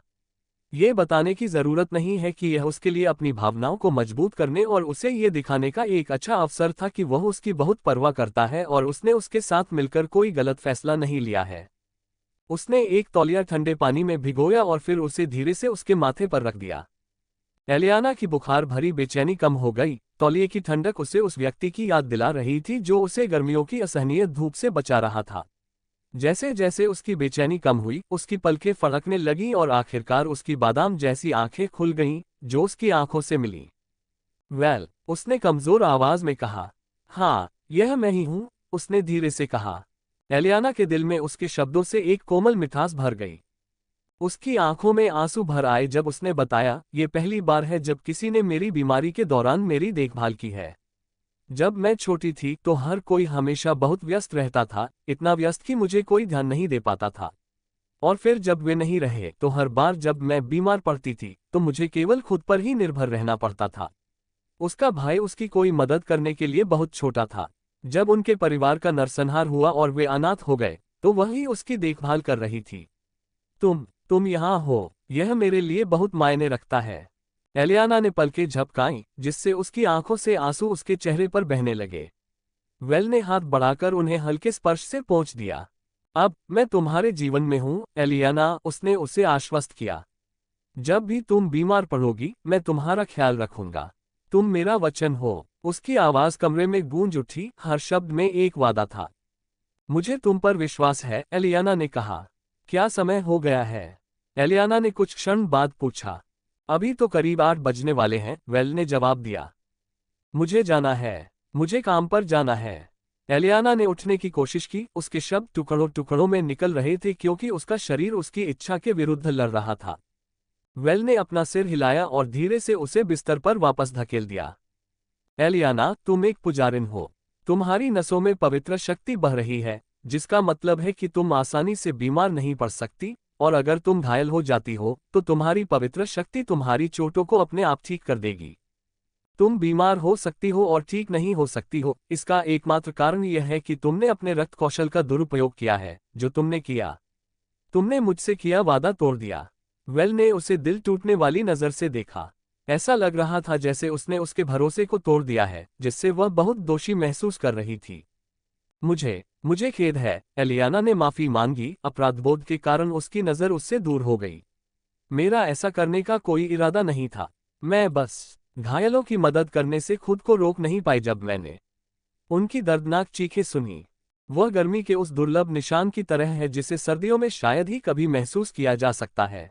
ये बताने की जरूरत नहीं है कि यह उसके लिए अपनी भावनाओं को मजबूत करने और उसे ये दिखाने का एक अच्छा अवसर था कि वह उसकी बहुत परवाह करता है और उसने उसके साथ मिलकर कोई गलत फैसला नहीं लिया है। उसने एक तौलिया ठंडे पानी में भिगोया और फिर उसे धीरे से उसके माथे पर रख दिया। एलियाना की बुखार भरी बेचैनी कम हो गई। तौलिए की ठंडक उसे उस व्यक्ति की याद दिला रही थी जो उसे गर्मियों की असहनीय धूप से बचा रहा था। जैसे जैसे उसकी बेचैनी कम हुई, उसकी पलकें फड़कने लगीं और आखिरकार उसकी बादाम जैसी आंखें खुल गईं, जो उसकी आंखों से मिलीं। वेल, उसने कमजोर आवाज में कहा। हाँ, यह मैं ही हूं, उसने धीरे से कहा। एलियाना के दिल में उसके शब्दों से एक कोमल मिठास भर गई। उसकी आंखों में आंसू भर आए जब उसने बताया, ये पहली बार है जब किसी ने मेरी बीमारी के दौरान मेरी देखभाल की है। जब मैं छोटी थी तो हर कोई हमेशा बहुत व्यस्त रहता था, इतना व्यस्त कि मुझे कोई ध्यान नहीं दे पाता था। और फिर जब वे नहीं रहे तो हर बार जब मैं बीमार पड़ती थी तो मुझे केवल खुद पर ही निर्भर रहना पड़ता था। उसका भाई उसकी कोई मदद करने के लिए बहुत छोटा था। जब उनके परिवार का नरसंहार हुआ और वे अनाथ हो गए, तो वही उसकी देखभाल कर रही थी। तुम यहाँ हो, यह मेरे लिए बहुत मायने रखता है। एलियाना ने पलकें झपकाईं, जिससे उसकी आंखों से आंसू उसके चेहरे पर बहने लगे। वेल ने हाथ बढ़ाकर उन्हें हल्के स्पर्श से पोंछ दिया। अब मैं तुम्हारे जीवन में हूँ एलियाना, उसने उसे आश्वस्त किया। जब भी तुम बीमार पड़ोगी मैं तुम्हारा ख्याल रखूंगा। तुम मेरा वचन हो। उसकी आवाज कमरे में गूंज उठी, हर शब्द में एक वादा था। मुझे तुम पर विश्वास है, एलियाना ने कहा। क्या समय हो गया है? एलियाना ने कुछ क्षण बाद पूछा। अभी तो करीब 8 बजने वाले हैं, वेल ने जवाब दिया। मुझे जाना है, मुझे काम पर जाना है। एलियाना ने उठने की कोशिश की, उसके शब्द टुकड़ों टुकड़ों में निकल रहे थे क्योंकि उसका शरीर उसकी इच्छा के विरुद्ध लड़ रहा था। वेल ने अपना सिर हिलाया और धीरे से उसे बिस्तर पर वापस धकेल दिया। एलियाना, तुम एक पुजारिन हो। तुम्हारी नसों में पवित्र शक्ति बह रही है, जिसका मतलब है कि तुम आसानी से बीमार नहीं पड़ सकती, और अगर तुम घायल हो जाती हो तो तुम्हारी पवित्र शक्ति तुम्हारी चोटों को अपने आप ठीक कर देगी। तुम बीमार हो सकती हो और ठीक नहीं हो सकती हो, इसका एकमात्र कारण यह है कि तुमने अपने रक्त कौशल का दुरुपयोग किया है। जो तुमने किया, तुमने मुझसे किया वादा तोड़ दिया। वेल ने उसे दिल टूटने वाली नजर से देखा। ऐसा लग रहा था जैसे उसने उसके भरोसे को तोड़ दिया है, जिससे वह बहुत दोषी महसूस कर रही थी। मुझे खेद है, एलियाना ने माफी मांगी। अपराधबोध के कारण उसकी नजर उससे दूर हो गई। मेरा ऐसा करने का कोई इरादा नहीं था। मैं बस घायलों की मदद करने से खुद को रोक नहीं पाई। जब मैंने उनकी दर्दनाक चीखें सुनी, वह गर्मी के उस दुर्लभ निशान की तरह है जिसे सर्दियों में शायद ही कभी महसूस किया जा सकता है।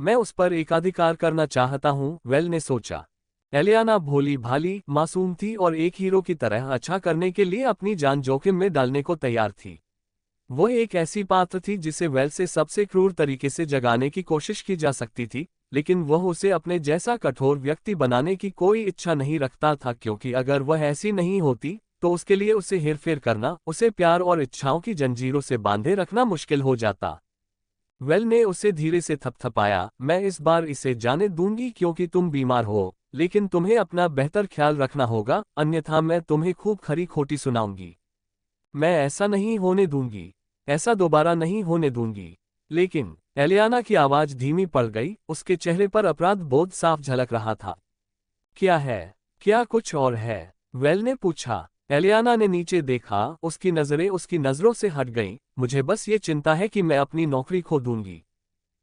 मैं उस पर एकाधिकार करना चाहता हूँ, वेल ने सोचा। एलियाना भोली भाली मासूम थी और एक हीरो की तरह अच्छा करने के लिए अपनी जान जोखिम में डालने को तैयार थी। वह एक ऐसी पात्र थी जिसे वेल से सबसे क्रूर तरीके से जगाने की कोशिश की जा सकती थी, लेकिन वह उसे अपने जैसा कठोर व्यक्ति बनाने की कोई इच्छा नहीं रखता था, क्योंकि अगर वह ऐसी नहीं होती तो उसके लिए उसे हेरफेर करना, उसे प्यार और इच्छाओं की जंजीरों से बांधे रखना मुश्किल हो जाता। वेल ने उसे धीरे से थपथपाया। मैं इस बार इसे जाने दूंगी क्योंकि तुम बीमार हो, लेकिन तुम्हें अपना बेहतर ख्याल रखना होगा, अन्यथा मैं तुम्हें खूब खरी खोटी सुनाऊंगी। मैं ऐसा नहीं होने दूंगी, ऐसा दोबारा नहीं होने दूंगी। लेकिन एलियाना की आवाज धीमी पड़ गई, उसके चेहरे पर अपराध बोध साफ झलक रहा था। क्या है? क्या कुछ और है? वेल ने पूछा। एलियाना ने नीचे देखा, उसकी नजरें उसकी नजरों से हट गईं। मुझे बस ये चिंता है कि मैं अपनी नौकरी खो दूंगी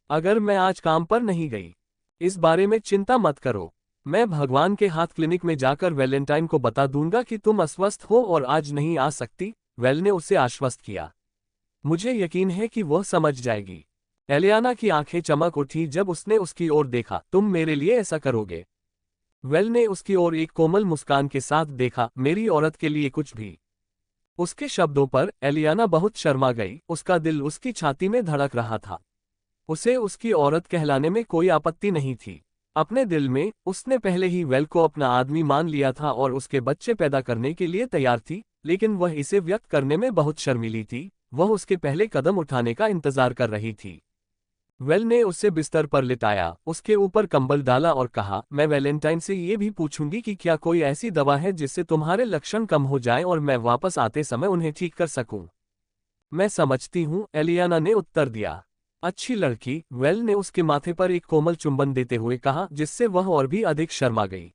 अगर मैं आज काम पर नहीं गई। इस बारे में चिंता मत करो। मैं भगवान के हाथ क्लिनिक में जाकर वैलेंटाइन को बता दूंगा कि तुम अस्वस्थ हो और आज नहीं आ सकती, वेल ने उसे आश्वस्त किया। मुझे यकीन है कि वह समझ जाएगी। एलियाना की आंखें चमक उठी जब उसने उसकी ओर देखा। तुम मेरे लिए ऐसा करोगे? वेल ने उसकी ओर एक कोमल मुस्कान के साथ देखा। मेरी औरत के लिए कुछ भी। उसके शब्दों पर एलियाना बहुत शर्मा गई, उसका दिल उसकी छाती में धड़क रहा था। उसे उसकी औरत कहलाने में कोई आपत्ति नहीं थी। अपने दिल में उसने पहले ही वेल को अपना आदमी मान लिया था और उसके बच्चे पैदा करने के लिए तैयार थी, लेकिन वह इसे व्यक्त करने में बहुत शर्मीली थी। वह उसके पहले कदम उठाने का इंतजार कर रही थी। वेल ने उसे बिस्तर पर लिटाया, उसके ऊपर कंबल डाला और कहा, मैं वैलेंटाइन से ये भी पूछूंगी कि क्या कोई ऐसी दवा है जिससे तुम्हारे लक्षण कम हो जाएं और मैं वापस आते समय उन्हें ठीक कर सकूं। मैं समझती हूँ, एलियाना ने उत्तर दिया। अच्छी लड़की, वेल ने उसके माथे पर एक कोमल चुंबन देते हुए कहा, जिससे वह और भी अधिक शर्मा गई।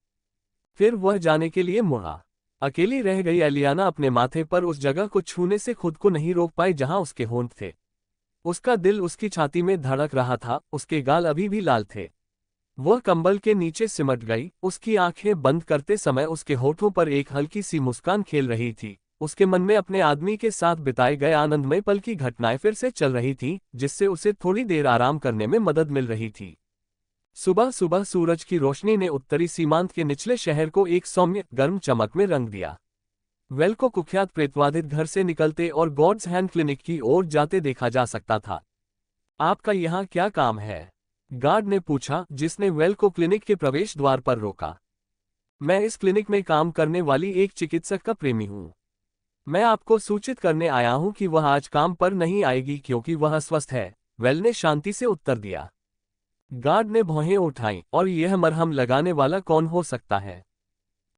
फिर वह जाने के लिए मुड़ा। अकेली रह गई एलियाना अपने माथे पर उस जगह को छूने से खुद को नहीं रोक पाई जहां उसके होंठ थे। उसका दिल उसकी छाती में धड़क रहा था, उसके गाल अभी भी लाल थे। वह कंबल के नीचे सिमट गई, उसकी आंखें बंद करते समय उसके होठों पर एक हल्की सी मुस्कान खेल रही थी। उसके मन में अपने आदमी के साथ बिताए गए आनंदमय पल की घटनाएं फिर से चल रही थीं, जिससे उसे थोड़ी देर आराम करने में मदद मिल रही थी। सुबह सुबह सूरज की रोशनी ने उत्तरी सीमांत के निचले शहर को एक सौम्य गर्म चमक में रंग दिया। वेल को कुख्यात प्रेतवादित घर से निकलते और गॉड्स हैंड क्लिनिक की ओर जाते देखा जा सकता था। आपका यहाँ क्या काम है? गार्ड ने पूछा, जिसने वेल को क्लिनिक के प्रवेश द्वार पर रोका। मैं इस क्लिनिक में काम करने वाली एक चिकित्सक का प्रेमी हूँ। मैं आपको सूचित करने आया हूँ कि वह आज काम पर नहीं आएगी क्योंकि वह अस्वस्थ है, वेल ने शांति से उत्तर दिया। गार्ड ने भौहें उठाईं, और यह मरहम लगाने वाला कौन हो सकता है?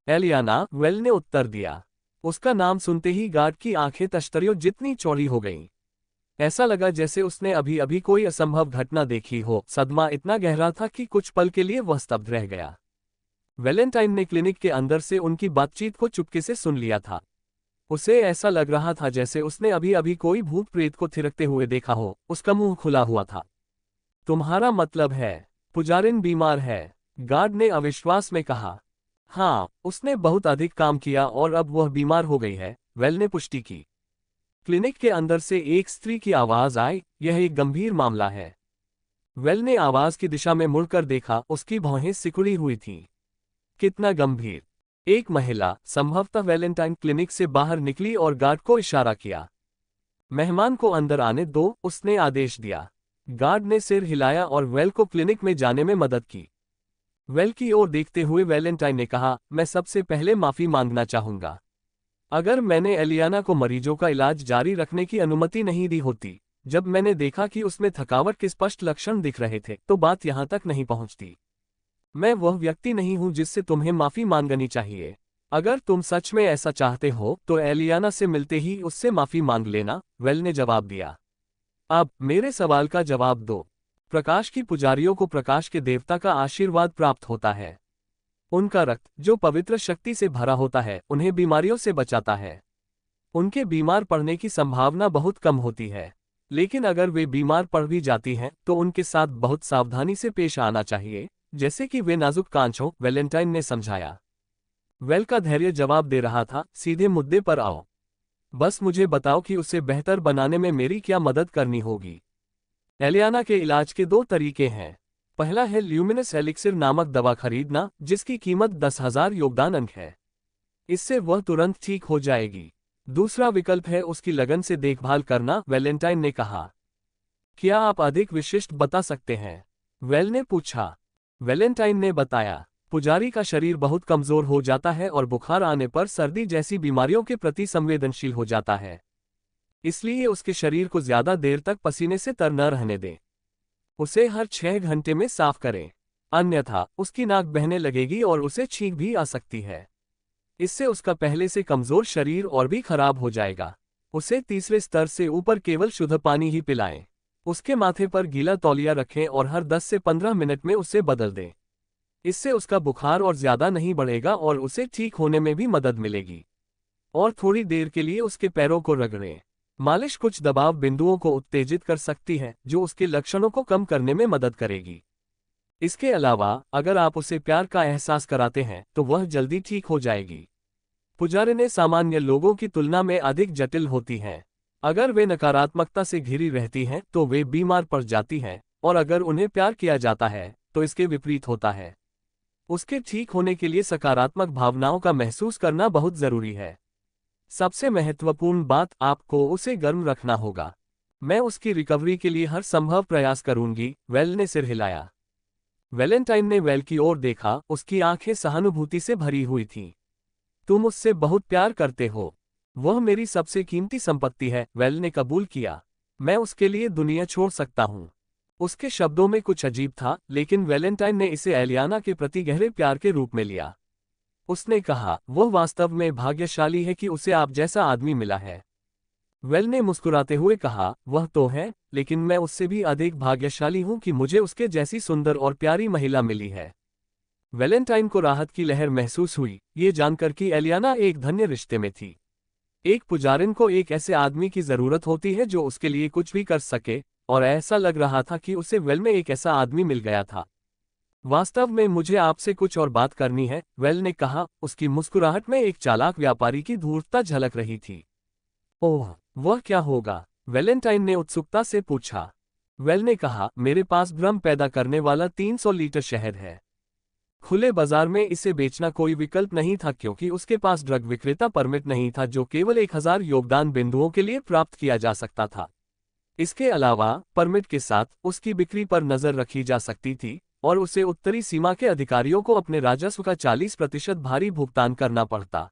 एलियाना, वेल ने उत्तर दिया। उसका नाम सुनते ही गार्ड की आंखें तश्तरियों जितनी चौड़ी हो गईं। ऐसा लगा जैसे उसने अभी अभी कोई असंभव घटना देखी हो। सदमा इतना गहरा था कि कुछ पल के लिए वह स्तब्ध रह गया। वैलेंटाइन ने क्लिनिक के अंदर से उनकी बातचीत को चुपके से सुन लिया था। उसे ऐसा लग रहा था जैसे उसने अभी अभी कोई भूत प्रेत को थिरकते हुए देखा हो। उसका मुंह खुला हुआ था। तुम्हारा मतलब है पुजारिन बीमार है? गार्ड ने अविश्वास में कहा। हाँ, उसने बहुत अधिक काम किया और अब वह बीमार हो गई है, वेल ने पुष्टि की। क्लिनिक के अंदर से एक स्त्री की आवाज आई, यह एक गंभीर मामला है। वेल ने आवाज की दिशा में मुड़कर देखा, उसकी भौहें सिकुड़ी हुई थीं। कितना गंभीर? एक महिला, संभवतः वैलेंटाइन, क्लिनिक से बाहर निकली और गार्ड को इशारा किया। मेहमान को अंदर आने दो, उसने आदेश दिया। गार्ड ने सिर हिलाया और वेल को क्लिनिक में जाने में मदद की। वेल की ओर देखते हुए वैलेंटाइन ने कहा, मैं सबसे पहले माफी मांगना चाहूंगा। अगर मैंने एलियाना को मरीजों का इलाज जारी रखने की अनुमति नहीं दी होती, जब मैंने देखा कि उसमें थकावट के स्पष्ट लक्षण दिख रहे थे, तो बात यहां तक नहीं पहुंचती। मैं वह व्यक्ति नहीं हूं जिससे तुम्हें माफी मांगनी चाहिए। अगर तुम सच में ऐसा चाहते हो तो एलियाना से मिलते ही उससे माफी मांग लेना, वेल ने जवाब दिया। अब मेरे सवाल का जवाब दो। प्रकाश की पुजारियों को प्रकाश के देवता का आशीर्वाद प्राप्त होता है। उनका रक्त, जो पवित्र शक्ति से भरा होता है, उन्हें बीमारियों से बचाता है। उनके बीमार पड़ने की संभावना बहुत कम होती है, लेकिन अगर वे बीमार पड़ भी जाती हैं तो उनके साथ बहुत सावधानी से पेश आना चाहिए, जैसे कि वे नाजुक कांच हो, वैलेंटाइन ने समझाया। वेल का धैर्य जवाब दे रहा था, सीधे मुद्दे पर आओ। बस मुझे बताओ कि उसे बेहतर बनाने में मेरी क्या मदद करनी होगी। एलियाना के इलाज के दो तरीके हैं। पहला है ल्यूमिनस एलिक्सिर नामक दवा खरीदना, जिसकी कीमत 10,000 योगदान अंक है। इससे वह तुरंत ठीक हो जाएगी। दूसरा विकल्प है उसकी लगन से देखभाल करना, वैलेंटाइन ने कहा। क्या आप अधिक विशिष्ट बता सकते हैं? वेल ने पूछा। वैलेंटाइन ने बताया, पुजारी का शरीर बहुत कमजोर हो जाता है और बुखार आने पर सर्दी जैसी बीमारियों के प्रति संवेदनशील हो जाता है। इसलिए उसके शरीर को ज्यादा देर तक पसीने से तर न रहने दें। उसे हर 6 घंटे में साफ करें, अन्यथा उसकी नाक बहने लगेगी और उसे छींक भी आ सकती है। इससे उसका पहले से कमजोर शरीर और भी खराब हो जाएगा। उसे तीसरे स्तर से ऊपर केवल शुद्ध पानी ही पिलाएं। उसके माथे पर गीला तौलिया रखें और हर 10 से 15 मिनट में उसे बदल दें। इससे उसका बुखार और ज्यादा नहीं बढ़ेगा और उसे ठीक होने में भी मदद मिलेगी। और थोड़ी देर के लिए उसके पैरों को रगड़ें। मालिश कुछ दबाव बिंदुओं को उत्तेजित कर सकती है, जो उसके लक्षणों को कम करने में मदद करेगी। इसके अलावा अगर आप उसे प्यार का एहसास कराते हैं तो वह जल्दी ठीक हो जाएगी। पुजारिनें सामान्य लोगों की तुलना में अधिक जटिल होती हैं। अगर वे नकारात्मकता से घिरी रहती हैं तो वे बीमार पड़ जाती हैं, और अगर उन्हें प्यार किया जाता है तो इसके विपरीत होता है। उसके ठीक होने के लिए सकारात्मक भावनाओं का महसूस करना बहुत जरूरी है। सबसे महत्वपूर्ण बात, आपको उसे गर्म रखना होगा। मैं उसकी रिकवरी के लिए हर संभव प्रयास करूंगी, वेल ने सिर हिलाया। वैलेंटाइन ने वेल की ओर देखा, उसकी आंखें सहानुभूति से भरी हुई थीं। तुम उससे बहुत प्यार करते हो। वह मेरी सबसे कीमती संपत्ति है, वेल ने कबूल किया। मैं उसके लिए दुनिया छोड़ सकता हूँ। उसके शब्दों में कुछ अजीब था, लेकिन वैलेंटाइन ने इसे एलियाना के प्रति गहरे प्यार के रूप में लिया। उसने कहा, वह वास्तव में भाग्यशाली है कि उसे आप जैसा आदमी मिला है। वेल ने मुस्कुराते हुए कहा, वह तो है, लेकिन मैं उससे भी अधिक भाग्यशाली हूं कि मुझे उसके जैसी सुंदर और प्यारी महिला मिली है। वैलेंटाइन को राहत की लहर महसूस हुई, ये जानकर कि एलियाना एक धन्य रिश्ते में थी। एक पुजारिन को एक ऐसे आदमी की जरूरत होती है जो उसके लिए कुछ भी कर सके, और ऐसा लग रहा था कि उसे वेल में एक ऐसा आदमी मिल गया था। वास्तव में मुझे आपसे कुछ और बात करनी है, वेल ने कहा। उसकी मुस्कुराहट में एक चालाक व्यापारी की धूर्तता झलक रही थी। ओह, वह क्या होगा? वैलेंटाइन ने उत्सुकता से पूछा। वेल ने कहा, मेरे पास भ्रम पैदा करने वाला 300 लीटर शहद है। खुले बाजार में इसे बेचना कोई विकल्प नहीं था, क्योंकि उसके पास ड्रग विक्रेता परमिट नहीं था, जो केवल 1000 योगदान बिंदुओं के लिए प्राप्त किया जा सकता था। इसके अलावा परमिट के साथ उसकी बिक्री पर नजर रखी जा सकती थी, और उसे उत्तरी सीमा के अधिकारियों को अपने राजस्व का 40% भारी भुगतान करना पड़ता।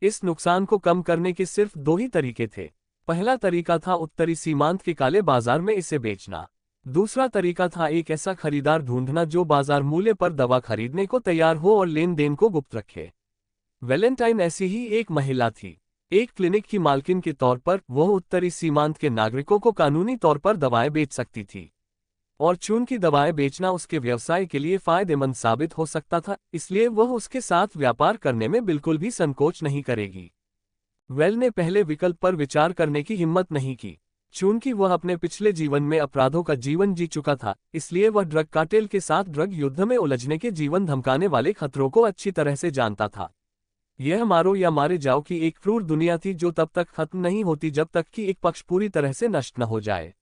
इस नुकसान को कम करने के सिर्फ 2 ही तरीके थे। पहला तरीका था उत्तरी सीमांत के काले बाजार में इसे बेचना। दूसरा तरीका था एक ऐसा खरीदार ढूंढना जो बाजार मूल्य पर दवा खरीदने को तैयार हो और लेन देन को गुप्त रखे। वैलेंटाइन ऐसी ही एक महिला थी। एक क्लिनिक की मालकिन के तौर पर वह उत्तरी सीमांत के नागरिकों को कानूनी तौर पर दवाएं बेच सकती थी, और चूंकि दवाएं बेचना उसके व्यवसाय के लिए फायदेमंद साबित हो सकता था, इसलिए वह उसके साथ व्यापार करने में बिल्कुल भी संकोच नहीं करेगी। वेल ने पहले विकल्प पर विचार करने की हिम्मत नहीं की। चूंकि वह अपने पिछले जीवन में अपराधों का जीवन जी चुका था, इसलिए वह ड्रग कार्टेल के साथ ड्रग युद्ध में उलझने के जीवन धमकाने वाले खतरों को अच्छी तरह से जानता था। यह मारो या मारे जाओ की एक क्रूर दुनिया थी जो तब तक खत्म नहीं होती जब तक कि एक पक्ष पूरी तरह से नष्ट न हो जाए।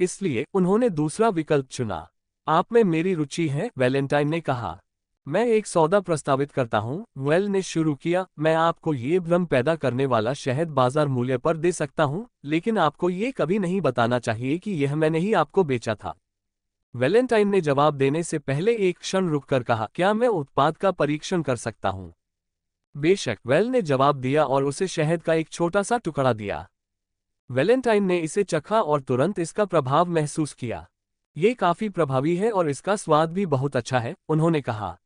इसलिए उन्होंने दूसरा विकल्प चुना। आप में मेरी रुचि है, वैलेंटाइन ने कहा। मैं एक सौदा प्रस्तावित करता हूं, वेल ने शुरू किया। मैं आपको ये भ्रम पैदा करने वाला शहद बाजार मूल्य पर दे सकता हूं, लेकिन आपको ये कभी नहीं बताना चाहिए कि यह मैंने ही आपको बेचा था। वैलेंटाइन ने जवाब देने से पहले एक क्षण रुककर कहा, क्या मैं उत्पाद का परीक्षण कर सकता हूं? बेशक, वेल ने जवाब दिया और उसे शहद का एक छोटा सा टुकड़ा दिया। वैलेंटाइन ने इसे चखा और तुरंत इसका प्रभाव महसूस किया। ये काफी प्रभावी है और इसका स्वाद भी बहुत अच्छा है, उन्होंने कहा।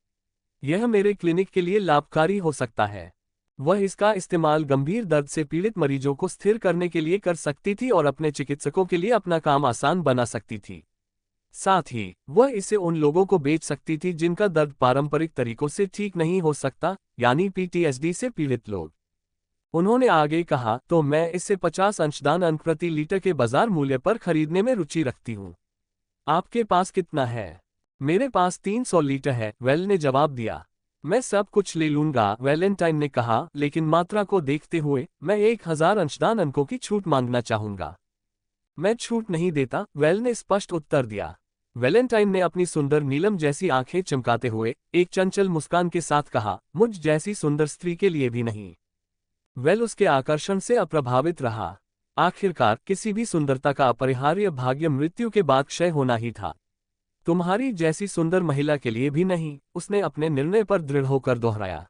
यह मेरे क्लिनिक के लिए लाभकारी हो सकता है। वह इसका इस्तेमाल गंभीर दर्द से पीड़ित मरीजों को स्थिर करने के लिए कर सकती थी और अपने चिकित्सकों के लिए अपना काम आसान बना सकती थी। साथ ही वह इसे उन लोगों को बेच सकती थी जिनका दर्द पारंपरिक तरीकों से ठीक नहीं हो सकता, यानी पीटीएसडी से पीड़ित लोग। उन्होंने आगे कहा, तो मैं इसे 50 अंशदान अंक प्रति लीटर के बाजार मूल्य पर खरीदने में रुचि रखती हूँ। आपके पास कितना है? मेरे पास 300 लीटर है, वेल ने जवाब दिया। मैं सब कुछ ले लूंगा, वैलेंटाइन ने कहा, लेकिन मात्रा को देखते हुए मैं 1000 अंशदान अंकों की छूट मांगना चाहूंगा। मैं छूट नहीं देता, वेल ने स्पष्ट उत्तर दिया। वैलेंटाइन ने अपनी सुंदर नीलम जैसी आंखें चमकाते हुए एक चंचल मुस्कान के साथ कहा, मुझ जैसी सुंदर स्त्री के लिए भी नहीं। वेल उसके आकर्षण से अप्रभावित रहा। आखिरकार किसी भी सुंदरता का अपरिहार्य भाग्य मृत्यु के बाद क्षय होना ही था। तुम्हारी जैसी सुंदर महिला के लिए भी नहीं, उसने अपने निर्णय पर दृढ़ होकर दोहराया।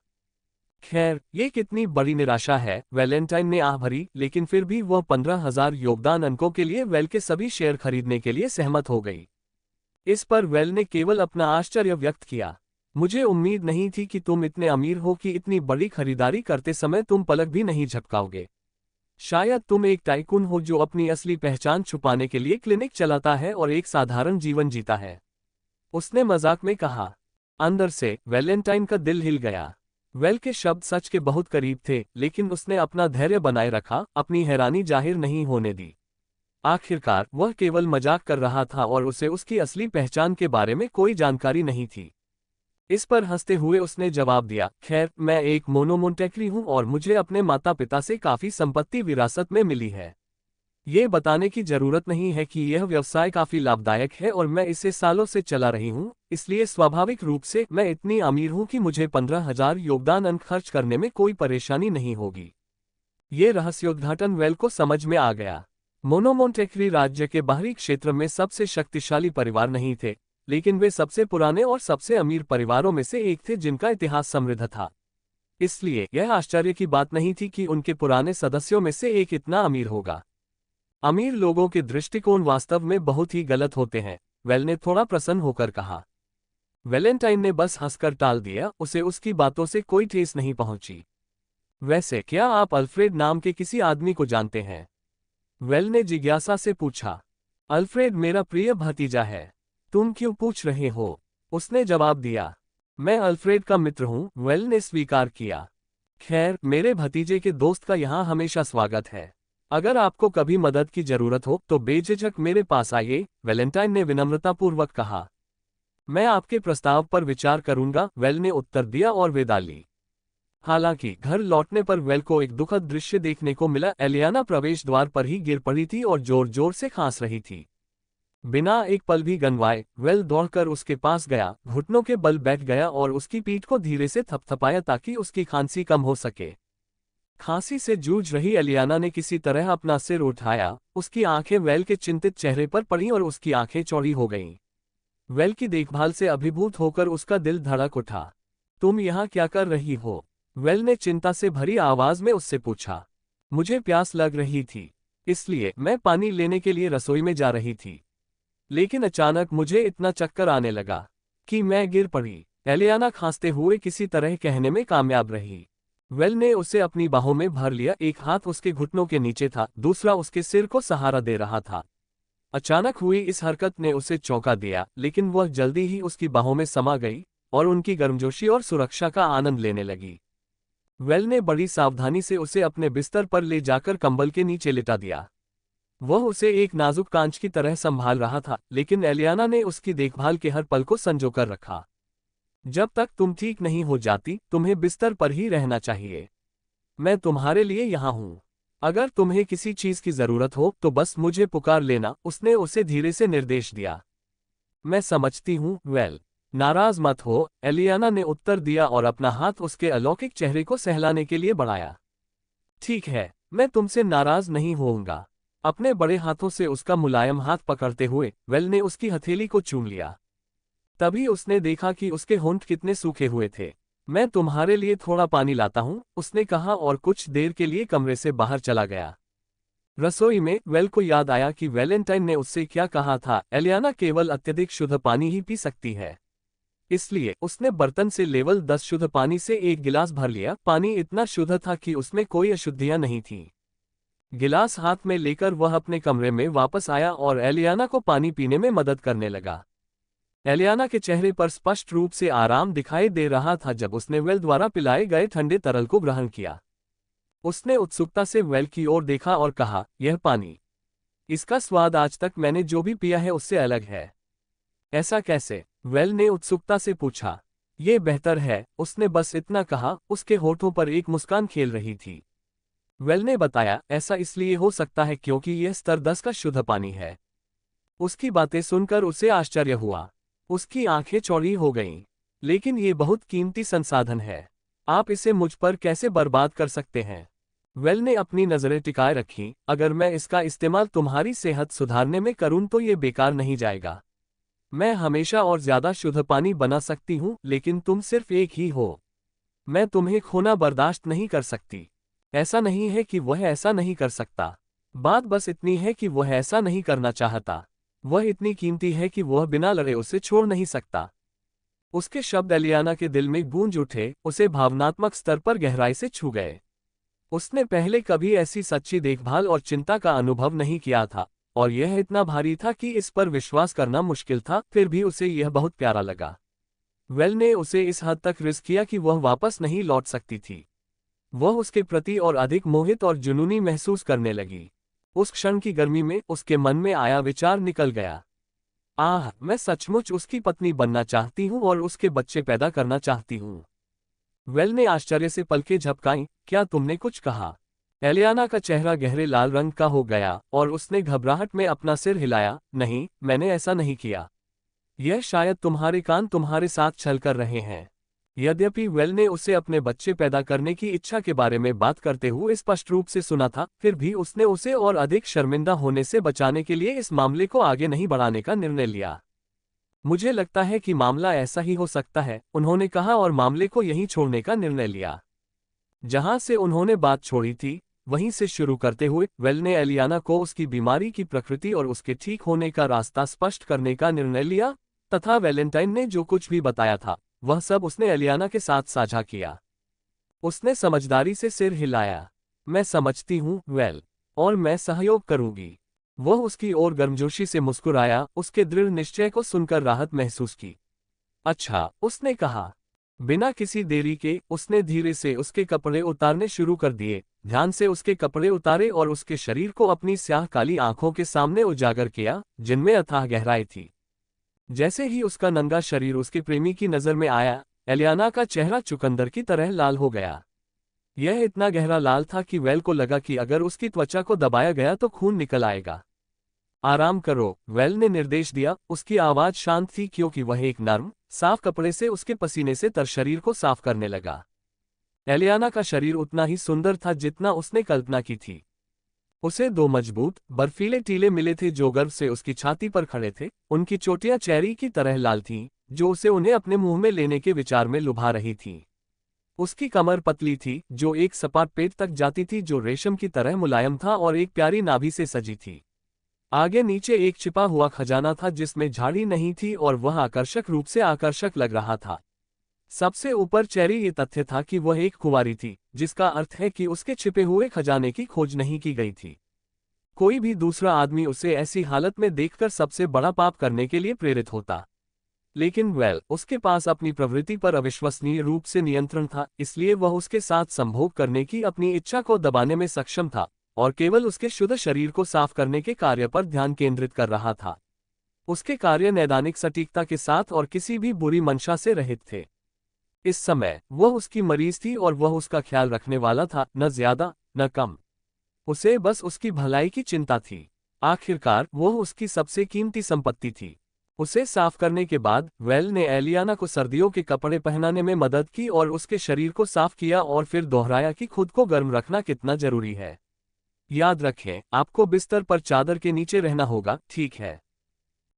खैर, ये कितनी बड़ी निराशा है, वैलेंटाइन ने आह भरी, लेकिन फिर भी वह 15,000 योगदान अंकों के लिए वेल के सभी शेयर खरीदने के लिए सहमत हो गई। इस पर वेल ने केवल अपना आश्चर्य व्यक्त किया। मुझे उम्मीद नहीं थी कि तुम इतने अमीर हो कि इतनी बड़ी खरीदारी करते समय तुम पलक भी नहीं झपकाओगे। शायद तुम एक टाइकून हो जो अपनी असली पहचान छुपाने के लिए क्लिनिक चलाता है और एक साधारण जीवन जीता है, उसने मजाक में कहा। अंदर से वैलेंटाइन का दिल हिल गया। वेल के शब्द सच के बहुत करीब थे, लेकिन उसने अपना धैर्य बनाए रखा, अपनी हैरानी जाहिर नहीं होने दी। आखिरकार वह केवल मजाक कर रहा था और उसे उसकी असली पहचान के बारे में कोई जानकारी नहीं थी। इस पर हंसते हुए उसने जवाब दिया, खैर, मैं एक मोनोमोंटेक्री हूं और मुझे अपने माता पिता से काफी संपत्ति विरासत में मिली है। ये बताने की जरूरत नहीं है कि यह व्यवसाय काफी लाभदायक है और मैं इसे सालों से चला रही हूं, इसलिए स्वाभाविक रूप से मैं इतनी अमीर हूं कि मुझे 15,000 योगदान अंक खर्च करने में कोई परेशानी नहीं होगी। ये रहस्योद्घाटन वेल को समझ में आ गया। मोनोमोंटेक्री राज्य के बाहरी क्षेत्र में सबसे शक्तिशाली परिवार नहीं थे, लेकिन वे सबसे पुराने और सबसे अमीर परिवारों में से एक थे जिनका इतिहास समृद्ध था। इसलिए यह आश्चर्य की बात नहीं थी कि उनके पुराने सदस्यों में से एक इतना अमीर होगा। अमीर लोगों के दृष्टिकोण वास्तव में बहुत ही गलत होते हैं, वेल ने थोड़ा प्रसन्न होकर कहा। वैलेंटाइन ने बस हंसकर टाल दिया, उसे उसकी बातों से कोई ठेस नहीं पहुंची। वैसे क्या आप अल्फ्रेड नाम के किसी आदमी को जानते हैं? वेल ने जिज्ञासा से पूछा। अल्फ्रेड मेरा प्रिय भतीजा है। तुम क्यों पूछ रहे हो? उसने जवाब दिया। मैं अल्फ्रेड का मित्र हूं, वेल ने स्वीकार किया। खैर, मेरे भतीजे के दोस्त का यहाँ हमेशा स्वागत है। अगर आपको कभी मदद की जरूरत हो तो बेझिझक मेरे पास आइए, वैलेंटाइन ने विनम्रतापूर्वक कहा। मैं आपके प्रस्ताव पर विचार करूंगा, वेल ने उत्तर दिया और विदा ली। हालांकि घर लौटने पर वेल को एक दुखद दृश्य देखने को मिला। एलियाना प्रवेश द्वार पर ही गिर पड़ी थी और जोर जोर से खांस रही थी। बिना एक पल भी गंवाए वेल दौड़कर उसके पास गया, घुटनों के बल बैठ गया और उसकी पीठ को धीरे से थपथपाया ताकि उसकी खांसी कम हो सके। खांसी से जूझ रही एलियाना ने किसी तरह अपना सिर उठाया, उसकी आंखें वेल के चिंतित चेहरे पर पड़ीं और उसकी आंखें चौड़ी हो गईं। वेल की देखभाल से अभिभूत होकर उसका दिल धड़क उठा। तुम यहाँ क्या कर रही हो? वेल ने चिंता से भरी आवाज में उससे पूछा। मुझे प्यास लग रही थी, इसलिए मैं पानी लेने के लिए रसोई में जा रही थी, लेकिन अचानक मुझे इतना चक्कर आने लगा कि मैं गिर पड़ी। एलियाना खांसते हुए किसी तरह कहने में कामयाब रही। वेल ने उसे अपनी बाहों में भर लिया, एक हाथ उसके घुटनों के नीचे था, दूसरा उसके सिर को सहारा दे रहा था। अचानक हुई इस हरकत ने उसे चौंका दिया, लेकिन वह जल्दी ही उसकी बाहों में समा गई और उनकी गर्मजोशी और सुरक्षा का आनंद लेने लगी। वेल ने बड़ी सावधानी से उसे अपने बिस्तर पर ले जाकर कंबल के नीचे लिटा दिया। वह उसे एक नाजुक कांच की तरह संभाल रहा था, लेकिन एलियाना ने उसकी देखभाल के हर पल को संजोकर रखा। जब तक तुम ठीक नहीं हो जाती, तुम्हें बिस्तर पर ही रहना चाहिए। मैं तुम्हारे लिए यहाँ हूँ। अगर तुम्हें किसी चीज की जरूरत हो तो बस मुझे पुकार लेना, उसने उसे धीरे से निर्देश दिया। मैं समझती हूँ, वेल। नाराज मत हो, एलियाना ने उत्तर दिया और अपना हाथ उसके अलौकिक चेहरे को सहलाने के लिए बढ़ाया। ठीक है, मैं तुमसे नाराज नहीं होऊंगा। अपने बड़े हाथों से उसका मुलायम हाथ पकड़ते हुए वेल ने उसकी हथेली को चूम लिया। तभी उसने देखा कि उसके होंठ कितने सूखे हुए थे। मैं तुम्हारे लिए थोड़ा पानी लाता हूं, उसने कहा और कुछ देर के लिए कमरे से बाहर चला गया। रसोई में वेल को याद आया कि वैलेंटाइन ने उससे क्या कहा था, एलियाना केवल अत्यधिक शुद्ध पानी ही पी सकती है। इसलिए उसने बर्तन से लेवल 10 शुद्ध पानी से एक गिलास भर लिया। पानी इतना शुद्ध था कि उसमें कोई अशुद्धियां नहीं थीं। गिलास हाथ में लेकर वह अपने कमरे में वापस आया और एलियाना को पानी पीने में मदद करने लगा। एलियाना के चेहरे पर स्पष्ट रूप से आराम दिखाई दे रहा था जब उसने वेल द्वारा पिलाए गए ठंडे तरल को ग्रहण किया। उसने उत्सुकता से वेल की ओर देखा और कहा, यह पानी, इसका स्वाद आज तक मैंने जो भी पिया है उससे अलग है। ऐसा कैसे? वेल ने उत्सुकता से पूछा। ये बेहतर है, उसने बस इतना कहा, उसके होठों पर एक मुस्कान खेल रही थी। वेल ने बताया, ऐसा इसलिए हो सकता है क्योंकि यह स्तर 10 का शुद्ध पानी है। उसकी बातें सुनकर उसे आश्चर्य हुआ। उसकी आंखें चौड़ी हो गईं। लेकिन ये बहुत कीमती संसाधन है। आप इसे मुझ पर कैसे बर्बाद कर सकते हैं? वेल ने अपनी नजरें टिकाए रखीं। अगर मैं इसका इस्तेमाल तुम्हारी सेहत सुधारने में करूं तो ये बेकार नहीं जाएगा। मैं हमेशा और ज्यादा शुद्ध पानी बना सकती हूं, लेकिन तुम सिर्फ एक ही हो। मैं तुम्हें खोना बर्दाश्त नहीं कर सकती। ऐसा नहीं है कि वह ऐसा नहीं कर सकता। बात बस इतनी है कि वह ऐसा नहीं करना चाहता। वह इतनी कीमती है कि वह बिना लड़े उसे छोड़ नहीं सकता। उसके शब्द एलियाना के दिल में गूंज उठे, उसे भावनात्मक स्तर पर गहराई से छू गए। उसने पहले कभी ऐसी सच्ची देखभाल और चिंता का अनुभव नहीं किया था, और यह इतना भारी था कि इस पर विश्वास करना मुश्किल था। फिर भी उसे यह बहुत प्यारा लगा। वेल ने उसे इस हद तक रिस्क किया कि वह वापस नहीं लौट सकती थी। वह उसके प्रति और अधिक मोहित और जुनूनी महसूस करने लगी। उस क्षण की गर्मी में उसके मन में आया विचार निकल गया। आह, मैं सचमुच उसकी पत्नी बनना चाहती हूँ और उसके बच्चे पैदा करना चाहती हूँ। वेल ने आश्चर्य से पलकें झपकाईं। क्या तुमने कुछ कहा? एलियाना का चेहरा गहरे लाल रंग का हो गया और उसने घबराहट में अपना सिर हिलाया। नहीं, मैंने ऐसा नहीं किया। यह शायद तुम्हारे कान तुम्हारे साथ छल कर रहे हैं। यद्यपि वेल ने उसे अपने बच्चे पैदा करने की इच्छा के बारे में बात करते हुए स्पष्ट रूप से सुना था, फिर भी उसने उसे और अधिक शर्मिंदा होने से बचाने के लिए इस मामले को आगे नहीं बढ़ाने का निर्णय लिया। मुझे लगता है कि मामला ऐसा ही हो सकता है, उन्होंने कहा और मामले को यहीं छोड़ने का निर्णय लिया। जहां से उन्होंने बात छोड़ी थी, वहीं से शुरू करते हुए वेल ने एलियाना को उसकी बीमारी की प्रकृति और उसके ठीक होने का रास्ता स्पष्ट करने का निर्णय लिया, तथा वैलेंटाइन ने जो कुछ भी बताया था वह सब उसने एलियाना के साथ साझा किया। उसने समझदारी से सिर हिलाया। मैं समझती हूँ, वेल, और मैं सहयोग करूंगी। वह उसकी ओर गर्मजोशी से मुस्कुराया, उसके दृढ़ निश्चय को सुनकर राहत महसूस की। अच्छा, उसने कहा। बिना किसी देरी के उसने धीरे से उसके कपड़े उतारने शुरू कर दिए, ध्यान से उसके कपड़े उतारे और उसके शरीर को अपनी स्याह काली आंखों के सामने उजागर किया, जिनमें अथाह गहराई थी। जैसे ही उसका नंगा शरीर उसके प्रेमी की नजर में आया, एलियाना का चेहरा चुकंदर की तरह लाल हो गया। यह इतना गहरा लाल था कि वेल को लगा कि अगर उसकी त्वचा को दबाया गया तो खून निकल आएगा। आराम करो, वेल ने निर्देश दिया। उसकी आवाज शांत थी क्योंकि वह एक नर्म, साफ कपड़े से उसके पसीने से तर शरीर को साफ करने लगा। एलियाना का शरीर उतना ही सुंदर था जितना उसने कल्पना की थी। उसे दो मजबूत, बर्फीले टीले मिले थे जो गर्व से उसकी छाती पर खड़े थे। उनकी चोटियां चेरी की तरह लाल थीं, जो उसे उन्हें अपने मुंह में लेने के विचार में लुभा रही थीं। उसकी कमर पतली थी, जो एक सपाट पेट तक जाती थी जो रेशम की तरह मुलायम था और एक प्यारी नाभि से सजी थी। आगे नीचे एक छिपा हुआ खजाना था जिसमें झाड़ी नहीं थी और वह आकर्षक रूप से आकर्षक लग रहा था। सबसे ऊपर चेरी ये तथ्य था कि वह एक कुंवारी थी, जिसका अर्थ है कि उसके छिपे हुए खजाने की खोज नहीं की गई थी। कोई भी दूसरा आदमी उसे ऐसी हालत में देखकर सबसे बड़ा पाप करने के लिए प्रेरित होता। लेकिन उसके पास अपनी प्रवृत्ति पर अविश्वसनीय रूप से नियंत्रण था, इसलिए वह उसके साथ संभोग करने की अपनी इच्छा को दबाने में सक्षम था और केवल उसके शुद्ध शरीर को साफ करने के कार्य पर ध्यान केंद्रित कर रहा था। उसके कार्य नैदानिक सटीकता के साथ और किसी भी बुरी मंशा से रहित थे। इस समय वह उसकी मरीज थी और वह उसका ख्याल रखने वाला था, न ज्यादा न कम। उसे बस उसकी भलाई की चिंता थी। आखिरकार वह उसकी सबसे कीमती संपत्ति थी। उसे साफ करने के बाद वेल ने एलियाना को सर्दियों के कपड़े पहनाने में मदद की और उसके शरीर को साफ किया और फिर दोहराया कि खुद को गर्म रखना कितना जरूरी है। याद रखें, आपको बिस्तर पर चादर के नीचे रहना होगा, ठीक है?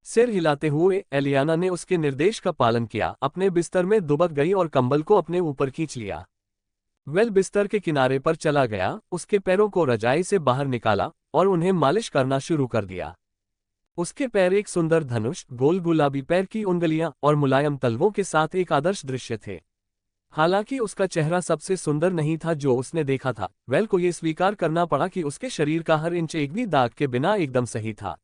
सिर हिलाते हुए एलियाना ने उसके निर्देश का पालन किया, अपने बिस्तर में दुबक गई और कंबल को अपने ऊपर खींच लिया। वेल बिस्तर के किनारे पर चला गया, उसके पैरों को रजाई से बाहर निकाला और उन्हें मालिश करना शुरू कर दिया। उसके पैर एक सुंदर धनुष, गोल गुलाबी पैर की उंगलियां और मुलायम तलवों के साथ एक आदर्श दृश्य थे। हालांकि उसका चेहरा सबसे सुंदर नहीं था जो उसने देखा था, वेल को यह स्वीकार करना पड़ा कि उसके शरीर का हर इंच एक भी दाग के बिना एकदम सही था।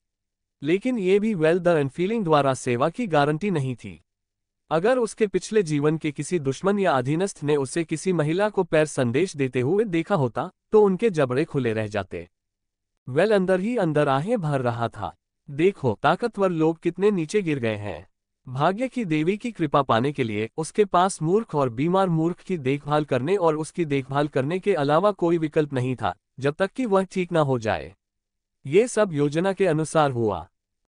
लेकिन ये भी वेल द अनफीलिंग द्वारा सेवा की गारंटी नहीं थी। अगर उसके पिछले जीवन के किसी दुश्मन या अधीनस्थ ने उसे किसी महिला को पैर संदेश देते हुए देखा होता तो उनके जबड़े खुले रह जाते। वेल अंदर ही अंदर आहें भर रहा था। देखो ताकतवर लोग कितने नीचे गिर गए हैं। भाग्य की देवी की कृपा पाने के लिए उसके पास मूर्ख और बीमार मूर्ख की देखभाल करने और उसकी देखभाल करने के अलावा कोई विकल्प नहीं था, जब तक कि वह ठीक न हो जाए। ये सब योजना के अनुसार हुआ।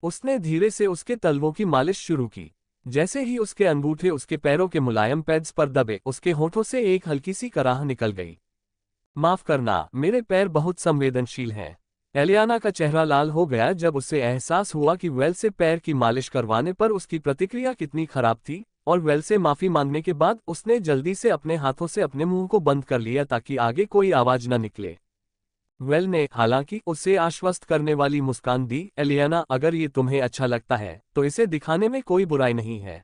उसने धीरे से उसके तलवों की मालिश शुरू की। जैसे ही उसके अंगूठे उसके पैरों के मुलायम पैड्स पर दबे, उसके होठों से एक हल्की सी कराह निकल गई। माफ करना, मेरे पैर बहुत संवेदनशील हैं। एलियाना का चेहरा लाल हो गया जब उसे एहसास हुआ कि वेल से पैर की मालिश करवाने पर उसकी प्रतिक्रिया कितनी खराब थी, और वेल से माफी मांगने के बाद उसने जल्दी से अपने हाथों से अपने मुंह को बंद कर लिया ताकि आगे कोई आवाज न निकले। वेल ने हालांकि उसे आश्वस्त करने वाली मुस्कान दी, एलियाना अगर ये तुम्हें अच्छा लगता है तो इसे दिखाने में कोई बुराई नहीं है।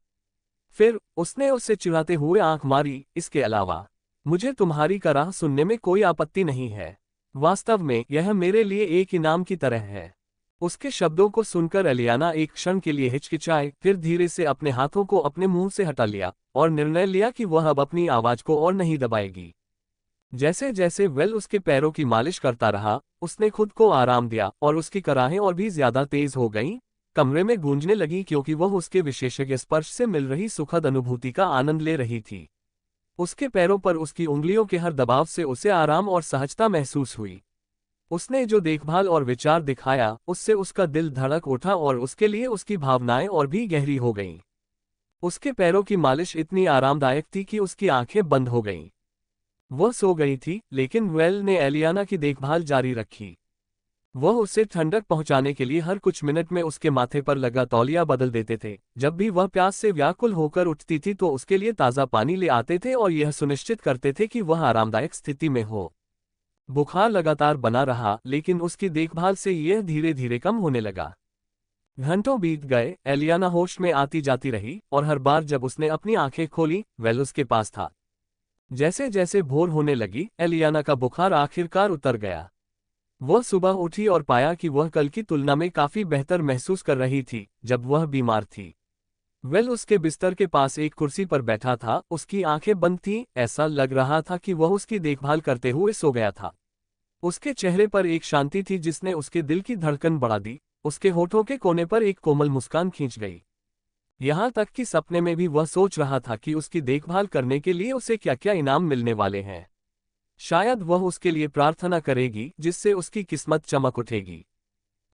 फिर उसने उससे चिढ़ाते हुए आंख मारी, इसके अलावा मुझे तुम्हारी कराह सुनने में कोई आपत्ति नहीं है। वास्तव में यह मेरे लिए एक इनाम की तरह है। उसके शब्दों को सुनकर एलियाना एक क्षण के लिए हिचकिचाई, फिर धीरे से अपने हाथों को अपने मुंह से हटा लिया और निर्णय लिया कि वह अब अपनी आवाज को और नहीं दबाएगी। जैसे जैसे वेल उसके पैरों की मालिश करता रहा, उसने खुद को आराम दिया और उसकी कराहें और भी ज्यादा तेज हो गईं, कमरे में गूंजने लगी क्योंकि वह उसके विशेषज्ञ स्पर्श से मिल रही सुखद अनुभूति का आनंद ले रही थी। उसके पैरों पर उसकी उंगलियों के हर दबाव से उसे आराम और सहजता महसूस हुई। उसने जो देखभाल और विचार दिखाया, उससे उसका दिल धड़क उठा और उसके लिए उसकी भावनाएं और भी गहरी हो गईं। उसके पैरों की मालिश इतनी आरामदायक थी कि उसकी आंखें बंद हो गईं। वह सो गई थी, लेकिन वेल ने एलियाना की देखभाल जारी रखी। वह उसे ठंडक पहुंचाने के लिए हर कुछ मिनट में उसके माथे पर लगा तौलिया बदल देते थे। जब भी वह प्यास से व्याकुल होकर उठती थी तो उसके लिए ताज़ा पानी ले आते थे और यह सुनिश्चित करते थे कि वह आरामदायक स्थिति में हो। बुखार लगातार बना रहा, लेकिन उसकी देखभाल से यह धीरे धीरे कम होने लगा। घंटों बीत गए, एलियाना होश में आती जाती रही और हर बार जब उसने अपनी आंखें खोली, वेल उसके पास था। जैसे जैसे भोर होने लगी, एलियाना का बुखार आखिरकार उतर गया। वह सुबह उठी और पाया कि वह कल की तुलना में काफी बेहतर महसूस कर रही थी जब वह बीमार थी। वेल उसके बिस्तर के पास एक कुर्सी पर बैठा था, उसकी आंखें बंद थीं, ऐसा लग रहा था कि वह उसकी देखभाल करते हुए सो गया था। उसके चेहरे पर एक शांति थी जिसने उसके दिल की धड़कन बढ़ा दी। उसके होठों के कोने पर एक कोमल मुस्कान खींच गई। यहाँ तक कि सपने में भी वह सोच रहा था कि उसकी देखभाल करने के लिए उसे क्या क्या इनाम मिलने वाले हैं। शायद वह उसके लिए प्रार्थना करेगी जिससे उसकी किस्मत चमक उठेगी।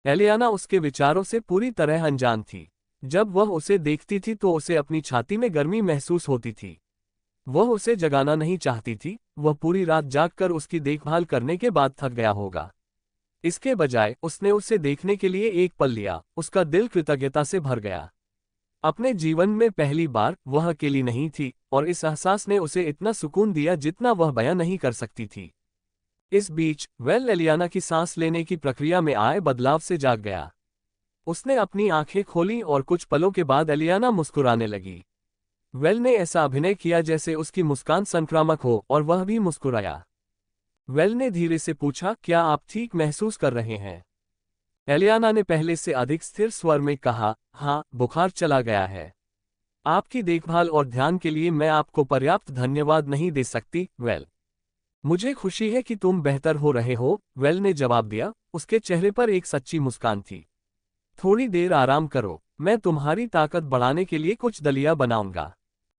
एलियाना उसके विचारों से पूरी तरह अनजान थी। जब वह उसे देखती थी तो उसे अपनी छाती में गर्मी महसूस होती थी। वह उसे जगाना नहीं चाहती थी, वह पूरी रात जागकर उसकी देखभाल करने के बाद थक गया होगा। इसके बजाय उसने उसे देखने के लिए एक पल लिया, उसका दिल कृतज्ञता से भर गया। अपने जीवन में पहली बार वह अकेली नहीं थी और इस एहसास ने उसे इतना सुकून दिया जितना वह बयां नहीं कर सकती थी। इस बीच वेल एलियाना की सांस लेने की प्रक्रिया में आए बदलाव से जाग गया। उसने अपनी आंखें खोलीं और कुछ पलों के बाद एलियाना मुस्कुराने लगी। वेल ने ऐसा अभिनय किया जैसे उसकी मुस्कान संक्रामक हो और वह भी मुस्कुराया। वेल ने धीरे से पूछा, क्या आप ठीक महसूस कर रहे हैं? एलियाना ने पहले से अधिक स्थिर स्वर में कहा, हाँ, बुखार चला गया है। आपकी देखभाल और ध्यान के लिए मैं आपको पर्याप्त धन्यवाद नहीं दे सकती, वेल। मुझे खुशी है कि तुम बेहतर हो रहे हो, वेल ने जवाब दिया। उसके चेहरे पर एक सच्ची मुस्कान थी। थोड़ी देर आराम करो, मैं तुम्हारी ताकत बढ़ाने के लिए कुछ दलिया बनाऊंगा।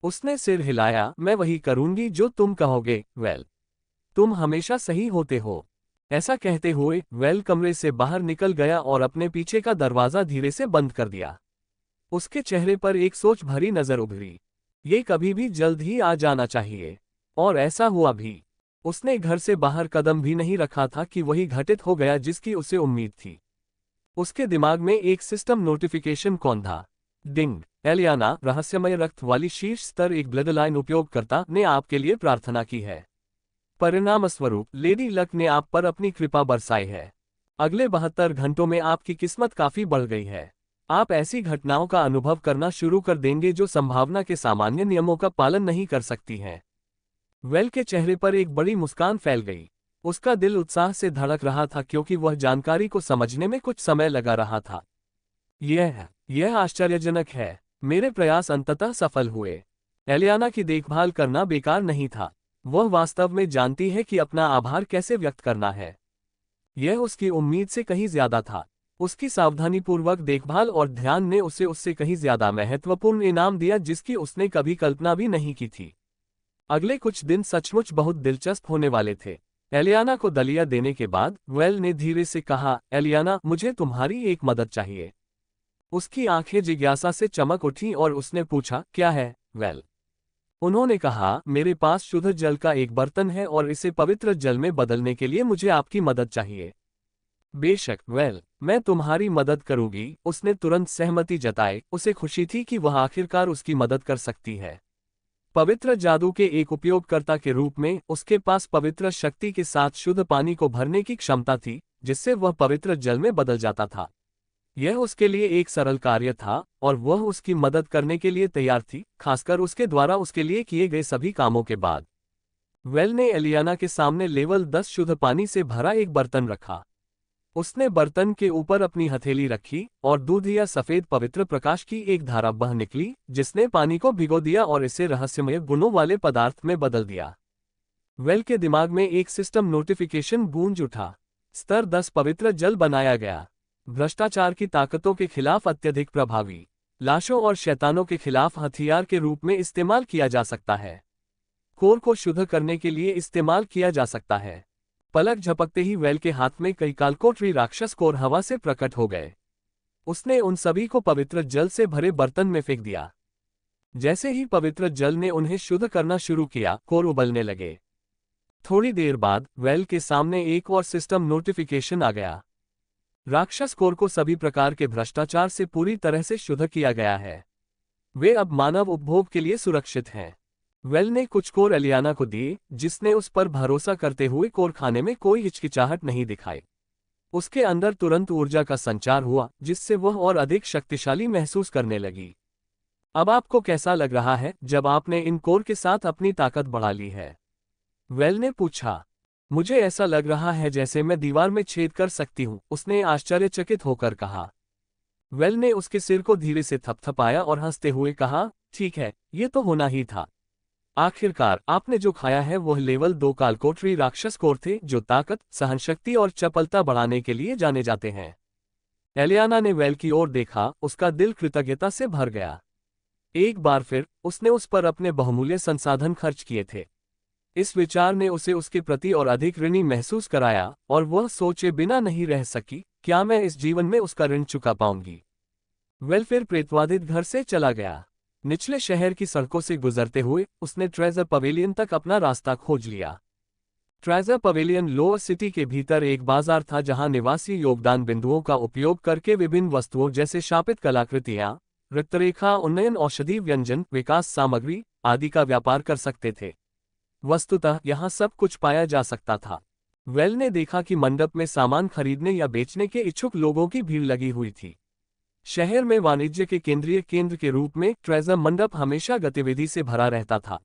उसने सिर हिलाया, मैं वही करूंगी जो तुम कहोगे, वेल। तुम हमेशा सही होते हो। ऐसा कहते हुए वेल कमरे से बाहर निकल गया और अपने पीछे का दरवाजा धीरे से बंद कर दिया। उसके चेहरे पर एक सोच भरी नजर उभरी। ये कभी भी जल्द ही आ जाना चाहिए। और ऐसा हुआ भी। उसने घर से बाहर कदम भी नहीं रखा था कि वही घटित हो गया जिसकी उसे उम्मीद थी। उसके दिमाग में एक सिस्टम नोटिफिकेशन कौन था। डिंग, एलियाना, रहस्यमय रक्त वाली शीर्ष स्तर एक ब्लडलाइन उपयोगकर्ता ने आपके लिए प्रार्थना की है। परिणामस्वरूप लेडी लक ने आप पर अपनी कृपा बरसाई है। अगले 72 घंटों में आपकी किस्मत काफी बढ़ गई है। आप ऐसी घटनाओं का अनुभव करना शुरू कर देंगे जो संभावना के सामान्य नियमों का पालन नहीं कर सकती हैं। वेल के चेहरे पर एक बड़ी मुस्कान फैल गई। उसका दिल उत्साह से धड़क रहा था क्योंकि वह जानकारी को समझने में कुछ समय लगा रहा था। यह आश्चर्यजनक है। मेरे प्रयास अंततः सफल हुए। एलियाना की देखभाल करना बेकार नहीं था। वह वास्तव में जानती है कि अपना आभार कैसे व्यक्त करना है। यह उसकी उम्मीद से कहीं ज्यादा था। उसकी सावधानीपूर्वक देखभाल और ध्यान ने उसे उससे कहीं ज्यादा महत्वपूर्ण इनाम दिया जिसकी उसने कभी कल्पना भी नहीं की थी। अगले कुछ दिन सचमुच बहुत दिलचस्प होने वाले थे। एलियाना को दलिया देने के बाद वेल ने धीरे से कहा, एलियाना, मुझे तुम्हारी एक मदद चाहिए। उसकी आंखें जिज्ञासा से चमक उठी और उसने पूछा, क्या है, वेल? उन्होंने कहा, मेरे पास शुद्ध जल का एक बर्तन है और इसे पवित्र जल में बदलने के लिए मुझे आपकी मदद चाहिए। बेशक, वेल, मैं तुम्हारी मदद करूंगी, उसने तुरंत सहमति जताई। उसे खुशी थी कि वह आखिरकार उसकी मदद कर सकती है। पवित्र जादू के एक उपयोगकर्ता के रूप में उसके पास पवित्र शक्ति के साथ शुद्ध पानी को भरने की क्षमता थी, जिससे वह पवित्र जल में बदल जाता था। यह उसके लिए एक सरल कार्य था और वह उसकी मदद करने के लिए तैयार थी, खासकर उसके द्वारा उसके लिए किए गए सभी कामों के बाद। वेल ने एलियाना के सामने लेवल 10 शुद्ध पानी से भरा एक बर्तन रखा। उसने बर्तन के ऊपर अपनी हथेली रखी और दूध या सफेद पवित्र प्रकाश की एक धारा बह निकली, जिसने पानी को भिगो दिया और इसे रहस्यमय गुणों वाले पदार्थ में बदल दिया। वेल के दिमाग में एक सिस्टम नोटिफिकेशन गूंज उठा। स्तर 10 पवित्र जल बनाया गया। भ्रष्टाचार की ताकतों के खिलाफ अत्यधिक प्रभावी। लाशों और शैतानों के खिलाफ हथियार के रूप में इस्तेमाल किया जा सकता है। कोर को शुद्ध करने के लिए इस्तेमाल किया जा सकता है। पलक झपकते ही वेल के हाथ में कई कालकोटरी राक्षस कोर हवा से प्रकट हो गए। उसने उन सभी को पवित्र जल से भरे बर्तन में फेंक दिया। जैसे ही पवित्र जल ने उन्हें शुद्ध करना शुरू किया, कोर उबलने लगे। थोड़ी देर बाद वेल के सामने एक और सिस्टम नोटिफिकेशन आ गया। राक्षस कोर को सभी प्रकार के भ्रष्टाचार से पूरी तरह से शुद्ध किया गया है। वे अब मानव उपभोग के लिए सुरक्षित हैं। वेल ने कुछ कोर एलियाना को दिए, जिसने उस पर भरोसा करते हुए कोर खाने में कोई हिचकिचाहट नहीं दिखाई। उसके अंदर तुरंत ऊर्जा का संचार हुआ, जिससे वह और अधिक शक्तिशाली महसूस करने लगी। अब आपको कैसा लग रहा है जब आपने इन कोर के साथ अपनी ताकत बढ़ा ली है? वेल ने पूछा। मुझे ऐसा लग रहा है जैसे मैं दीवार में छेद कर सकती हूँ, उसने आश्चर्यचकित होकर कहा। वेल ने उसके सिर को धीरे से थपथपाया और हंसते हुए कहा, ठीक है, ये तो होना ही था। आखिरकार आपने जो खाया है वह लेवल 2 कालकोटरी राक्षस कोर थे, जो ताकत, सहनशक्ति और चपलता बढ़ाने के लिए जाने जाते हैं। एलियाना ने वेल की ओर देखा, उसका दिल कृतज्ञता से भर गया। एक बार फिर उसने उस पर अपने बहुमूल्य संसाधन खर्च किए थे। इस विचार ने उसे उसके प्रति और अधिक ऋणी महसूस कराया और वह सोचे बिना नहीं रह सकी, क्या मैं इस जीवन में उसका ऋण चुका पाऊंगी। वेल फिर प्रेतवादित घर से चला गया। निचले शहर की सड़कों से गुजरते हुए उसने ट्रेजर पवेलियन तक अपना रास्ता खोज लिया। ट्रेजर पवेलियन लोअर सिटी के भीतर एक बाजार था जहां निवासी योगदान बिंदुओं का उपयोग करके विभिन्न वस्तुओं जैसे शापित कलाकृतियां, रक्तरेखा उन्नयन, औषधि व्यंजन, विकास सामग्री आदि का व्यापार कर सकते थे। वस्तुतः यहां सब कुछ पाया जा सकता था। वेल ने देखा कि मंडप में सामान खरीदने या बेचने के इच्छुक लोगों की भीड़ लगी हुई थी। शहर में वाणिज्य के केंद्रीय केंद्र के रूप में ट्रेजर मंडप हमेशा गतिविधि से भरा रहता था।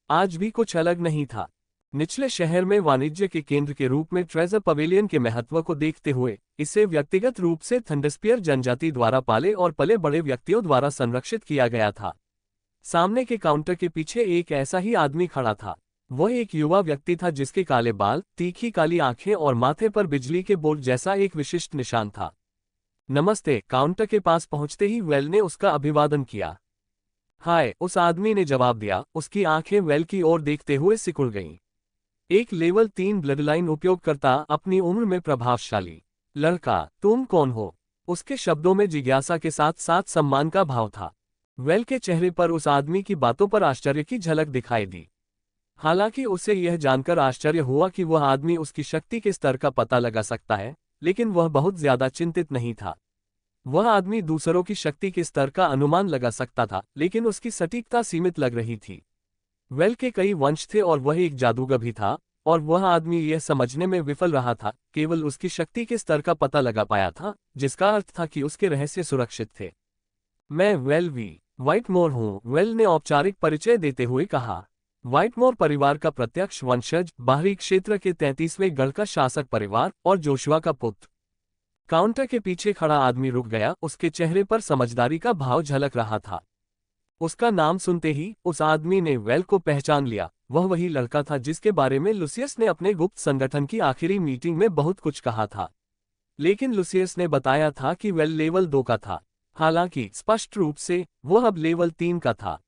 आज भी कुछ अलग नहीं था। निचले शहर में वाणिज्य के केंद्र के रूप में ट्रेजर पवेलियन के महत्व को देखते हुए इसे व्यक्तिगत रूप से थंडरस्पियर जनजाति द्वारा पाले और पले बड़े व्यक्तियों द्वारा संरक्षित किया गया था। सामने के काउंटर के पीछे एक ऐसा ही आदमी खड़ा था। वह एक युवा व्यक्ति था जिसके काले बाल, तीखी काली आंखें और माथे पर बिजली के बोर्ड जैसा एक विशिष्ट निशान था। नमस्ते। काउंटर के पास पहुंचते ही वेल ने उसका अभिवादन किया। हाय, उस आदमी ने जवाब दिया। उसकी आंखें वेल की ओर देखते हुए सिकुड़ गईं। एक लेवल 3 ब्लडलाइन उपयोगकर्ता, अपनी उम्र में प्रभावशाली। लड़का, तुम कौन हो? उसके शब्दों में जिज्ञासा के साथ साथ सम्मान का भाव था। वेल के चेहरे पर उस आदमी की बातों पर आश्चर्य की झलक दिखाई दी। हालांकि उसे यह जानकर आश्चर्य हुआ कि वह आदमी उसकी शक्ति के स्तर का पता लगा सकता है, लेकिन वह बहुत ज्यादा चिंतित नहीं था। वह आदमी दूसरों की शक्ति के स्तर का अनुमान लगा सकता था, लेकिन उसकी सटीकता सीमित लग रही थी। वेल के कई वंश थे और वह एक जादूगर भी था, और वह आदमी यह समझने में विफल रहा था, केवल उसकी शक्ति के स्तर का पता लगा पाया था, जिसका अर्थ था कि उसके रहस्य सुरक्षित थे। मैं वेल वी व्हाइटमोर हूँ, वेल ने औपचारिक परिचय देते हुए कहा। व्हाइटमोर परिवार का प्रत्यक्ष वंशज, बाहरी क्षेत्र के 33वें गढ़ का शासक परिवार और जोशुआ का पुत्र। काउंटर के पीछे खड़ा आदमी रुक गया। उसके चेहरे पर समझदारी का भाव झलक रहा था। उसका नाम सुनते ही उस आदमी ने वेल को पहचान लिया। वह वही लड़का था जिसके बारे में लुसियस ने अपने गुप्त संगठन की आखिरी मीटिंग में बहुत कुछ कहा था। लेकिन लुसियस ने बताया था कि वेल लेवल 2 का था, हालांकि स्पष्ट रूप से वह अब लेवल 3 का था।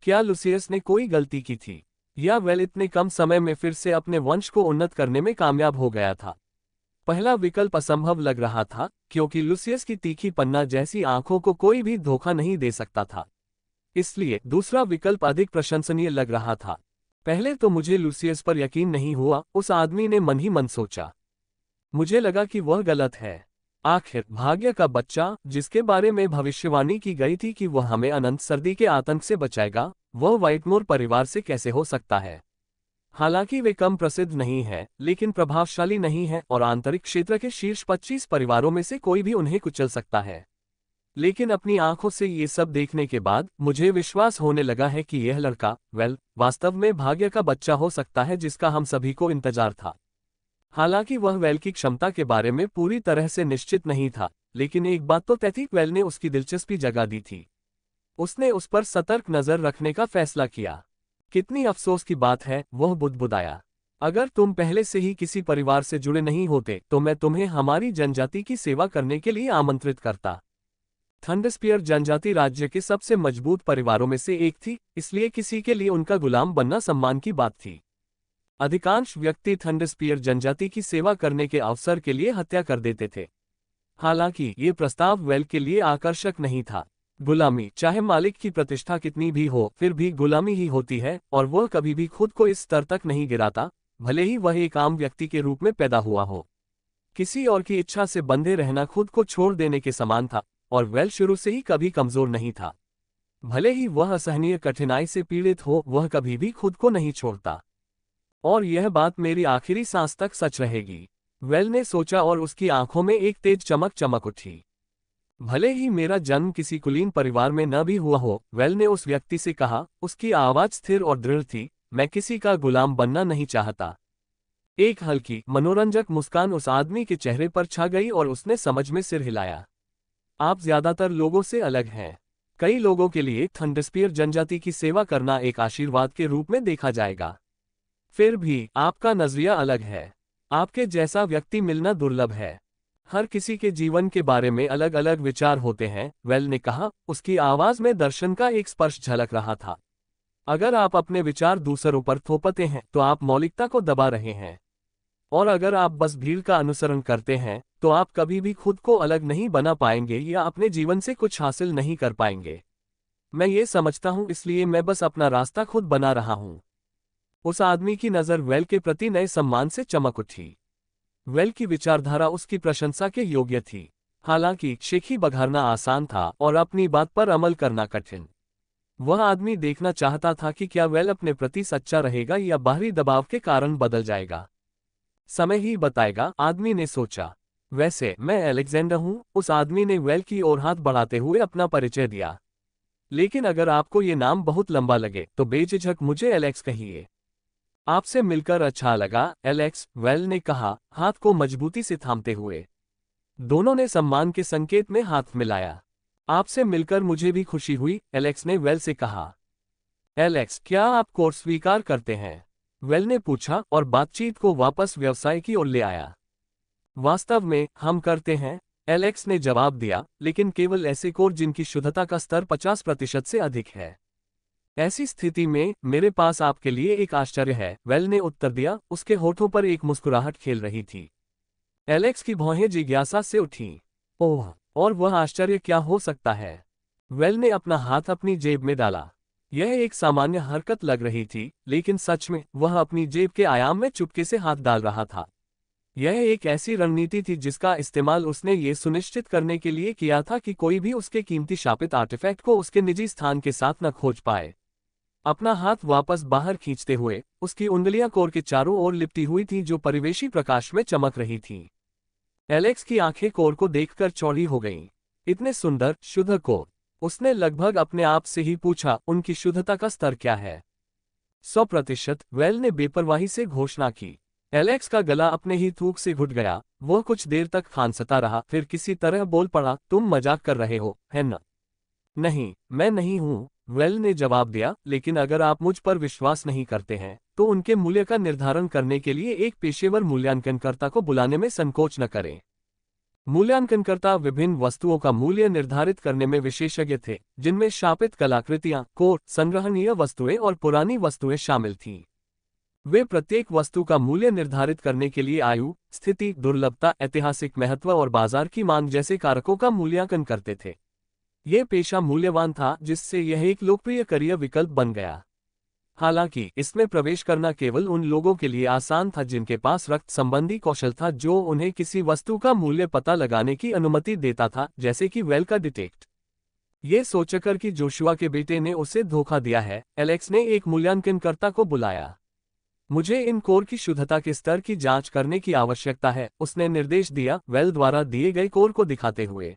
क्या लुसियस ने कोई गलती की थी, या वेल इतने कम समय में फिर से अपने वंश को उन्नत करने में कामयाब हो गया था? पहला विकल्प असंभव लग रहा था, क्योंकि लुसियस की तीखी पन्ना जैसी आंखों को कोई भी धोखा नहीं दे सकता था। इसलिए दूसरा विकल्प अधिक प्रशंसनीय लग रहा था। पहले तो मुझे लुसियस पर यकीन नहीं हुआ, उस आदमी ने मन ही मन सोचा। मुझे लगा कि वह गलत है। आखिर भाग्य का बच्चा, जिसके बारे में भविष्यवाणी की गई थी कि वह हमें अनंत सर्दी के आतंक से बचाएगा, वह व्हाइटमोर परिवार से कैसे हो सकता है? हालांकि वे कम प्रसिद्ध नहीं है, लेकिन प्रभावशाली नहीं है, और आंतरिक क्षेत्र के शीर्ष 25 परिवारों में से कोई भी उन्हें कुचल सकता है। लेकिन अपनी आंखों से ये सब देखने के बाद मुझे विश्वास होने लगा है कि यह लड़का, वेल, वास्तव में भाग्य का बच्चा हो सकता है जिसका हम सभी को इंतजार था। हालांकि वह वेल की क्षमता के बारे में पूरी तरह से निश्चित नहीं था, लेकिन एक बात तो तय थी, वेल ने उसकी दिलचस्पी जगा दी थी। उसने उस पर सतर्क नजर रखने का फैसला किया। कितनी अफसोस की बात है, वह बुदबुदाया। अगर तुम पहले से ही किसी परिवार से जुड़े नहीं होते तो मैं तुम्हें हमारी जनजाति की सेवा करने के लिए आमंत्रित करता। थंडरस्पियर जनजाति राज्य के सबसे मजबूत परिवारों में से एक थी, इसलिए किसी के लिए उनका गुलाम बनना सम्मान की बात थी। अधिकांश व्यक्ति थंडरस्पियर जनजाति की सेवा करने के अवसर के लिए हत्या कर देते थे। हालांकि ये प्रस्ताव वेल के लिए आकर्षक नहीं था। गुलामी, चाहे मालिक की प्रतिष्ठा कितनी भी हो, फिर भी गुलामी ही होती है, और वह कभी भी खुद को इस स्तर तक नहीं गिराता, भले ही वह एक आम व्यक्ति के रूप में पैदा हुआ हो। किसी और की इच्छा से बंधे रहना खुद को छोड़ देने के समान था, और वेल शुरू से ही कभी कमजोर नहीं था। भले ही वह असहनीय कठिनाई से पीड़ित हो, वह कभी भी खुद को नहीं छोड़ता। और यह बात मेरी आखिरी सांस तक सच रहेगी, वेल ने सोचा, और उसकी आंखों में एक तेज चमक चमक उठी। भले ही मेरा जन्म किसी कुलीन परिवार में न भी हुआ हो, वेल ने उस व्यक्ति से कहा। उसकी आवाज स्थिर और दृढ़ थी। मैं किसी का गुलाम बनना नहीं चाहता। एक हल्की, मनोरंजक मुस्कान उस आदमी के चेहरे पर छा गई और उसने समझ में सिर हिलाया। आप ज्यादातर लोगों से अलग हैं। कई लोगों के लिए थंडरस्पियर जनजाति की सेवा करना एक आशीर्वाद के रूप में देखा जाएगा। फिर भी आपका नजरिया अलग है। आपके जैसा व्यक्ति मिलना दुर्लभ है। हर किसी के जीवन के बारे में अलग अलग विचार होते हैं, वेल ने कहा। उसकी आवाज में दर्शन का एक स्पर्श झलक रहा था। अगर आप अपने विचार दूसरों पर थोपते हैं तो आप मौलिकता को दबा रहे हैं, और अगर आप बस भीड़ का अनुसरण करते हैं तो आप कभी भी खुद को अलग नहीं बना पाएंगे या अपने जीवन से कुछ हासिल नहीं कर पाएंगे। मैं ये समझता हूँ, इसलिए मैं बस अपना रास्ता खुद बना रहा हूँ। उस आदमी की नज़र वेल के प्रति नए सम्मान से चमक उठी। वेल की विचारधारा उसकी प्रशंसा के योग्य थी। हालांकि शेखी बघारना आसान था और अपनी बात पर अमल करना कठिन। वह आदमी देखना चाहता था कि क्या वेल अपने प्रति सच्चा रहेगा या बाहरी दबाव के कारण बदल जाएगा। समय ही बताएगा, आदमी ने सोचा। वैसे मैं अलेक्जेंडर हूँ, उस आदमी ने वेल की ओर हाथ बढ़ाते हुए अपना परिचय दिया। लेकिन अगर आपको ये नाम बहुत लंबा लगे तो बेझिझक मुझे एलेक्स कहिए। आपसे मिलकर अच्छा लगा, एलेक्स, वेल ने कहा, हाथ को मजबूती से थामते हुए। दोनों ने सम्मान के संकेत में हाथ मिलाया। आपसे मिलकर मुझे भी खुशी हुई, एलेक्स ने वेल से कहा। एलेक्स, क्या आप कोर्स स्वीकार करते हैं? वेल ने पूछा और बातचीत को वापस व्यवसाय की ओर ले आया। वास्तव में हम करते हैं, एलेक्स ने जवाब दिया, लेकिन केवल ऐसे कोर जिनकी शुद्धता का स्तर 50% से अधिक है। ऐसी स्थिति में मेरे पास आपके लिए एक आश्चर्य है, वेल ने उत्तर दिया, उसके होठों पर एक मुस्कुराहट खेल रही थी। एलेक्स की भौहें जिज्ञासा से उठी। ओह, और वह आश्चर्य क्या हो सकता है? वेल ने अपना हाथ अपनी जेब में डाला। यह एक सामान्य हरकत लग रही थी, लेकिन सच में वह अपनी जेब के आयाम में चुपके से हाथ डाल रहा था। यह एक ऐसी रणनीति थी जिसका इस्तेमाल उसने ये सुनिश्चित करने के लिए किया था कि कोई भी उसके कीमती शापित आर्टिफैक्ट को उसके निजी स्थान के साथ न खोज पाए। अपना हाथ वापस बाहर खींचते हुए, उसकी उंगलियां कोर के चारों ओर लिपटी हुई थीं जो परिवेशी प्रकाश में चमक रही थीं। एलेक्स की आंखें कोर को देखकर चौड़ी हो गईं। इतने सुंदर, शुद्ध कोर। उसने लगभग अपने आप से ही पूछा, उनकी शुद्धता का स्तर क्या है? 100%, वेल ने बेपरवाही से घोषणा की। एलेक्स का गला अपने ही थूक से घुट गया। वह कुछ देर तक खांसता रहा, फिर किसी तरह बोल पड़ा, तुम मजाक कर रहे हो, है न? नहीं, मैं नहीं हूं, वेल ने जवाब दिया, लेकिन अगर आप मुझ पर विश्वास नहीं करते हैं, तो उनके मूल्य का निर्धारण करने के लिए एक पेशेवर मूल्यांकनकर्ता को बुलाने में संकोच न करें। मूल्यांकनकर्ता विभिन्न वस्तुओं का मूल्य निर्धारित करने में विशेषज्ञ थे, जिनमें शापित कलाकृतियां, कोर, संग्रहणीय वस्तुएं और पुरानी वस्तुएं शामिल थीं। वे प्रत्येक वस्तु का मूल्य निर्धारित करने के लिए आयु, स्थिति, दुर्लभता, ऐतिहासिक महत्व और बाजार की मांग जैसे कारकों का मूल्यांकन करते थे। यह पेशा मूल्यवान था, जिससे यह एक लोकप्रिय करियर विकल्प बन गया। हालांकि इसमें प्रवेश करना केवल उन लोगों के लिए आसान था जिनके पास रक्त संबंधी कौशल था जो उन्हें किसी वस्तु का मूल्य पता लगाने की अनुमति देता था, जैसे कि वेल का डिटेक्ट। ये सोचकर कि जोशुआ के बेटे ने उसे धोखा दिया है, एलेक्स ने एक मूल्यांकनकर्ता को बुलाया। मुझे इन कोर की शुद्धता के स्तर की जांच करने की आवश्यकता है, उसने निर्देश दिया, वेल द्वारा दिए गए कोर को दिखाते हुए।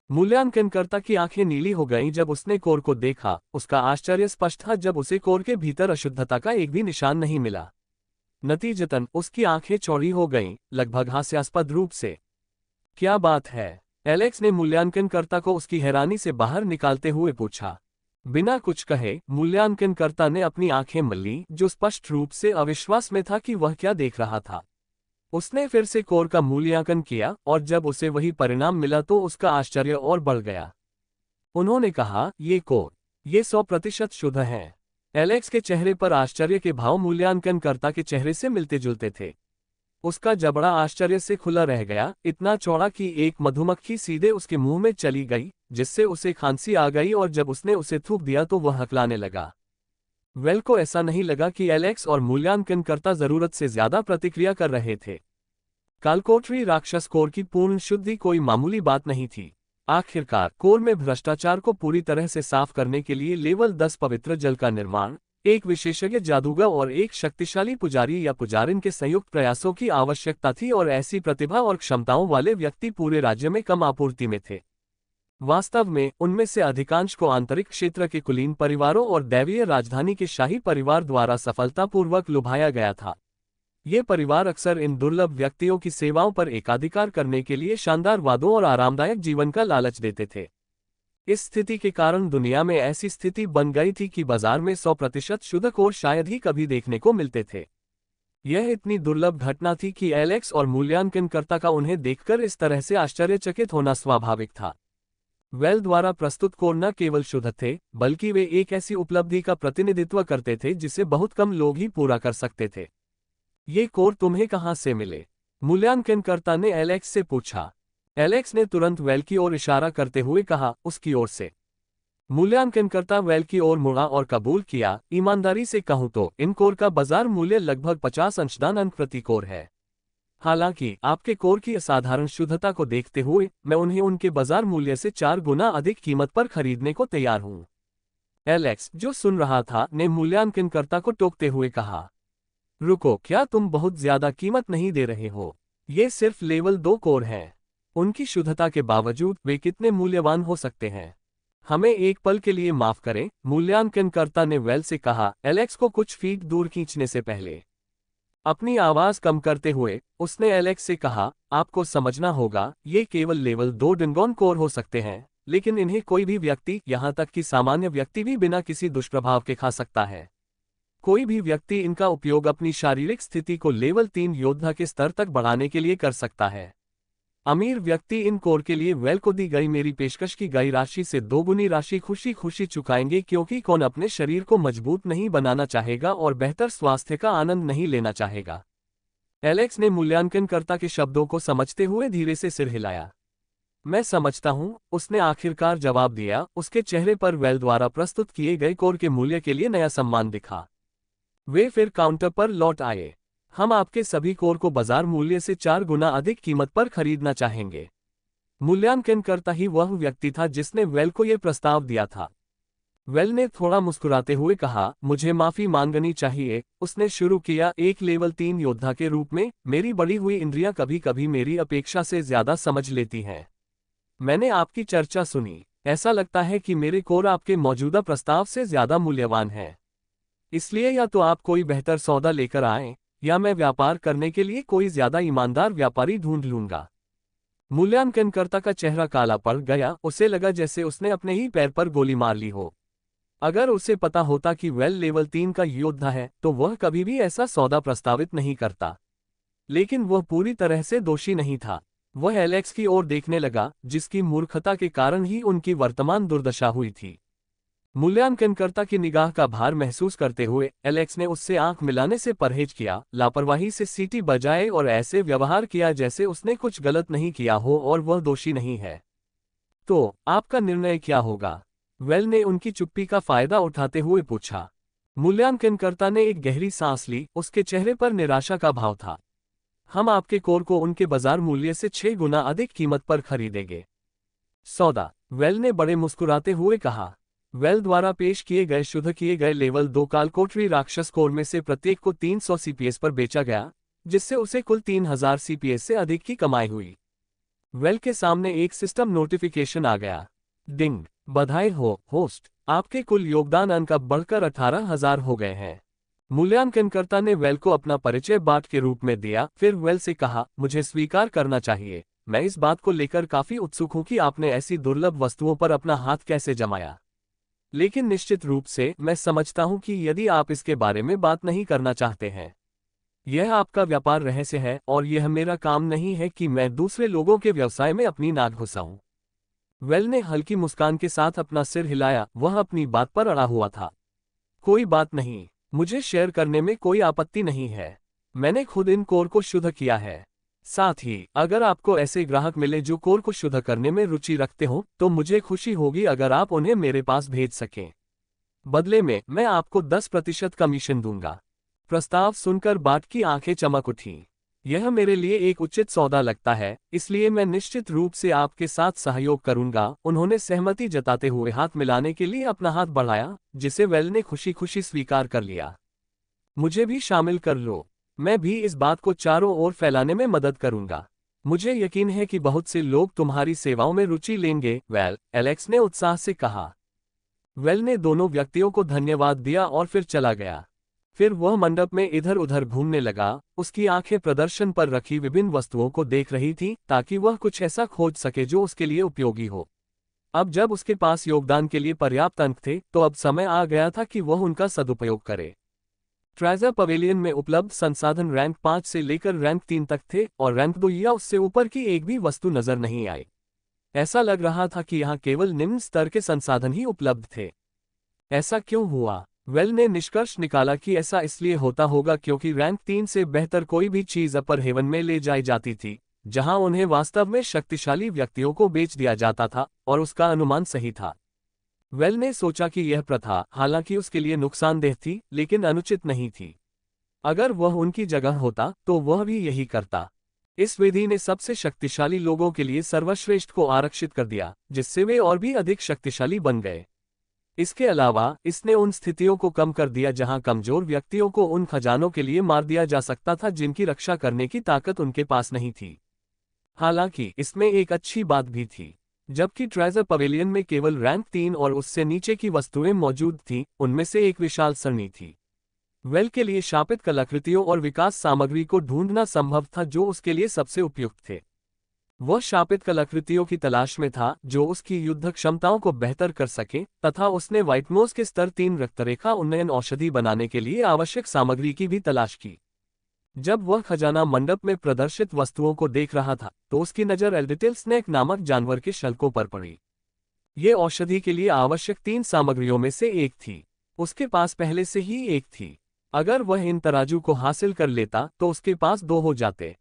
मूल्यांकनकर्ता की आंखें नीली हो गईं जब उसने कोर को देखा। उसका आश्चर्य स्पष्ट था जब उसे कोर के भीतर अशुद्धता का एक भी निशान नहीं मिला। नतीजतन उसकी आंखें चौड़ी हो गईं, लगभग हास्यास्पद रूप से। क्या बात है? एलेक्स ने मूल्यांकनकर्ता को उसकी हैरानी से बाहर निकालते हुए पूछा। बिना कुछ कहे मूल्यांकनकर्ता ने अपनी आंखें मल्ली, जो स्पष्ट रूप से अविश्वास में था कि वह क्या देख रहा था। उसने फिर से कोर का मूल्यांकन किया और जब उसे वही परिणाम मिला तो उसका आश्चर्य और बढ़ गया। उन्होंने कहा, ये कोर, ये 100% शुद्ध है। एलेक्स के चेहरे पर आश्चर्य के भाव मूल्यांकनकर्ता के चेहरे से मिलते जुलते थे। उसका जबड़ा आश्चर्य से खुला रह गया, इतना चौड़ा कि एक मधुमक्खी सीधे उसके मुंह में चली गई, जिससे उसे खांसी आ गई और जब उसने उसे थूक दिया तो वह हकलाने लगा। वेल को ऐसा नहीं लगा कि एलेक्स और मूल्यांकनकर्ता जरूरत से ज्यादा प्रतिक्रिया कर रहे थे। कालकोठरी राक्षस कोर की पूर्ण शुद्धि कोई मामूली बात नहीं थी। आखिरकार कोर में भ्रष्टाचार को पूरी तरह से साफ करने के लिए लेवल 10 पवित्र जल का निर्माण, एक विशेषज्ञ जादूगर और एक शक्तिशाली पुजारी या पुजारिन के संयुक्त प्रयासों की आवश्यकता थी, और ऐसी प्रतिभा और क्षमताओं वाले व्यक्ति पूरे राज्य में कम आपूर्ति में थे। वास्तव में उनमें से अधिकांश को आंतरिक क्षेत्र के कुलीन परिवारों और दैवीय राजधानी के शाही परिवार द्वारा सफलतापूर्वक लुभाया गया था। ये परिवार अक्सर इन दुर्लभ व्यक्तियों की सेवाओं पर एकाधिकार करने के लिए शानदार वादों और आरामदायक जीवन का लालच देते थे। इस स्थिति के कारण दुनिया में ऐसी स्थिति बन गई थी कि बाजार में 100% शुद्ध कोर शायद ही कभी देखने को मिलते थे। यह इतनी दुर्लभ घटना थी कि एलेक्स और मूल्यांकनकर्ता का उन्हें देखकर इस तरह से आश्चर्यचकित होना स्वाभाविक था। वेल द्वारा प्रस्तुत कोर न केवल शुद्ध थे, बल्कि वे एक ऐसी उपलब्धि का प्रतिनिधित्व करते थे जिसे बहुत कम लोग ही पूरा कर सकते थे। ये कोर तुम्हें कहाँ से मिले? मूल्यांकनकर्ता ने एलेक्स से पूछा। एलेक्स ने तुरंत वेल की ओर इशारा करते हुए कहा, उसकी ओर से। मूल्यांकनकर्ता वेल की ओर मुड़ा और कबूल किया, ईमानदारी से कहूं तो इन कोर का बाजार मूल्य लगभग 50 अंशदान अंक प्रति कोर है। हालांकि आपके कोर की असाधारण शुद्धता को देखते हुए मैं उन्हें उनके बाजार मूल्य से 4 गुना अधिक कीमत पर खरीदने को तैयार हूं। एलेक्स, जो सुन रहा था, ने मूल्यांकनकर्ता को टोकते हुए कहा, रुको, क्या तुम बहुत ज्यादा कीमत नहीं दे रहे हो? ये सिर्फ लेवल 2 कोर हैं। उनकी शुद्धता के बावजूद वे कितने मूल्यवान हो सकते हैं। हमें एक पल के लिए माफ करें, मूल्यांकनकर्ता ने वेल से कहा, एलेक्स को कुछ फीट दूर खींचने से पहले। अपनी आवाज कम करते हुए उसने एलेक्स से कहा, आपको समझना होगा, ये केवल लेवल 2 डिंगोन कोर हो सकते हैं, लेकिन इन्हें कोई भी व्यक्ति, यहां तक कि सामान्य व्यक्ति भी बिना किसी दुष्प्रभाव के खा सकता है। कोई भी व्यक्ति इनका उपयोग अपनी शारीरिक स्थिति को लेवल 3 योद्धा के स्तर तक बढ़ाने के लिए कर सकता है। अमीर व्यक्ति इन कोर के लिए वेल को दी गई मेरी पेशकश की गई राशि से दोगुनी राशि खुशी खुशी चुकाएंगे, क्योंकि कौन अपने शरीर को मजबूत नहीं बनाना चाहेगा और बेहतर स्वास्थ्य का आनंद नहीं लेना चाहेगा। एलेक्स ने मूल्यांकनकर्ता के शब्दों को समझते हुए धीरे से सिर हिलाया। मैं समझता हूं, उसने आखिरकार जवाब दिया। उसके चेहरे पर वेल द्वारा प्रस्तुत किए गए कोर के मूल्य के लिए नया सम्मान दिखा। वे फिर काउंटर पर लौट आए। हम आपके सभी कोर को बाजार मूल्य से 4 गुना अधिक कीमत पर खरीदना चाहेंगे। मूल्यांकनकर्ता ही वह व्यक्ति था जिसने वेल को यह प्रस्ताव दिया था। वेल ने थोड़ा मुस्कुराते हुए कहा, मुझे माफी मांगनी चाहिए, उसने शुरू किया। एक लेवल 3 योद्धा के रूप में मेरी बढ़ी हुई इंद्रियां कभी कभी मेरी अपेक्षा से ज्यादा समझ लेती हैं। मैंने आपकी चर्चा सुनी। ऐसा लगता है कि मेरे कोर आपके मौजूदा प्रस्ताव से ज्यादा मूल्यवान हैं। इसलिए या तो आप कोई बेहतर सौदा लेकर आएं, या मैं व्यापार करने के लिए कोई ज्यादा ईमानदार व्यापारी ढूंढ लूंगा। मूल्यांकनकर्ता का चेहरा काला पड़ गया। उसे लगा जैसे उसने अपने ही पैर पर गोली मार ली हो। अगर उसे पता होता कि वेल लेवल 3 का योद्धा है, तो वह कभी भी ऐसा सौदा प्रस्तावित नहीं करता। लेकिन वह पूरी तरह से दोषी नहीं था। वह एलेक्स की ओर देखने लगा, जिसकी मूर्खता के कारण ही उनकी वर्तमान दुर्दशा हुई थी। मूल्यांकनकर्ता की निगाह का भार महसूस करते हुए एलेक्स ने उससे आंख मिलाने से परहेज किया, लापरवाही से सीटी बजाए और ऐसे व्यवहार किया जैसे उसने कुछ गलत नहीं किया हो और वह दोषी नहीं है। तो आपका निर्णय क्या होगा? वेल ने उनकी चुप्पी का फायदा उठाते हुए पूछा। मूल्यांकनकर्ता ने एक गहरी सांस ली। उसके चेहरे पर निराशा का भाव था। हम आपके कोर को उनके बाजार मूल्य से 6 गुना अधिक कीमत पर खरीदेंगे। सौदा, वेल ने बड़े मुस्कुराते हुए कहा। वेल द्वारा पेश किए गए शुद्ध किए गए लेवल 2 कालकोटरी राक्षस कोर में से प्रत्येक को 300 सीपीएस पर बेचा गया, जिससे उसे कुल 3000 सीपीएस से अधिक की कमाई हुई। वेल के सामने एक सिस्टम नोटिफिकेशन आ गया। डिंग, बधाई हो होस्ट, आपके कुल योगदान अंक अब बढ़कर 18,000 हो गए हैं। मूल्यांकनकर्ता ने वेल को अपना परिचय बाट के रूप में दिया। फिर वेल से कहा, मुझे स्वीकार करना चाहिए, मैं इस बात को लेकर काफी उत्सुक हूं कि आपने ऐसी दुर्लभ वस्तुओं पर अपना हाथ कैसे जमाया। लेकिन निश्चित रूप से मैं समझता हूं कि यदि आप इसके बारे में बात नहीं करना चाहते हैं, यह आपका व्यापार रहस्य है और यह मेरा काम नहीं है कि मैं दूसरे लोगों के व्यवसाय में अपनी नाक घुसाऊं। वेल ने हल्की मुस्कान के साथ अपना सिर हिलाया। वह अपनी बात पर अड़ा हुआ था। कोई बात नहीं, मुझे शेयर करने में कोई आपत्ति नहीं है। मैंने खुद इन कोर को शुद्ध किया है। साथ ही अगर आपको ऐसे ग्राहक मिले जो कोर को शुद्ध करने में रुचि रखते हो, तो मुझे खुशी होगी अगर आप उन्हें मेरे पास भेज सकें। बदले में मैं आपको 10% कमीशन दूंगा। प्रस्ताव सुनकर बाट की आंखें चमक उठीं। यह मेरे लिए एक उचित सौदा लगता है, इसलिए मैं निश्चित रूप से आपके साथ सहयोग करूंगा। उन्होंने सहमति जताते हुए हाथ मिलाने के लिए अपना हाथ बढ़ाया, जिसे वेल ने खुशी खुशी स्वीकार कर लिया। मुझे भी शामिल कर लो, मैं भी इस बात को चारों ओर फैलाने में मदद करूंगा। मुझे यकीन है कि बहुत से लोग तुम्हारी सेवाओं में रुचि लेंगे। वेल, एलेक्स ने उत्साह से कहा। वेल ने दोनों व्यक्तियों को धन्यवाद दिया और फिर चला गया। फिर वह मंडप में इधर उधर घूमने लगा। उसकी आंखें प्रदर्शन पर रखी विभिन्न वस्तुओं को देख रही थीं, ताकि वह कुछ ऐसा खोज सके जो उसके लिए उपयोगी हो। अब जब उसके पास योगदान के लिए पर्याप्त अंक थे, तो अब समय आ गया था कि वह उनका सदुपयोग करे। ट्रेजर पवेलियन में उपलब्ध संसाधन रैंक 5 से लेकर रैंक 3 तक थे, और रैंक 2 या उससे ऊपर की एक भी वस्तु नजर नहीं आई। ऐसा लग रहा था कि यहाँ केवल निम्न स्तर के संसाधन ही उपलब्ध थे। ऐसा क्यों हुआ? वेल ने निष्कर्ष निकाला कि ऐसा इसलिए होता होगा क्योंकि रैंक 3 से बेहतर कोई भी चीज अपर हेवन में ले जाई जाती थी, जहां उन्हें वास्तव में शक्तिशाली व्यक्तियों को बेच दिया जाता था, और उसका अनुमान सही था। वेल ने सोचा कि यह प्रथा, हालांकि उसके लिए नुकसानदेह थी, लेकिन अनुचित नहीं थी। अगर वह उनकी जगह होता, तो वह भी यही करता। इस विधि ने सबसे शक्तिशाली लोगों के लिए सर्वश्रेष्ठ को आरक्षित कर दिया, जिससे वे और भी अधिक शक्तिशाली बन गए। इसके अलावा इसने उन स्थितियों को कम कर दिया जहां कमजोर व्यक्तियों को उन खजानों के लिए मार दिया जा सकता था जिनकी रक्षा करने की ताकत उनके पास नहीं थी। हालांकि इसमें एक अच्छी बात भी थी। जबकि ट्रेजर पवेलियन में केवल रैंक 3 और उससे नीचे की वस्तुएं मौजूद थीं, उनमें से एक विशाल सरणी थी। वेल के लिए शापित कलाकृतियों और विकास सामग्री को ढूंढना संभव था जो उसके लिए सबसे उपयुक्त थे। वह शापित कलाकृतियों की तलाश में था जो उसकी युद्ध क्षमताओं को बेहतर कर सके, तथा उसने व्हाइटमोस के स्तर 3 रक्तरेखा उन्नयन औषधि बनाने के लिए आवश्यक सामग्री की भी तलाश की। जब वह खजाना मंडप में प्रदर्शित वस्तुओं को देख रहा था तो उसकी नज़र एल्डिटिल स्नेक नामक जानवर के शल्कों पर पड़ी। ये औषधि के लिए आवश्यक 3 सामग्रियों में से एक थी। उसके पास पहले से ही एक थी। अगर वह इन तराजू को हासिल कर लेता तो उसके पास 2 हो जाते।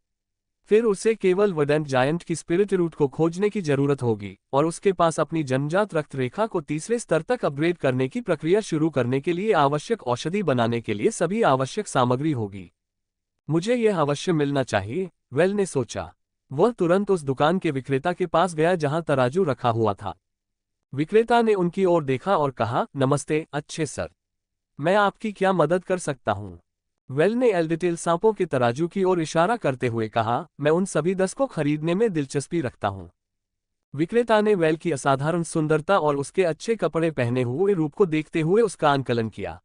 फिर उसे केवल वडेंट जायंट की स्पिरिट रूट को खोजने की जरूरत होगी और उसके पास अपनी जन्मजात रक्त रेखा को तीसरे स्तर तक अपग्रेड करने की प्रक्रिया शुरू करने के लिए आवश्यक औषधि बनाने के लिए सभी आवश्यक सामग्री होगी। मुझे यह अवश्य मिलना चाहिए, वेल ने सोचा। वह तुरंत उस दुकान के विक्रेता के पास गया जहां तराजू रखा हुआ था। विक्रेता ने उनकी ओर देखा और कहा, नमस्ते अच्छे सर, मैं आपकी क्या मदद कर सकता हूं? वेल ने एल्डिटिल सांपों के तराजू की ओर इशारा करते हुए कहा, मैं उन सभी 10 को खरीदने में दिलचस्पी रखता हूं। विक्रेता ने वेल की असाधारण सुंदरता और उसके अच्छे कपड़े पहने हुए रूप को देखते हुए उसका आंकलन किया।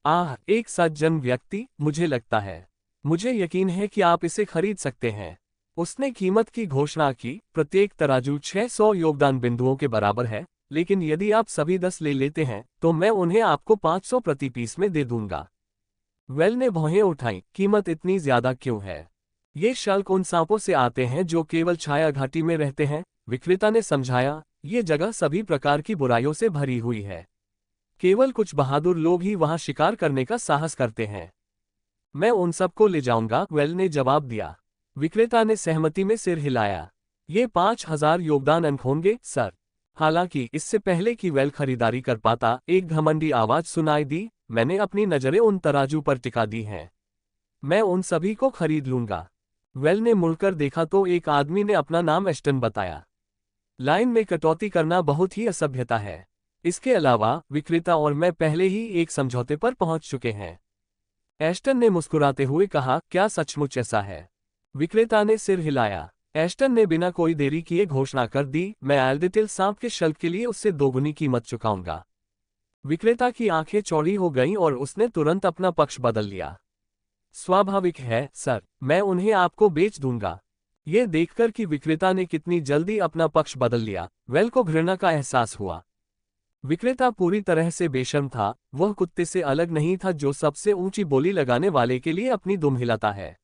आह, एक सज्जन व्यक्ति, मुझे लगता है। मुझे यकीन है कि आप इसे खरीद सकते हैं। उसने कीमत की घोषणा की, प्रत्येक तराजू 600 योगदान बिंदुओं के बराबर है, लेकिन यदि आप सभी 10 ले लेते हैं तो मैं उन्हें आपको 500 प्रति पीस में दे दूंगा। वेल ने भौहें उठाईं, कीमत इतनी ज्यादा क्यों है? ये शल्क उन सांपों से आते हैं जो केवल छाया घाटी में रहते हैं, विक्रेता ने समझाया। ये जगह सभी प्रकार की बुराइयों से भरी हुई है। केवल कुछ बहादुर लोग ही वहां शिकार करने का साहस करते हैं। मैं उन सबको ले जाऊंगा, वेल ने जवाब दिया। विक्रेता ने सहमति में सिर हिलाया। ये 5000 योगदान अंक होंगे, सर। हालांकि इससे पहले कि वेल खरीदारी कर पाता, एक घमंडी आवाज सुनाई दी, मैंने अपनी नजरें उन तराजू पर टिका दी हैं। मैं उन सभी को खरीद लूंगा। वेल ने मुड़कर देखा तो एक आदमी ने अपना नाम एस्टन बताया। लाइन में कटौती करना बहुत ही असभ्यता है। इसके अलावा विक्रेता और मैं पहले ही एक समझौते पर पहुंच चुके हैं। एस्टन ने मुस्कुराते हुए कहा, क्या सचमुच ऐसा है? विक्रेता ने सिर हिलाया। एस्टन ने बिना कोई देरी किए घोषणा कर दी, मैं एल्डिटिल सांप के शल्क के लिए उससे दोगुनी कीमत चुकाऊंगा। विक्रेता की आंखें चौड़ी हो गईं और उसने तुरंत अपना पक्ष बदल लिया। स्वाभाविक है सर, मैं उन्हें आपको बेच दूंगा। ये देखकर कि विक्रेता ने कितनी जल्दी अपना पक्ष बदल लिया, वेल को घृणा का एहसास हुआ। विक्रेता पूरी तरह से बेशर्म था। वह कुत्ते से अलग नहीं था जो सबसे ऊंची बोली लगाने वाले के लिए अपनी दुम हिलाता है।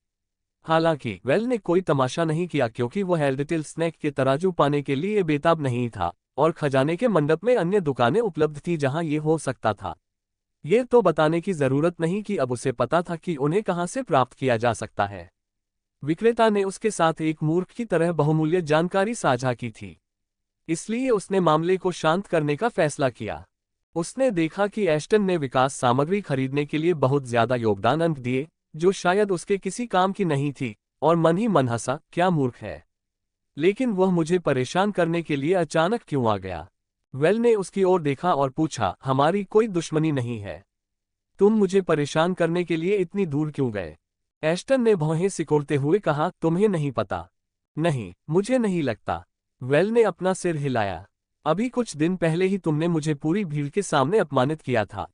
हालांकि वेल ने कोई तमाशा नहीं किया क्योंकि वह एल्डिटिल स्नेक के तराजू पाने के लिए बेताब नहीं था और खजाने के मंडप में अन्य दुकानें उपलब्ध थी जहां ये हो सकता था। ये तो बताने की जरूरत नहीं कि अब उसे पता था कि उन्हें कहां से प्राप्त किया जा सकता है। विक्रेता ने उसके साथ एक मूर्ख की तरह बहुमूल्य जानकारी साझा की थी, इसलिए उसने मामले को शांत करने का फैसला किया। उसने देखा कि एस्टन ने विकास सामग्री खरीदने के लिए बहुत ज्यादा योगदान अंक दिए, जो शायद उसके किसी काम की नहीं थी, और मन ही मन हंसा, क्या मूर्ख है। लेकिन वह मुझे परेशान करने के लिए अचानक क्यों आ गया? वेल ने उसकी ओर देखा और पूछा, हमारी कोई दुश्मनी नहीं है। तुम मुझे परेशान करने के लिए इतनी दूर क्यों गए? एस्टन ने भौहें सिकोड़ते हुए कहा, तुम्हें नहीं पता? नहीं, मुझे नहीं लगता। वेल ने अपना सिर हिलाया। अभी कुछ दिन पहले ही तुमने मुझे पूरी भीड़ के सामने अपमानित किया था।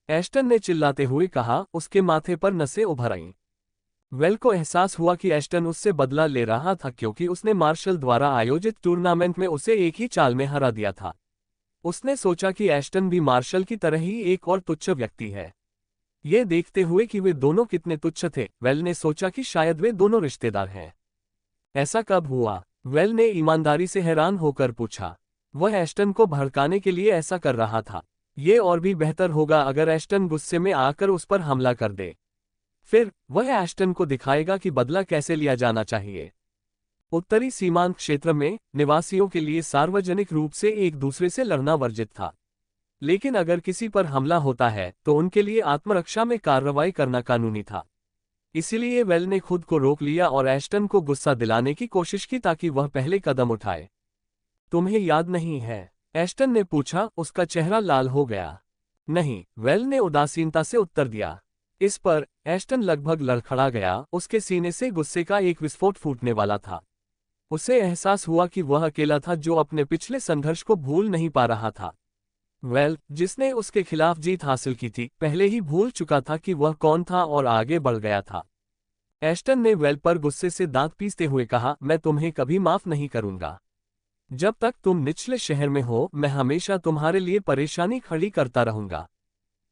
एस्टन ने चिल्लाते हुए कहा, उसके माथे पर नसें उभर आईं। वेल को एहसास हुआ कि एस्टन उससे बदला ले रहा था क्योंकि उसने मार्शल द्वारा आयोजित टूर्नामेंट में उसे एक ही चाल में हरा दिया था। उसने सोचा कि एस्टन भी मार्शल की तरह ही एक और तुच्छ व्यक्ति है। ये देखते हुए कि वे दोनों कितने तुच्छ थे, वेल ने सोचा कि शायद वे दोनों रिश्तेदार हैं। ऐसा कब हुआ? वेल ने ईमानदारी से हैरान होकर पूछा। वह एस्टन को भड़काने के लिए ऐसा कर रहा था। ये और भी बेहतर होगा अगर एस्टन गुस्से में आकर उस पर हमला कर दे। फिर वह एस्टन को दिखाएगा कि बदला कैसे लिया जाना चाहिए। उत्तरी सीमांत क्षेत्र में निवासियों के लिए सार्वजनिक रूप से एक दूसरे से लड़ना वर्जित था, लेकिन अगर किसी पर हमला होता है तो उनके लिए आत्मरक्षा में कार्रवाई करना कानूनी था। इसीलिए वेल ने खुद को रोक लिया और एस्टन को गुस्सा दिलाने की कोशिश की ताकि वह पहले कदम उठाए। तुम्हें याद नहीं है, एस्टन ने पूछा। उसका चेहरा लाल हो गया। नहीं, वेल ने उदासीनता से उत्तर दिया। इस पर एस्टन लगभग लड़खड़ा गया। उसके सीने से गुस्से का एक विस्फोट फूटने वाला था। उसे एहसास हुआ कि वह अकेला था जो अपने पिछले संघर्ष को भूल नहीं पा रहा था। वेल, जिसने उसके खिलाफ जीत हासिल की थी, पहले ही भूल चुका था कि वह कौन था और आगे बढ़ गया था। एस्टन ने वेल पर गुस्से से दांत पीसते हुए कहा, मैं तुम्हें कभी माफ नहीं करूंगा। जब तक तुम निचले शहर में हो, मैं हमेशा तुम्हारे लिए परेशानी खड़ी करता रहूंगा।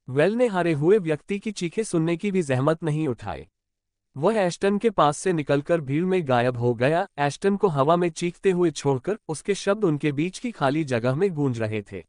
वेल ने हारे हुए व्यक्ति की चीखें सुनने की भी जहमत नहीं उठाई। वह एस्टन के पास से निकलकर भीड़ में गायब हो गया। एस्टन को हवा में चीखते हुए छोड़कर उसके शब्द उनके बीच की खाली जगह में गूंज रहे थे।